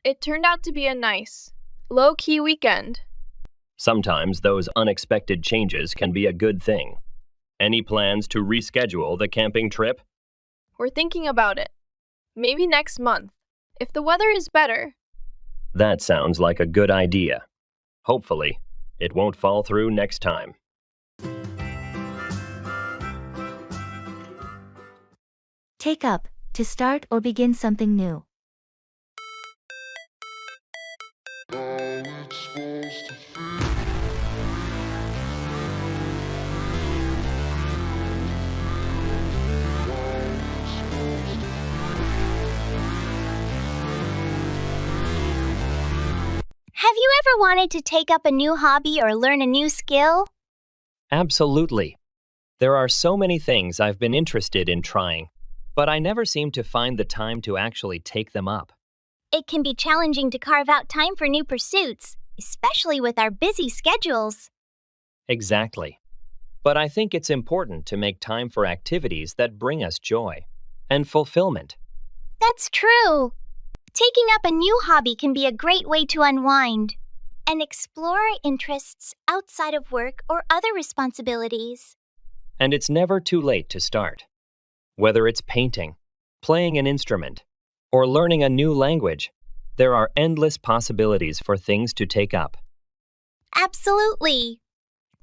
It turned out to be a nice, low-key weekend. Sometimes those unexpected changes can be a good thing. Any plans to reschedule the camping trip? We're thinking about it. Maybe next month, if the weather is better. That sounds like a good idea. Hopefully, it won't fall through next time. Take up, to start or begin something new. ever wanted to take up a new hobby or learn a new skill? Absolutely. There are so many things I've been interested in trying, but I never seem to find the time to actually take them up. It can be challenging to carve out time for new pursuits, especially with our busy schedules. Exactly. But I think it's important to make time for activities that bring us joy and fulfillment. That's true. Taking up a new hobby can be a great way to unwind and explore our interests outside of work or other responsibilities. And it's never too late to start. Whether it's painting, playing an instrument, or learning a new language, there are endless possibilities for things to take up. Absolutely.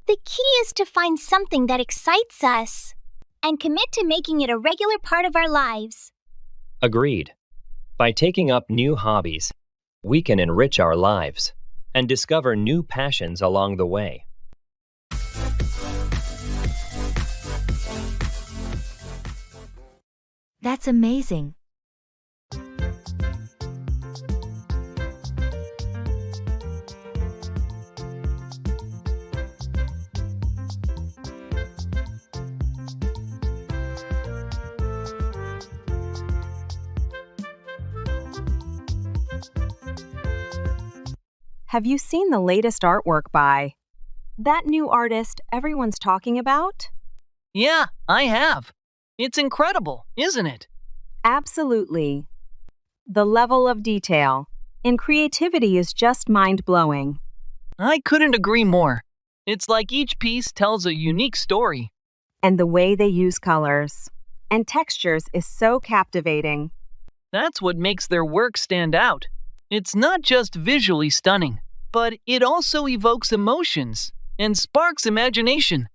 The key is to find something that excites us and commit to making it a regular part of our lives. Agreed. By taking up new hobbies, we can enrich our lives and discover new passions along the way. That's amazing. Have you seen the latest artwork by that new artist everyone's talking about? Yeah, I have. It's incredible, isn't it? Absolutely. The level of detail and creativity is just mind-blowing. I couldn't agree more. It's like each piece tells a unique story. And the way they use colors and textures is so captivating. That's what makes their work stand out. It's not just visually stunning, but it also evokes emotions and sparks imagination.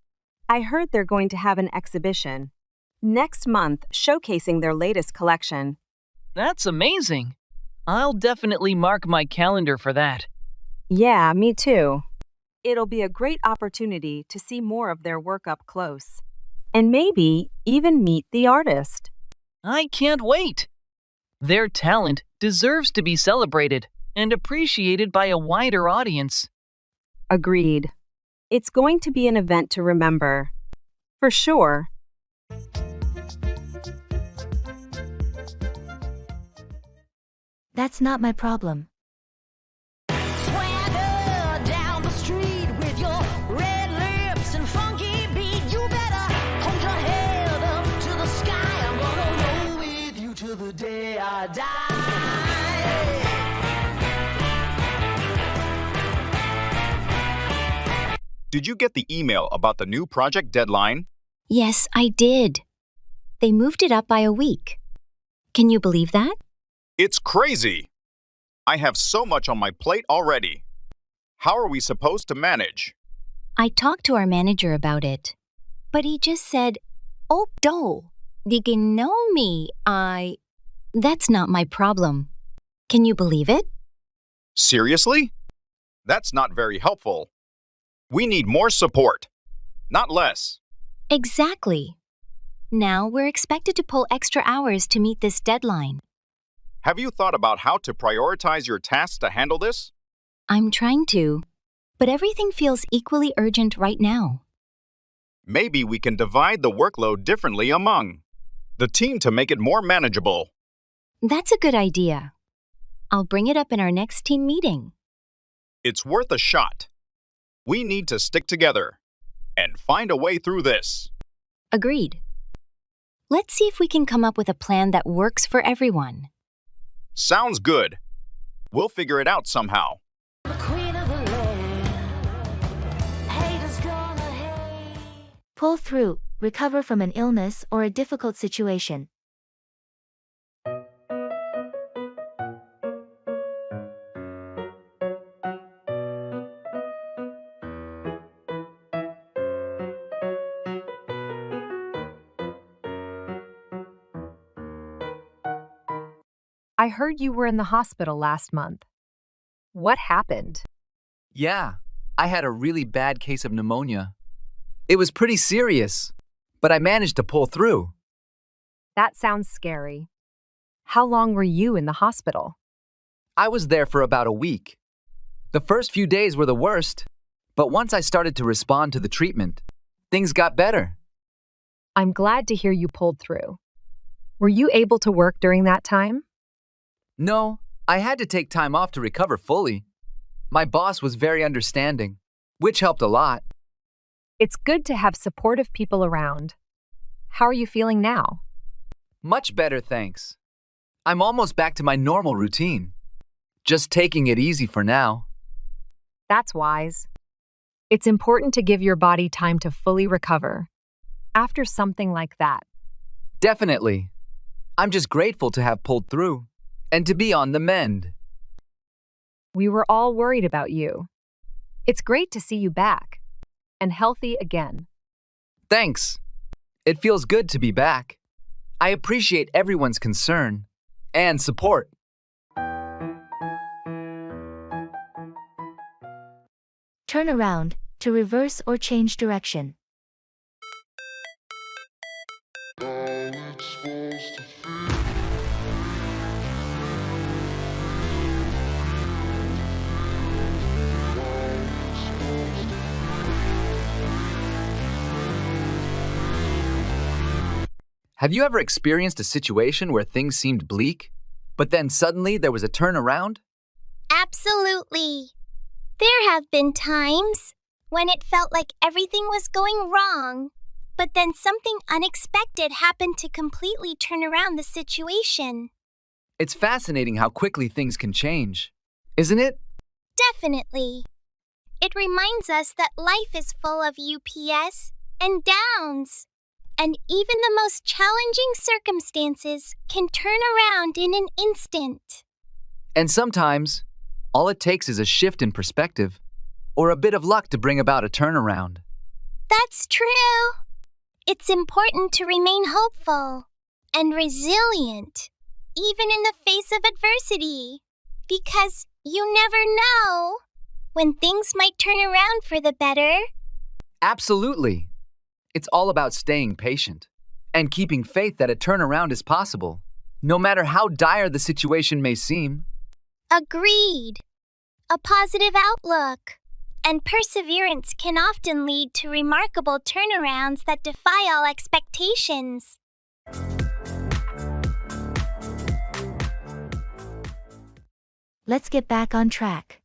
I heard they're going to have an exhibition next month showcasing their latest collection. That's amazing. I'll definitely mark my calendar for that. Yeah, me too. It'll be a great opportunity to see more of their work up close and maybe even meet the artist. I can't wait. Their talent deserves to be celebrated and appreciated by a wider audience. Agreed. It's going to be an event to remember. For sure. That's not my problem. Swagger down the street with your red lips and funky beat. You better hold your head up to the sky. I'm gonna roll with you till the day I die. Did you get the email about the new project deadline? Yes, I did. They moved it up by a week. Can you believe that? It's crazy! I have so much on my plate already. How are we supposed to manage? I talked to our manager about it, but he just said, "Oh, no, they can know me. That's not my problem." Can you believe it? Seriously? That's not very helpful. We need more support, not less. Exactly. Now we're expected to pull extra hours to meet this deadline. Have you thought about how to prioritize your tasks to handle this? I'm trying to, but everything feels equally urgent right now. Maybe we can divide the workload differently among the team to make it more manageable. That's a good idea. I'll bring it up in our next team meeting. It's worth a shot. We need to stick together and find a way through this. Agreed. Let's see if we can come up with a plan that works for everyone. Sounds good. We'll figure it out somehow. Pull through, recover from an illness or a difficult situation. I heard you were in the hospital last month. What happened? Yeah, I had a really bad case of pneumonia. It was pretty serious, but I managed to pull through. That sounds scary. How long were you in the hospital? I was there for about a week. The first few days were the worst, but once I started to respond to the treatment, things got better. I'm glad to hear you pulled through. Were you able to work during that time? No, I had to take time off to recover fully. My boss was very understanding, which helped a lot. It's good to have supportive people around. How are you feeling now? Much better, thanks. I'm almost back to my normal routine. Just taking it easy for now. That's wise. It's important to give your body time to fully recover after something like that. Definitely. I'm just grateful to have pulled through and to be on the mend. We were all worried about you. It's great to see you back and healthy again. Thanks. It feels good to be back. I appreciate everyone's concern and support. Turn around, to reverse or change direction. Have you ever experienced a situation where things seemed bleak, but then suddenly there was a turnaround? Absolutely. There have been times when it felt like everything was going wrong, but then something unexpected happened to completely turn around the situation. It's fascinating how quickly things can change, isn't it? Definitely. It reminds us that life is full of UPS and downs, and even the most challenging circumstances can turn around in an instant. And sometimes, all it takes is a shift in perspective or a bit of luck to bring about a turnaround. That's true. It's important to remain hopeful and resilient, even in the face of adversity, because you never know when things might turn around for the better. Absolutely. It's all about staying patient and keeping faith that a turnaround is possible, no matter how dire the situation may seem. Agreed. A positive outlook and perseverance can often lead to remarkable turnarounds that defy all expectations. Let's get back on track.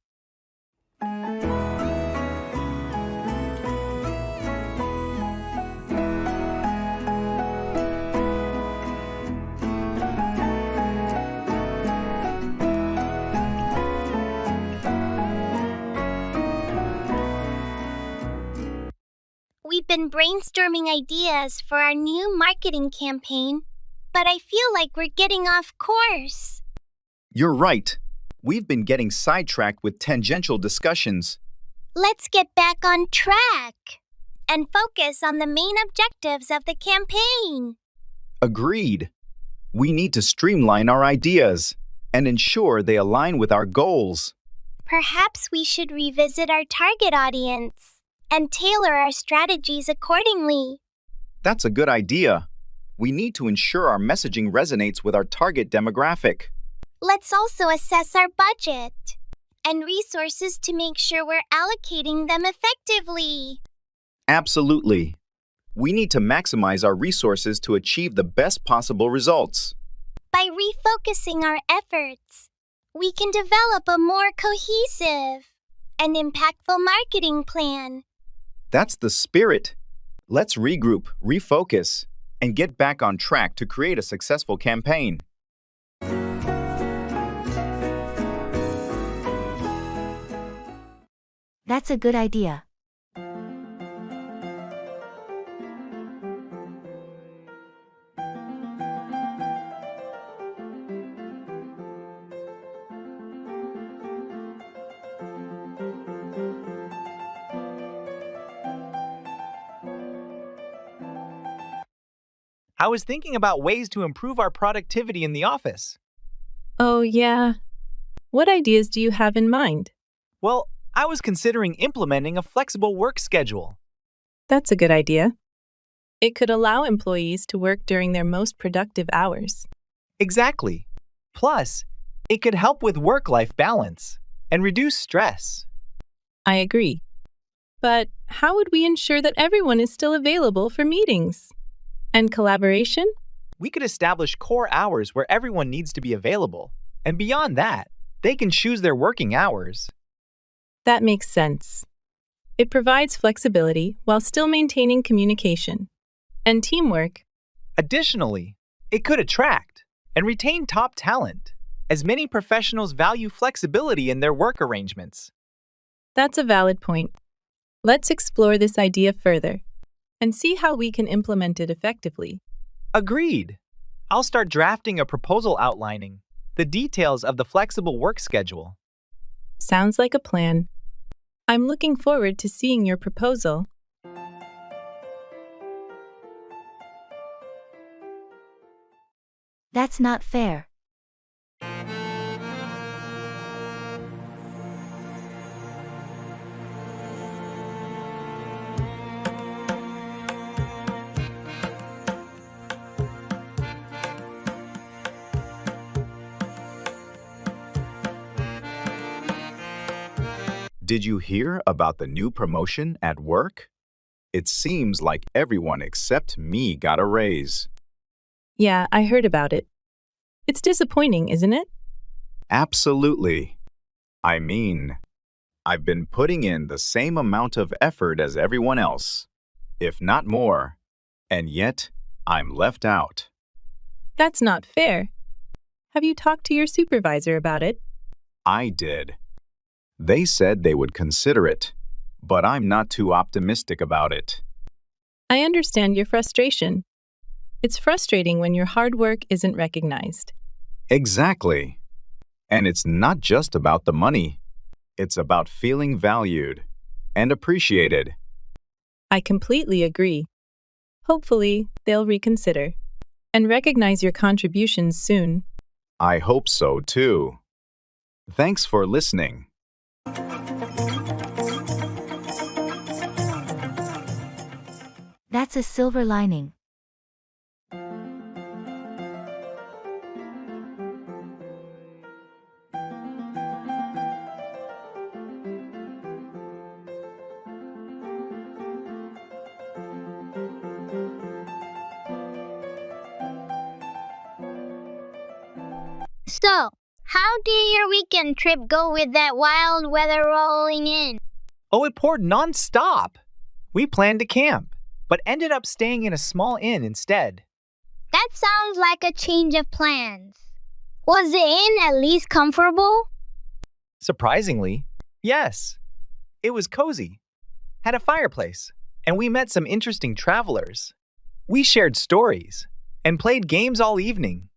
We've been brainstorming ideas for our new marketing campaign, but I feel like we're getting off course. You're right. We've been getting sidetracked with tangential discussions. Let's get back on track and focus on the main objectives of the campaign. Agreed. We need to streamline our ideas and ensure they align with our goals. Perhaps we should revisit our target audience and tailor our strategies accordingly. That's a good idea. We need to ensure our messaging resonates with our target demographic. Let's also assess our budget and resources to make sure we're allocating them effectively. Absolutely. We need to maximize our resources to achieve the best possible results. By refocusing our efforts, we can develop a more cohesive and impactful marketing plan. That's the spirit. Let's regroup, refocus, and get back on track to create a successful campaign. That's a good idea. I was thinking about ways to improve our productivity in the office. Oh, yeah. What ideas do you have in mind? Well, I was considering implementing a flexible work schedule. That's a good idea. It could allow employees to work during their most productive hours. Exactly. Plus, it could help with work-life balance. and reduce stress. I agree. But how would we ensure that everyone is still available for meetings? And collaboration? We could establish core hours where everyone needs to be available. And beyond that, they can choose their working hours. That makes sense. It provides flexibility while still maintaining communication and teamwork. Additionally, it could attract and retain top talent, as many professionals value flexibility in their work arrangements. That's a valid point. Let's explore this idea further and see how we can implement it effectively. Agreed. I'll start drafting a proposal outlining the details of the flexible work schedule. Sounds like a plan. I'm looking forward to seeing your proposal. That's not fair. Did you hear about the new promotion at work? It seems like everyone except me got a raise. Yeah, I heard about it. It's disappointing, isn't it? Absolutely. I mean, I've been putting in the same amount of effort as everyone else, if not more, and yet I'm left out. That's not fair. Have you talked to your supervisor about it? I did. They said they would consider it, but I'm not too optimistic about it. I understand your frustration. It's frustrating when your hard work isn't recognized. Exactly. And it's not just about the money. It's about feeling valued and appreciated. I completely agree. Hopefully, they'll reconsider and recognize your contributions soon. I hope so, too. Thanks for listening. That's a silver lining. So, how did your weekend trip go with that wild weather rolling in? Oh, it poured non-stop. We planned to camp, but ended up staying in a small inn instead. That sounds like a change of plans. Was the inn at least comfortable? Surprisingly, yes. It was cozy, had a fireplace, and we met some interesting travelers. We shared stories and played games all evening.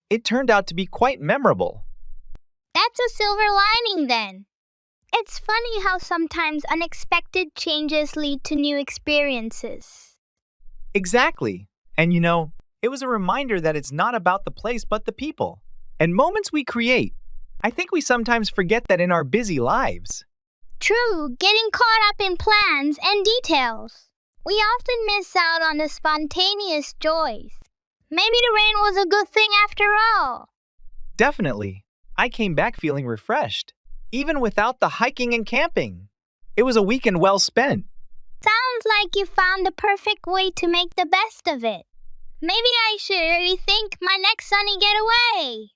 It turned out to be quite memorable. That's a silver lining then. It's funny how sometimes unexpected changes lead to new experiences. Exactly. And you know, it was a reminder that it's not about the place but the people and moments we create. I think we sometimes forget that in our busy lives. True, getting caught up in plans and details. We often miss out on the spontaneous joys. Maybe the rain was a good thing after all. Definitely. I came back feeling refreshed, even without the hiking and camping. It was a weekend well spent. Sounds like you found the perfect way to make the best of it. Maybe I should rethink my next sunny getaway.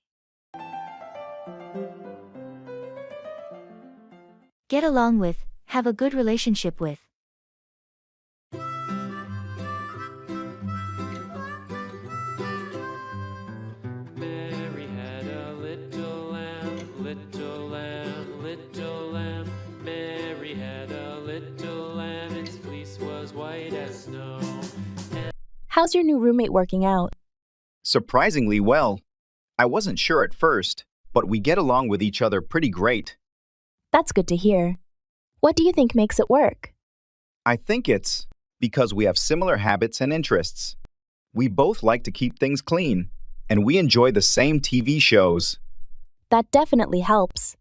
Get along with, have a good relationship with. Mary had a little lamb, little lamb, little lamb. Mary had a little lamb, its fleece was white as snow. How's your new roommate working out? Surprisingly well. I wasn't sure at first, but we get along with each other pretty great. That's good to hear. What do you think makes it work? I think it's because we have similar habits and interests. We both like to keep things clean, and we enjoy the same TV shows. That definitely helps.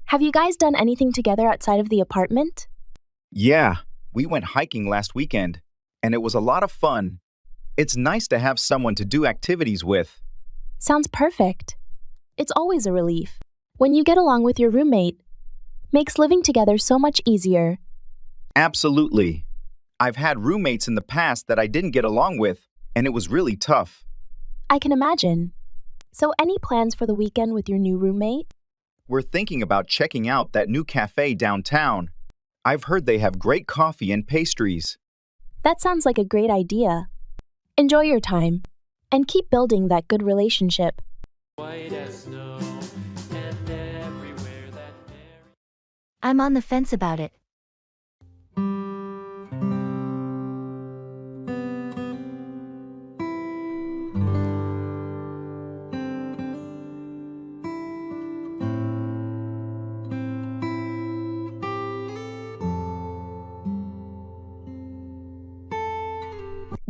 Have you guys done anything together outside of the apartment? Yeah, we went hiking last weekend, and it was a lot of fun. It's nice to have someone to do activities with. Sounds perfect. It's always a relief when you get along with your roommate. Makes living together so much easier. Absolutely. I've had roommates in the past that I didn't get along with, and it was really tough. I can imagine. So, any plans for the weekend with your new roommate? We're thinking about checking out that new cafe downtown. I've heard they have great coffee and pastries. That sounds like a great idea. Enjoy your time, and keep building that good relationship. White as snow, and everywhere that I'm on the fence about it.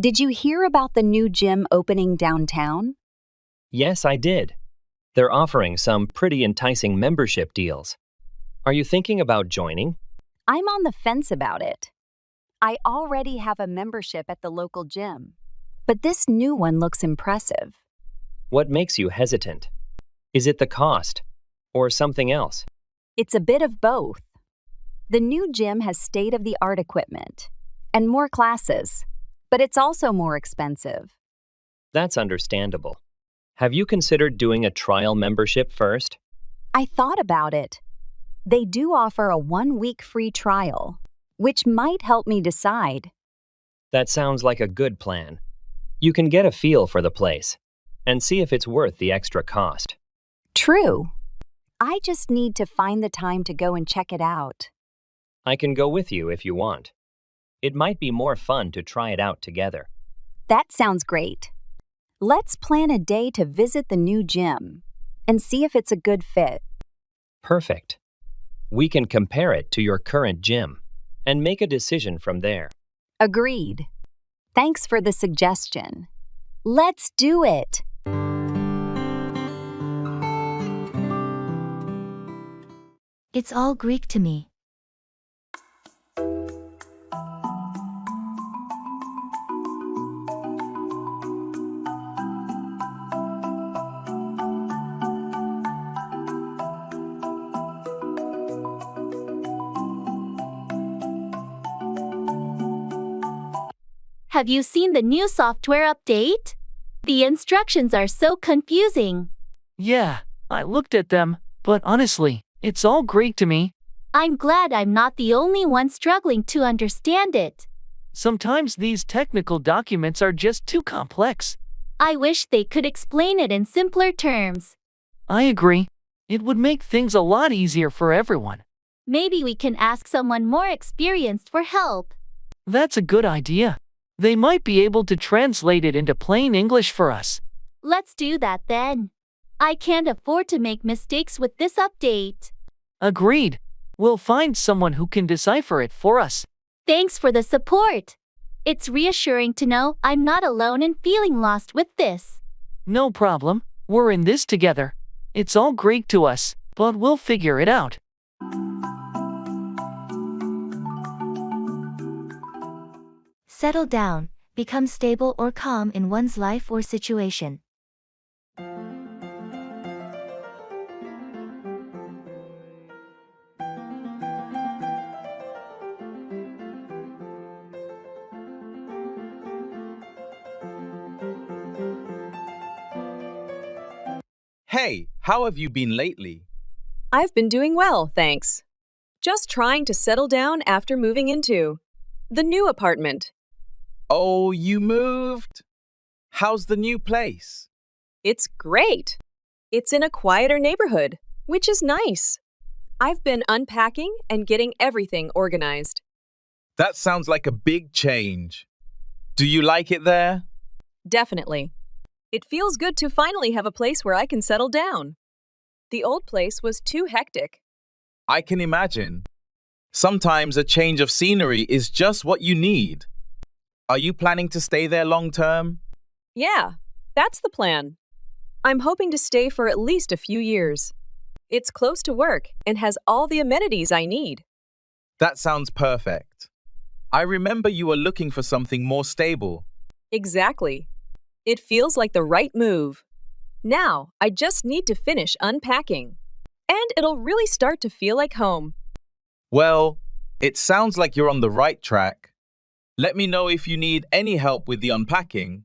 Did you hear about the new gym opening downtown? Yes, I did. They're offering some pretty enticing membership deals. Are you thinking about joining? I'm on the fence about it. I already have a membership at the local gym, but this new one looks impressive. What makes you hesitant? Is it the cost or something else? It's a bit of both. The new gym has state-of-the-art equipment and more classes, but it's also more expensive. That's understandable. Have you considered doing a trial membership first? I thought about it. They do offer a 1-week free trial, which might help me decide. That sounds like a good plan. You can get a feel for the place and see if it's worth the extra cost. True. I just need to find the time to go and check it out. I can go with you if you want. It might be more fun to try it out together. That sounds great. Let's plan a day to visit the new gym and see if it's a good fit. Perfect. We can compare it to your current gym and make a decision from there. Agreed. Thanks for the suggestion. Let's do it. It's all Greek to me. Have you seen the new software update? The instructions are so confusing. Yeah, I looked at them, but honestly, it's all Greek to me. I'm glad I'm not the only one struggling to understand it. Sometimes these technical documents are just too complex. I wish they could explain it in simpler terms. I agree. It would make things a lot easier for everyone. Maybe we can ask someone more experienced for help. That's a good idea. They might be able to translate it into plain English for us. Let's do that then. I can't afford to make mistakes with this update. Agreed. We'll find someone who can decipher it for us. Thanks for the support. It's reassuring to know I'm not alone in feeling lost with this. No problem. We're in this together. It's all Greek to us, but we'll figure it out. Settle down, become stable or calm in one's life or situation. Hey, how have you been lately? I've been doing well, thanks. Just trying to settle down after moving into the new apartment. Oh, you moved? How's the new place? It's great. It's in a quieter neighborhood, which is nice. I've been unpacking and getting everything organized. That sounds like a big change. Do you like it there? Definitely. It feels good to finally have a place where I can settle down. The old place was too hectic. I can imagine. Sometimes a change of scenery is just what you need. Are you planning to stay there long term? Yeah, that's the plan. I'm hoping to stay for at least a few years. It's close to work and has all the amenities I need. That sounds perfect. I remember you were looking for something more stable. Exactly. It feels like the right move. Now, I just need to finish unpacking. And it'll really start to feel like home. Well, it sounds like you're on the right track. Let me know if you need any help with the unpacking.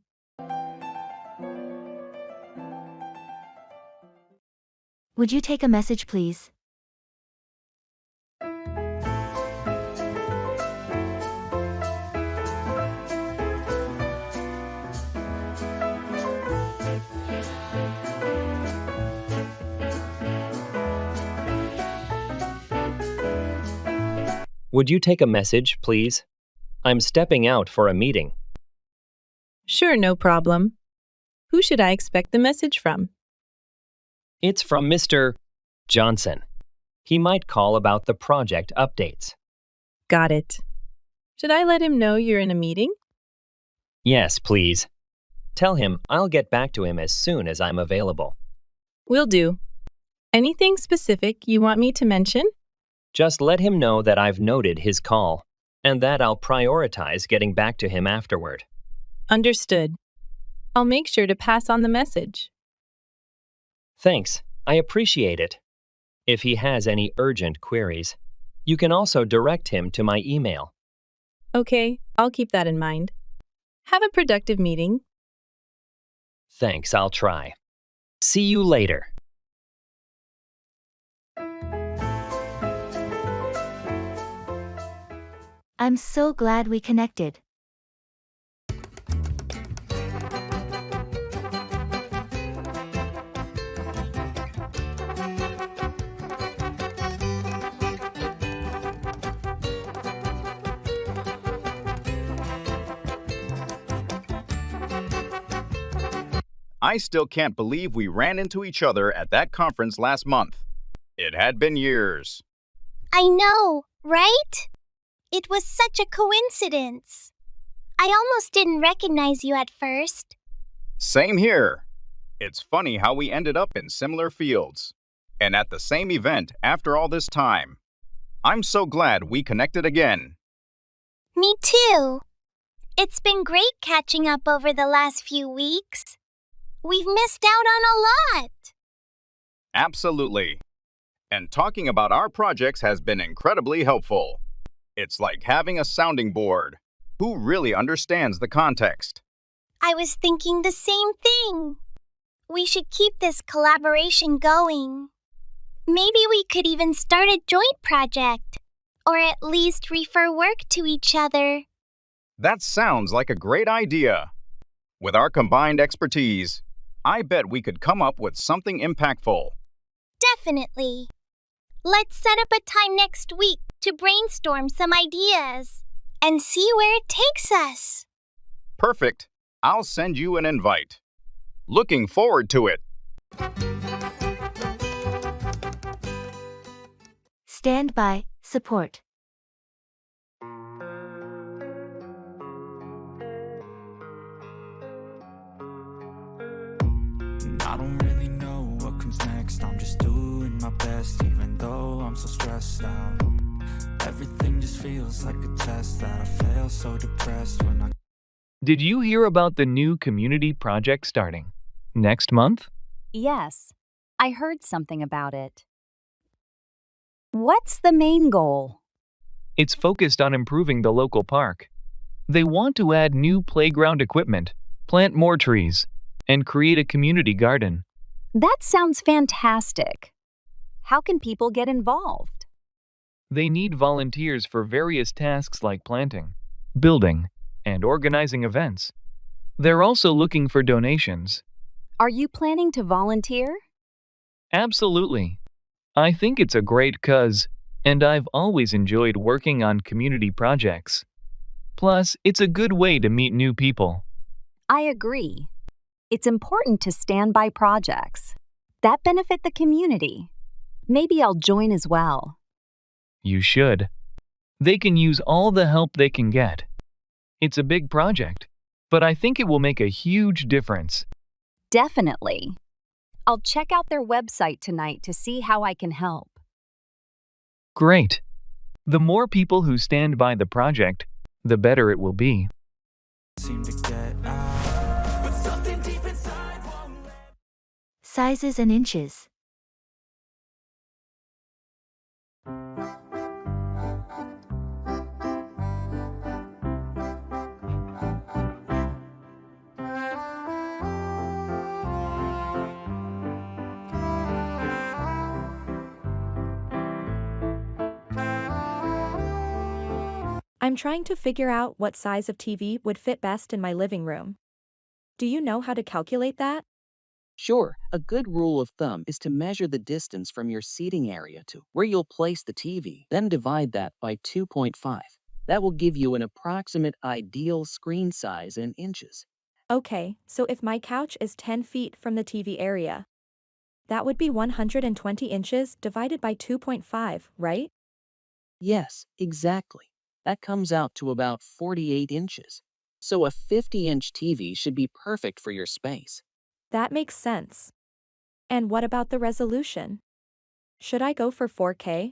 Would you take a message, please? Would you take a message, please? I'm stepping out for a meeting. Sure, no problem. Who should I expect the message from? It's from Mr. Johnson. He might call about the project updates. Got it. Should I let him know you're in a meeting? Yes, please. Tell him I'll get back to him as soon as I'm available. Will do. Anything specific you want me to mention? Just let him know that I've noted his call and that I'll prioritize getting back to him afterward. Understood. I'll make sure to pass on the message. Thanks. I appreciate it. If he has any urgent queries, you can also direct him to my email. Okay, I'll keep that in mind. Have a productive meeting. Thanks, I'll try. See you later. I'm so glad we connected. I still can't believe we ran into each other at that conference last month. It had been years. I know, right? It was such a coincidence. I almost didn't recognize you at first. Same here. It's funny how we ended up in similar fields and at the same event after all this time. I'm so glad we connected again. Me too. It's been great catching up over the last few weeks. We've missed out on a lot. Absolutely. And talking about our projects has been incredibly helpful. It's like having a sounding board. Who really understands the context? I was thinking the same thing. We should keep this collaboration going. Maybe we could even start a joint project, or at least refer work to each other. That sounds like a great idea. With our combined expertise, I bet we could come up with something impactful. Definitely. Let's set up a time next week to brainstorm some ideas and see where it takes us. Perfect. I'll send you an invite. Looking forward to it. Stand by, support. I don't really know what comes next. I'm just doing my best, even though I'm so stressed out. Everything just feels like a test that I fail, so depressed when I... Did you hear about the new community project starting next month? Yes, I heard something about it. What's the main goal? It's focused on improving the local park. They want to add new playground equipment, plant more trees, and create a community garden. That sounds fantastic. How can people get involved? They need volunteers for various tasks like planting, building, and organizing events. They're also looking for donations. Are you planning to volunteer? Absolutely. I think it's a great cause, and I've always enjoyed working on community projects. Plus, it's a good way to meet new people. I agree. It's important to stand by projects that benefit the community. Maybe I'll join as well. You should. They can use all the help they can get. It's a big project, but I think it will make a huge difference. Definitely. I'll check out their website tonight to see how I can help. Great. The more people who stand by the project, the better it will be. Sizes and inches. I'm trying to figure out what size of TV would fit best in my living room. Do you know how to calculate that? Sure, a good rule of thumb is to measure the distance from your seating area to where you'll place the TV, then divide that by 2.5. That will give you an approximate ideal screen size in inches. Okay, so if my couch is 10 feet from the TV area, that would be 120 inches divided by 2.5, right? Yes, exactly. That comes out to about 48 inches. So a 50-inch TV should be perfect for your space. That makes sense. And what about the resolution? Should I go for 4K?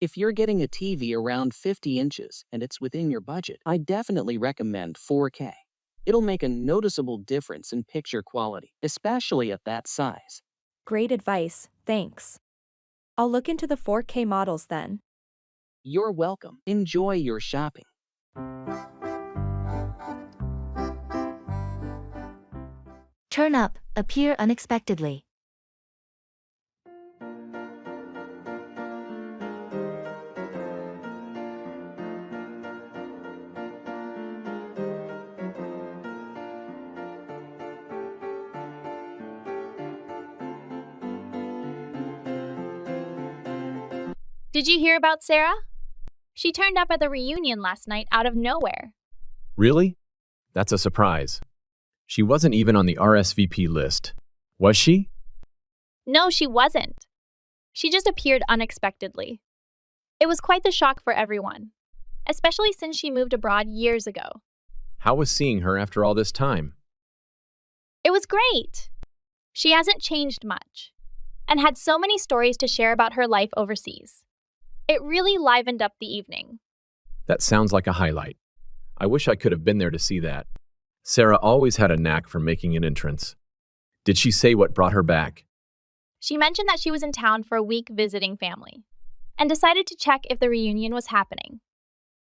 If you're getting a TV around 50 inches and it's within your budget, I definitely recommend 4K. It'll make a noticeable difference in picture quality, especially at that size. Great advice, thanks. I'll look into the 4K models then. You're welcome. Enjoy your shopping. Turn up, appear unexpectedly. Did you hear about Sarah? She turned up at the reunion last night out of nowhere. Really? That's a surprise. She wasn't even on the RSVP list. Was she? No, she wasn't. She just appeared unexpectedly. It was quite the shock for everyone, especially since she moved abroad years ago. How was seeing her after all this time? It was great. She hasn't changed much and had so many stories to share about her life overseas. It really livened up the evening. That sounds like a highlight. I wish I could have been there to see that. Sarah always had a knack for making an entrance. Did she say what brought her back? She mentioned that she was in town for a week visiting family and decided to check if the reunion was happening.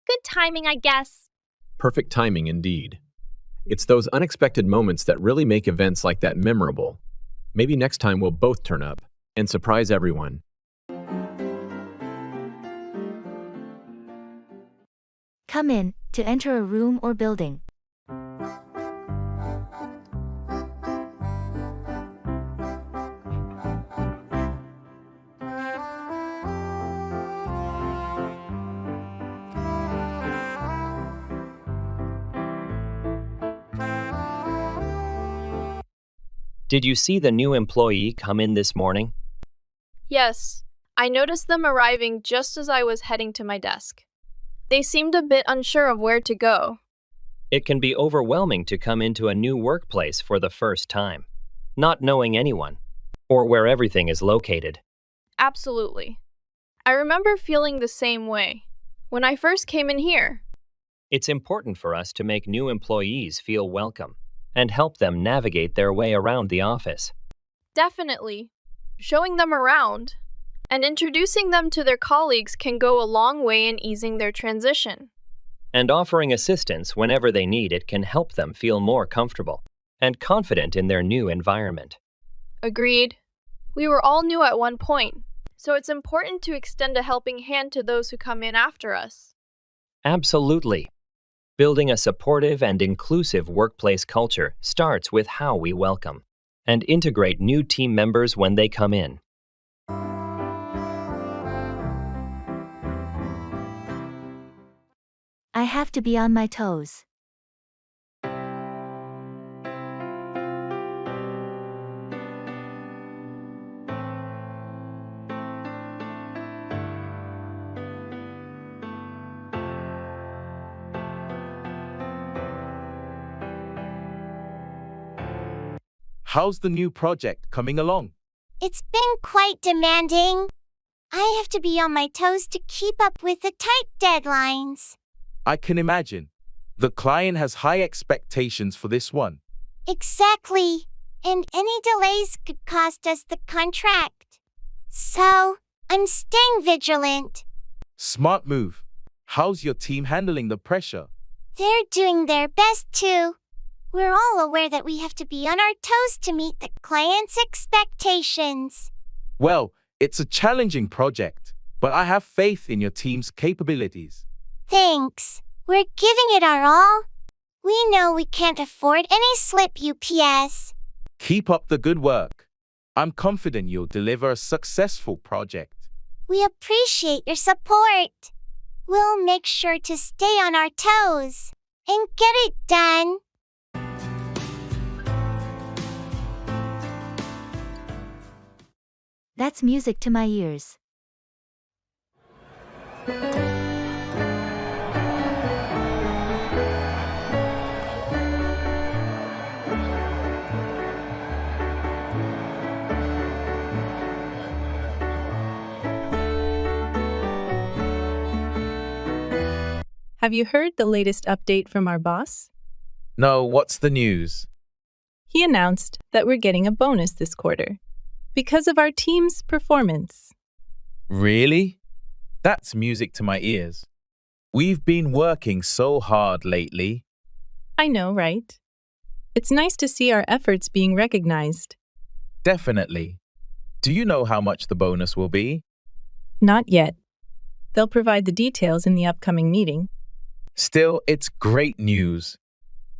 Good timing, I guess. Perfect timing indeed. It's those unexpected moments that really make events like that memorable. Maybe next time we'll both turn up and surprise everyone. Come in, to enter a room or building. Did you see the new employee come in this morning? Yes, I noticed them arriving just as I was heading to my desk. They seemed a bit unsure of where to go. It can be overwhelming to come into a new workplace for the first time, not knowing anyone, or where everything is located. Absolutely. I remember feeling the same way when I first came in here. It's important for us to make new employees feel welcome and help them navigate their way around the office. Definitely. Showing them around and introducing them to their colleagues can go a long way in easing their transition. And offering assistance whenever they need it can help them feel more comfortable and confident in their new environment. Agreed. We were all new at one point, so it's important to extend a helping hand to those who come in after us. Absolutely. Building a supportive and inclusive workplace culture starts with how we welcome and integrate new team members when they come in. I have to be on my toes. How's the new project coming along? It's been quite demanding. I have to be on my toes to keep up with the tight deadlines. I can imagine. The client has high expectations for this one. Exactly. And any delays could cost us the contract. So, I'm staying vigilant. Smart move. How's your team handling the pressure? They're doing their best too. We're all aware that we have to be on our toes to meet the client's expectations. Well, it's a challenging project, but I have faith in your team's capabilities. Thanks. We're giving it our all. We know we can't afford any slip UPS. Keep up the good work. I'm confident you'll deliver a successful project. We appreciate your support. We'll make sure to stay on our toes and get it done. That's music to my ears. Have you heard the latest update from our boss? No, what's the news? He announced that we're getting a bonus this quarter because of our team's performance. Really? That's music to my ears. We've been working so hard lately. I know, right? It's nice to see our efforts being recognized. Definitely. Do you know how much the bonus will be? Not yet. They'll provide the details in the upcoming meeting. Still, it's great news.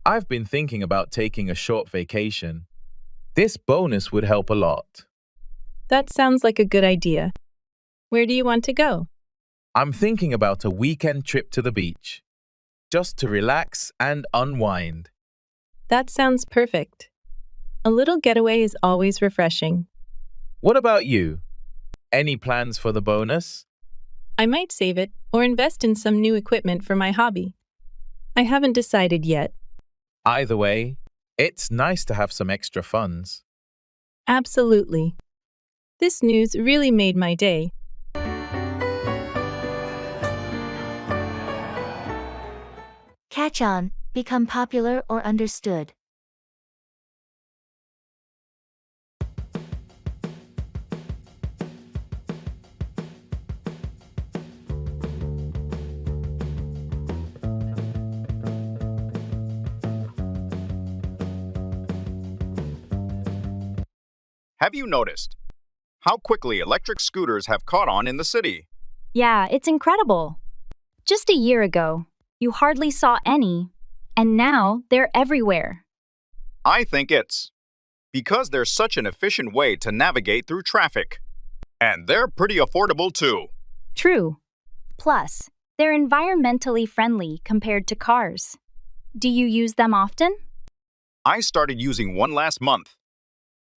I've been thinking about taking a short vacation. This bonus would help a lot. That sounds like a good idea. Where do you want to go? I'm thinking about a weekend trip to the beach, just to relax and unwind. That sounds perfect. A little getaway is always refreshing. What about you? Any plans for the bonus? I might save it or invest in some new equipment for my hobby. I haven't decided yet. Either way, it's nice to have some extra funds. Absolutely. This news really made my day. Catch on, become popular or understood. Have you noticed how quickly electric scooters have caught on in the city? Yeah, it's incredible. Just a year ago, you hardly saw any, and now they're everywhere. I think it's because they're such an efficient way to navigate through traffic. And they're pretty affordable too. True. Plus, they're environmentally friendly compared to cars. Do you use them often? I started using one last month.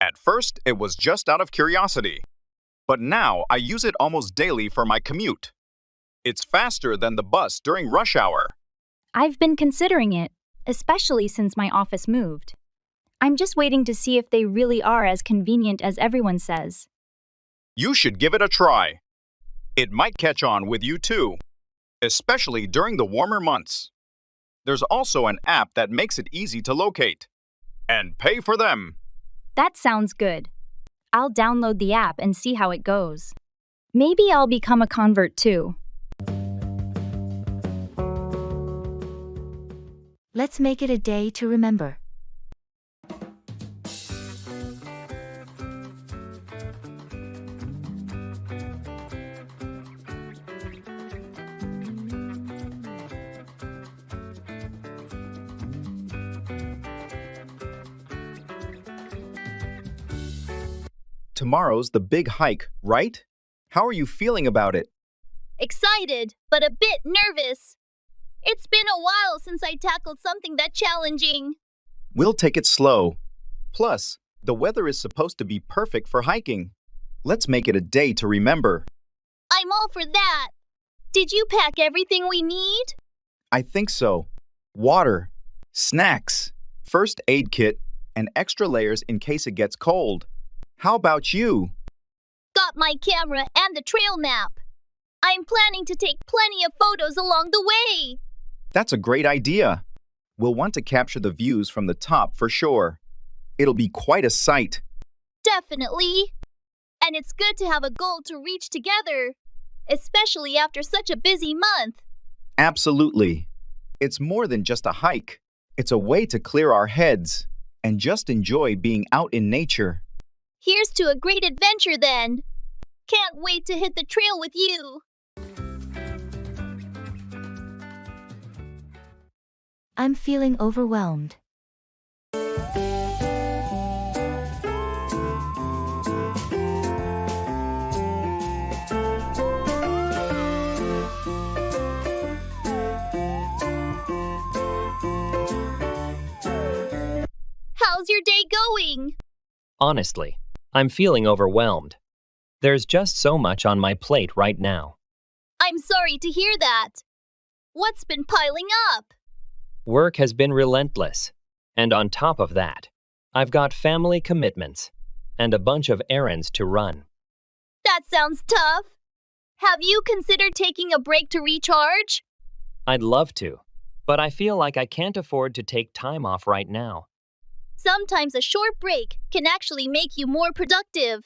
At first, it was just out of curiosity. But now I use it almost daily for my commute. It's faster than the bus during rush hour. I've been considering it, especially since my office moved. I'm just waiting to see if they really are as convenient as everyone says. You should give it a try. It might catch on with you too, especially during the warmer months. There's also an app that makes it easy to locate and pay for them. That sounds good. I'll download the app and see how it goes. Maybe I'll become a convert too. Let's make it a day to remember. Tomorrow's the big hike, right? How are you feeling about it? Excited, but a bit nervous. It's been a while since I tackled something that challenging. We'll take it slow. Plus, the weather is supposed to be perfect for hiking. Let's make it a day to remember. I'm all for that. Did you pack everything we need? I think so. Water, snacks, first aid kit, and extra layers in case it gets cold. How about you? Got my camera and the trail map. I'm planning to take plenty of photos along the way. That's a great idea. We'll want to capture the views from the top for sure. It'll be quite a sight. Definitely. And it's good to have a goal to reach together, especially after such a busy month. Absolutely. It's more than just a hike. It's a way to clear our heads and just enjoy being out in nature. Here's to a great adventure then. Can't wait to hit the trail with you. I'm feeling overwhelmed. How's your day going? Honestly, I'm feeling overwhelmed. There's just so much on my plate right now. I'm sorry to hear that. What's been piling up? Work has been relentless. And on top of that, I've got family commitments and a bunch of errands to run. That sounds tough. Have you considered taking a break to recharge? I'd love to, but I feel like I can't afford to take time off right now. Sometimes a short break can actually make you more productive.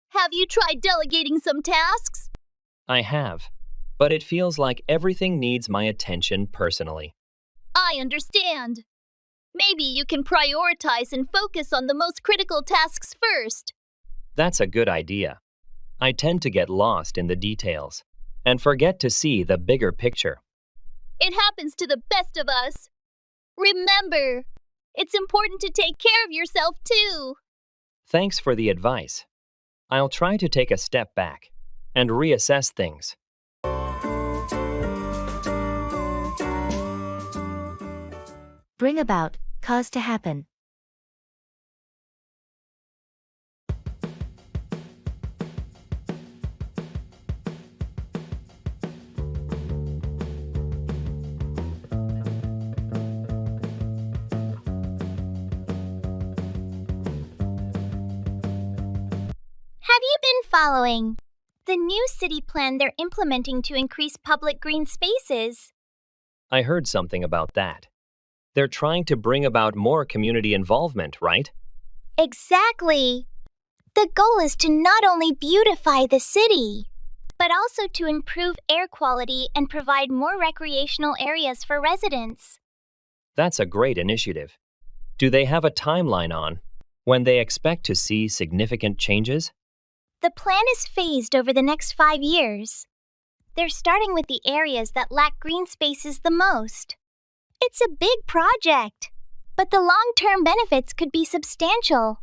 Have you tried delegating some tasks? I have, but it feels like everything needs my attention personally. I understand. Maybe you can prioritize and focus on the most critical tasks first. That's a good idea. I tend to get lost in the details and forget to see the bigger picture. It happens to the best of us. Remember, it's important to take care of yourself too. Thanks for the advice. I'll try to take a step back and reassess things. Bring about, cause to happen. Have you been following the new city plan they're implementing to increase public green spaces? I heard something about that. They're trying to bring about more community involvement, right? Exactly. The goal is to not only beautify the city, but also to improve air quality and provide more recreational areas for residents. That's a great initiative. Do they have a timeline on when they expect to see significant changes? The plan is phased over the next 5 years. They're starting with the areas that lack green spaces the most. It's a big project, but the long-term benefits could be substantial.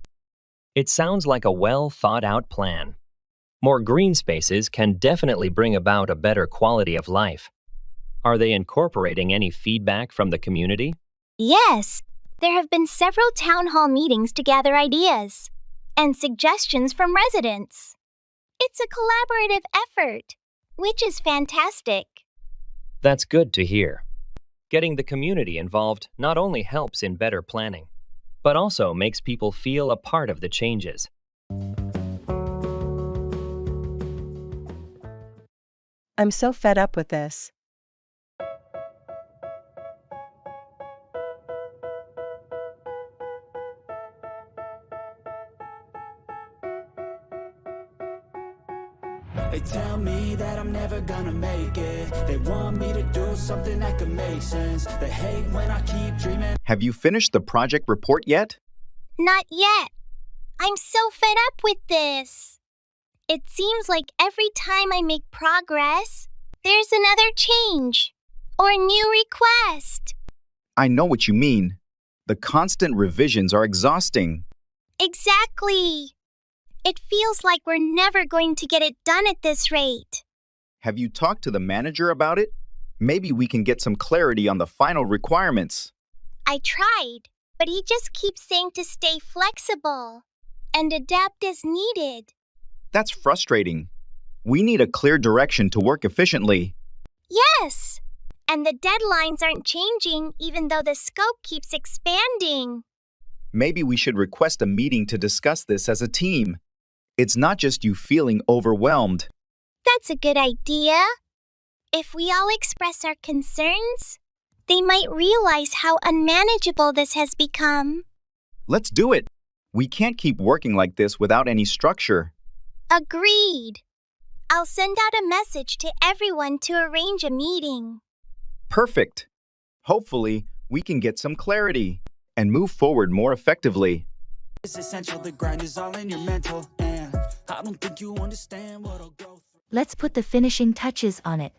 It sounds like a well-thought-out plan. More green spaces can definitely bring about a better quality of life. Are they incorporating any feedback from the community? Yes, there have been several town hall meetings to gather ideas and suggestions from residents. It's a collaborative effort, which is fantastic. That's good to hear. Getting the community involved not only helps in better planning, but also makes people feel a part of the changes. I'm so fed up with this. They tell me that I'm never gonna make it. They want me to do something that could make sense. They hate when I keep dreaming. Have you finished the project report yet? Not yet. I'm so fed up with this. It seems like every time I make progress, there's another change or new request. I know what you mean. The constant revisions are exhausting. Exactly. It feels like we're never going to get it done at this rate. Have you talked to the manager about it? Maybe we can get some clarity on the final requirements. I tried, but he just keeps saying to stay flexible and adapt as needed. That's frustrating. We need a clear direction to work efficiently. Yes, and the deadlines aren't changing even though the scope keeps expanding. Maybe we should request a meeting to discuss this as a team. It's not just you feeling overwhelmed. That's a good idea. If we all express our concerns, they might realize how unmanageable this has become. Let's do it. We can't keep working like this without any structure. Agreed. I'll send out a message to everyone to arrange a meeting. Perfect. Hopefully, we can get some clarity and move forward more effectively. It's essential, the grind is all in your mental, and I don't think you understand what I'll go through. Let's put the finishing touches on it.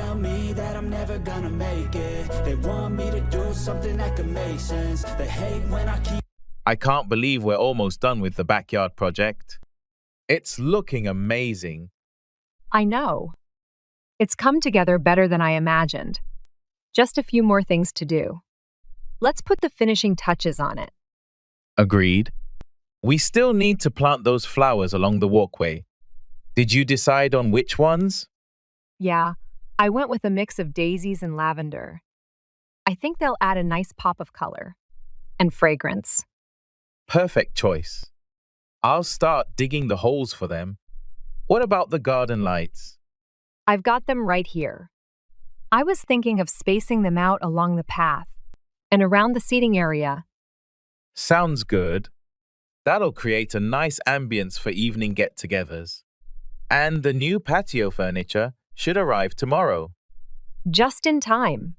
tell me that I'm never gonna make it. They want me to do something that could make sense. They hate when I keep... I can't believe we're almost done with the backyard project. It's looking amazing. I know. It's come together better than I imagined. Just a few more things to do. Let's put the finishing touches on it. Agreed. We still need to plant those flowers along the walkway. Did you decide on which ones? Yeah, I went with a mix of daisies and lavender. I think they'll add a nice pop of color and fragrance. Perfect choice. I'll start digging the holes for them. What about the garden lights? I've got them right here. I was thinking of spacing them out along the path and around the seating area. Sounds good. That'll create a nice ambience for evening get-togethers. And the new patio furniture should arrive tomorrow. Just in time.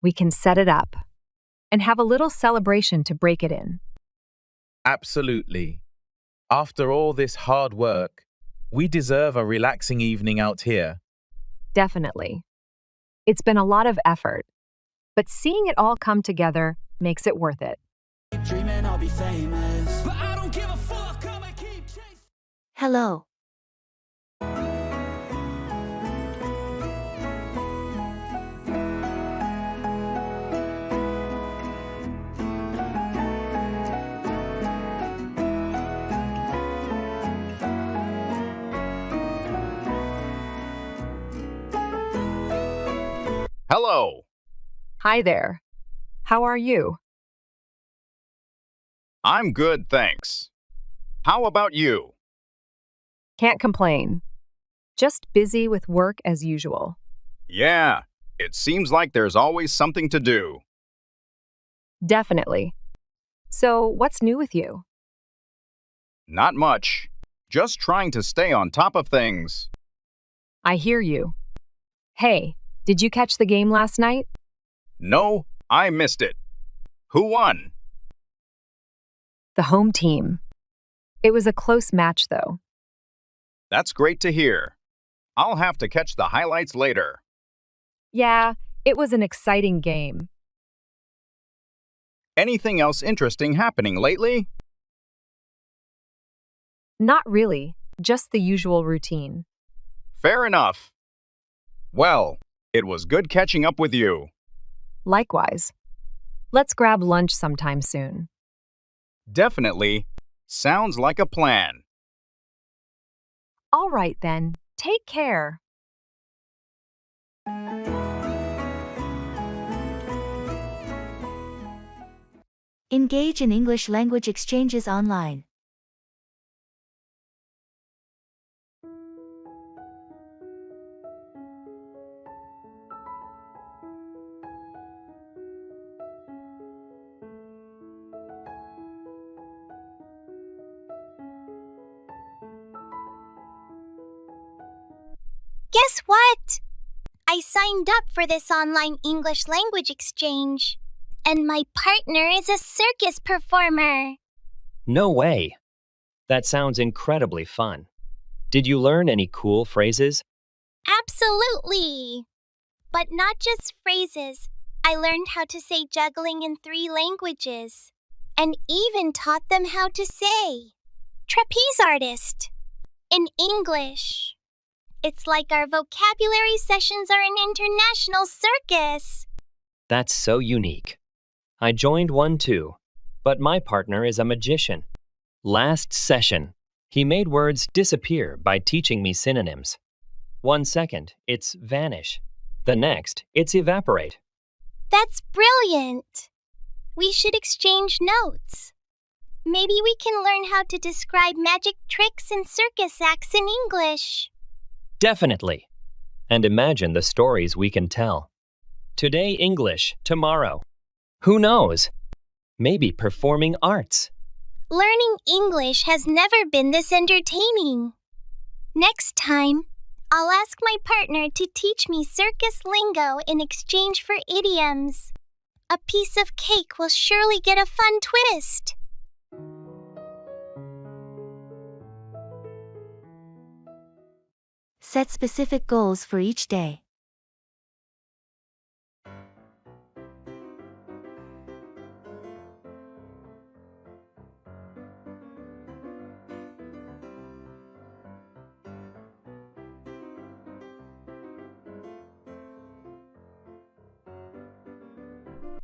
We can set it up and have a little celebration to break it in. Absolutely. After all this hard work, we deserve a relaxing evening out here. Definitely. It's been a lot of effort, but seeing it all come together makes it worth it. Dreaming I'll be famous, but I don't give a fuck. I'ma keep chasing. Hello. Hello. Hi there. How are you? I'm good, thanks. How about you? Can't complain. Just busy with work as usual. Yeah, it seems like there's always something to do. Definitely. So, what's new with you? Not much. Just trying to stay on top of things. I hear you. Hey, did you catch the game last night? No, I missed it. Who won? The home team. It was a close match, though. That's great to hear. I'll have to catch the highlights later. Yeah, it was an exciting game. Anything else interesting happening lately? Not really, just the usual routine. Fair enough. Well, it was good catching up with you. Likewise. Let's grab lunch sometime soon. Definitely. Sounds like a plan. All right then, take care. Engage in English language exchanges online. Guess what? I signed up for this online English language exchange, and my partner is a circus performer. No way. That sounds incredibly fun. Did you learn any cool phrases? Absolutely. But not just phrases. I learned how to say juggling in 3 languages, and even taught them how to say trapeze artist in English. It's like our vocabulary sessions are an international circus. That's so unique. I joined one too, but my partner is a magician. Last session, he made words disappear by teaching me synonyms. 1 second, it's vanish. The next, it's evaporate. That's brilliant. We should exchange notes. Maybe we can learn how to describe magic tricks and circus acts in English. Definitely. And imagine the stories we can tell. Today English, tomorrow. Who knows? Maybe performing arts. Learning English has never been this entertaining. Next time, I'll ask my partner to teach me circus lingo in exchange for idioms. A piece of cake will surely get a fun twist. Set specific goals for each day.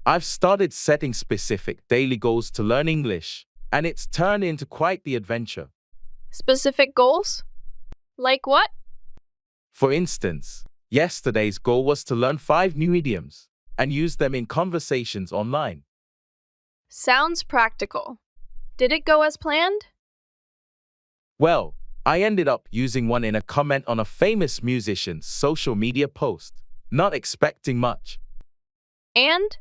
I've started setting specific daily goals to learn English, and it's turned into quite the adventure. Specific goals? Like what? For instance, yesterday's goal was to learn 5 new idioms and use them in conversations online. Sounds practical. Did it go as planned? Well, I ended up using one in a comment on a famous musician's social media post, not expecting much. And?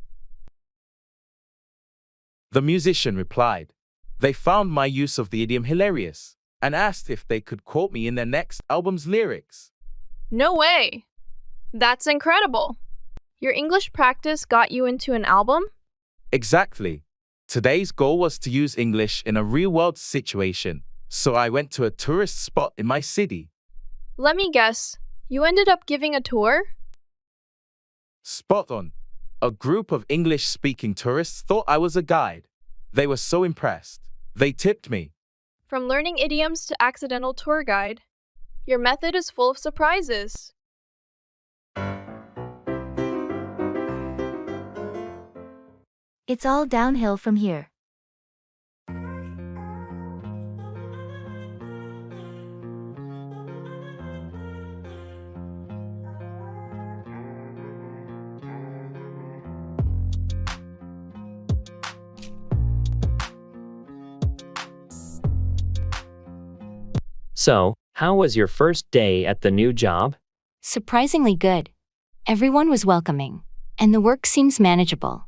The musician replied, they found my use of the idiom hilarious and asked if they could quote me in their next album's lyrics. No way! That's incredible! Your English practice got you into an album? Exactly. Today's goal was to use English in a real-world situation, so I went to a tourist spot in my city. Let me guess, you ended up giving a tour? Spot on. A group of English-speaking tourists thought I was a guide. They were so impressed. They tipped me. From learning idioms to accidental tour guide, your method is full of surprises. It's all downhill from here. So, how was your first day at the new job? Surprisingly good. Everyone was welcoming, and the work seems manageable.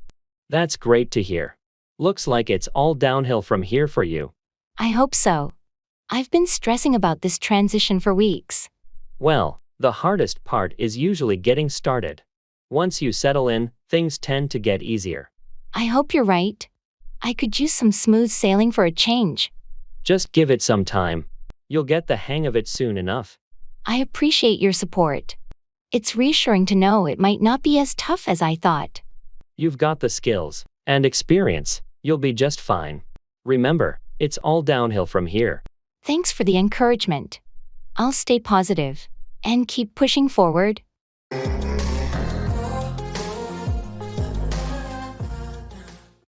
That's great to hear. Looks like it's all downhill from here for you. I hope so. I've been stressing about this transition for weeks. Well, the hardest part is usually getting started. Once you settle in, things tend to get easier. I hope you're right. I could use some smooth sailing for a change. Just give it some time. You'll get the hang of it soon enough. I appreciate your support. It's reassuring to know it might not be as tough as I thought. You've got the skills and experience. You'll be just fine. Remember, it's all downhill from here. Thanks for the encouragement. I'll stay positive and keep pushing forward.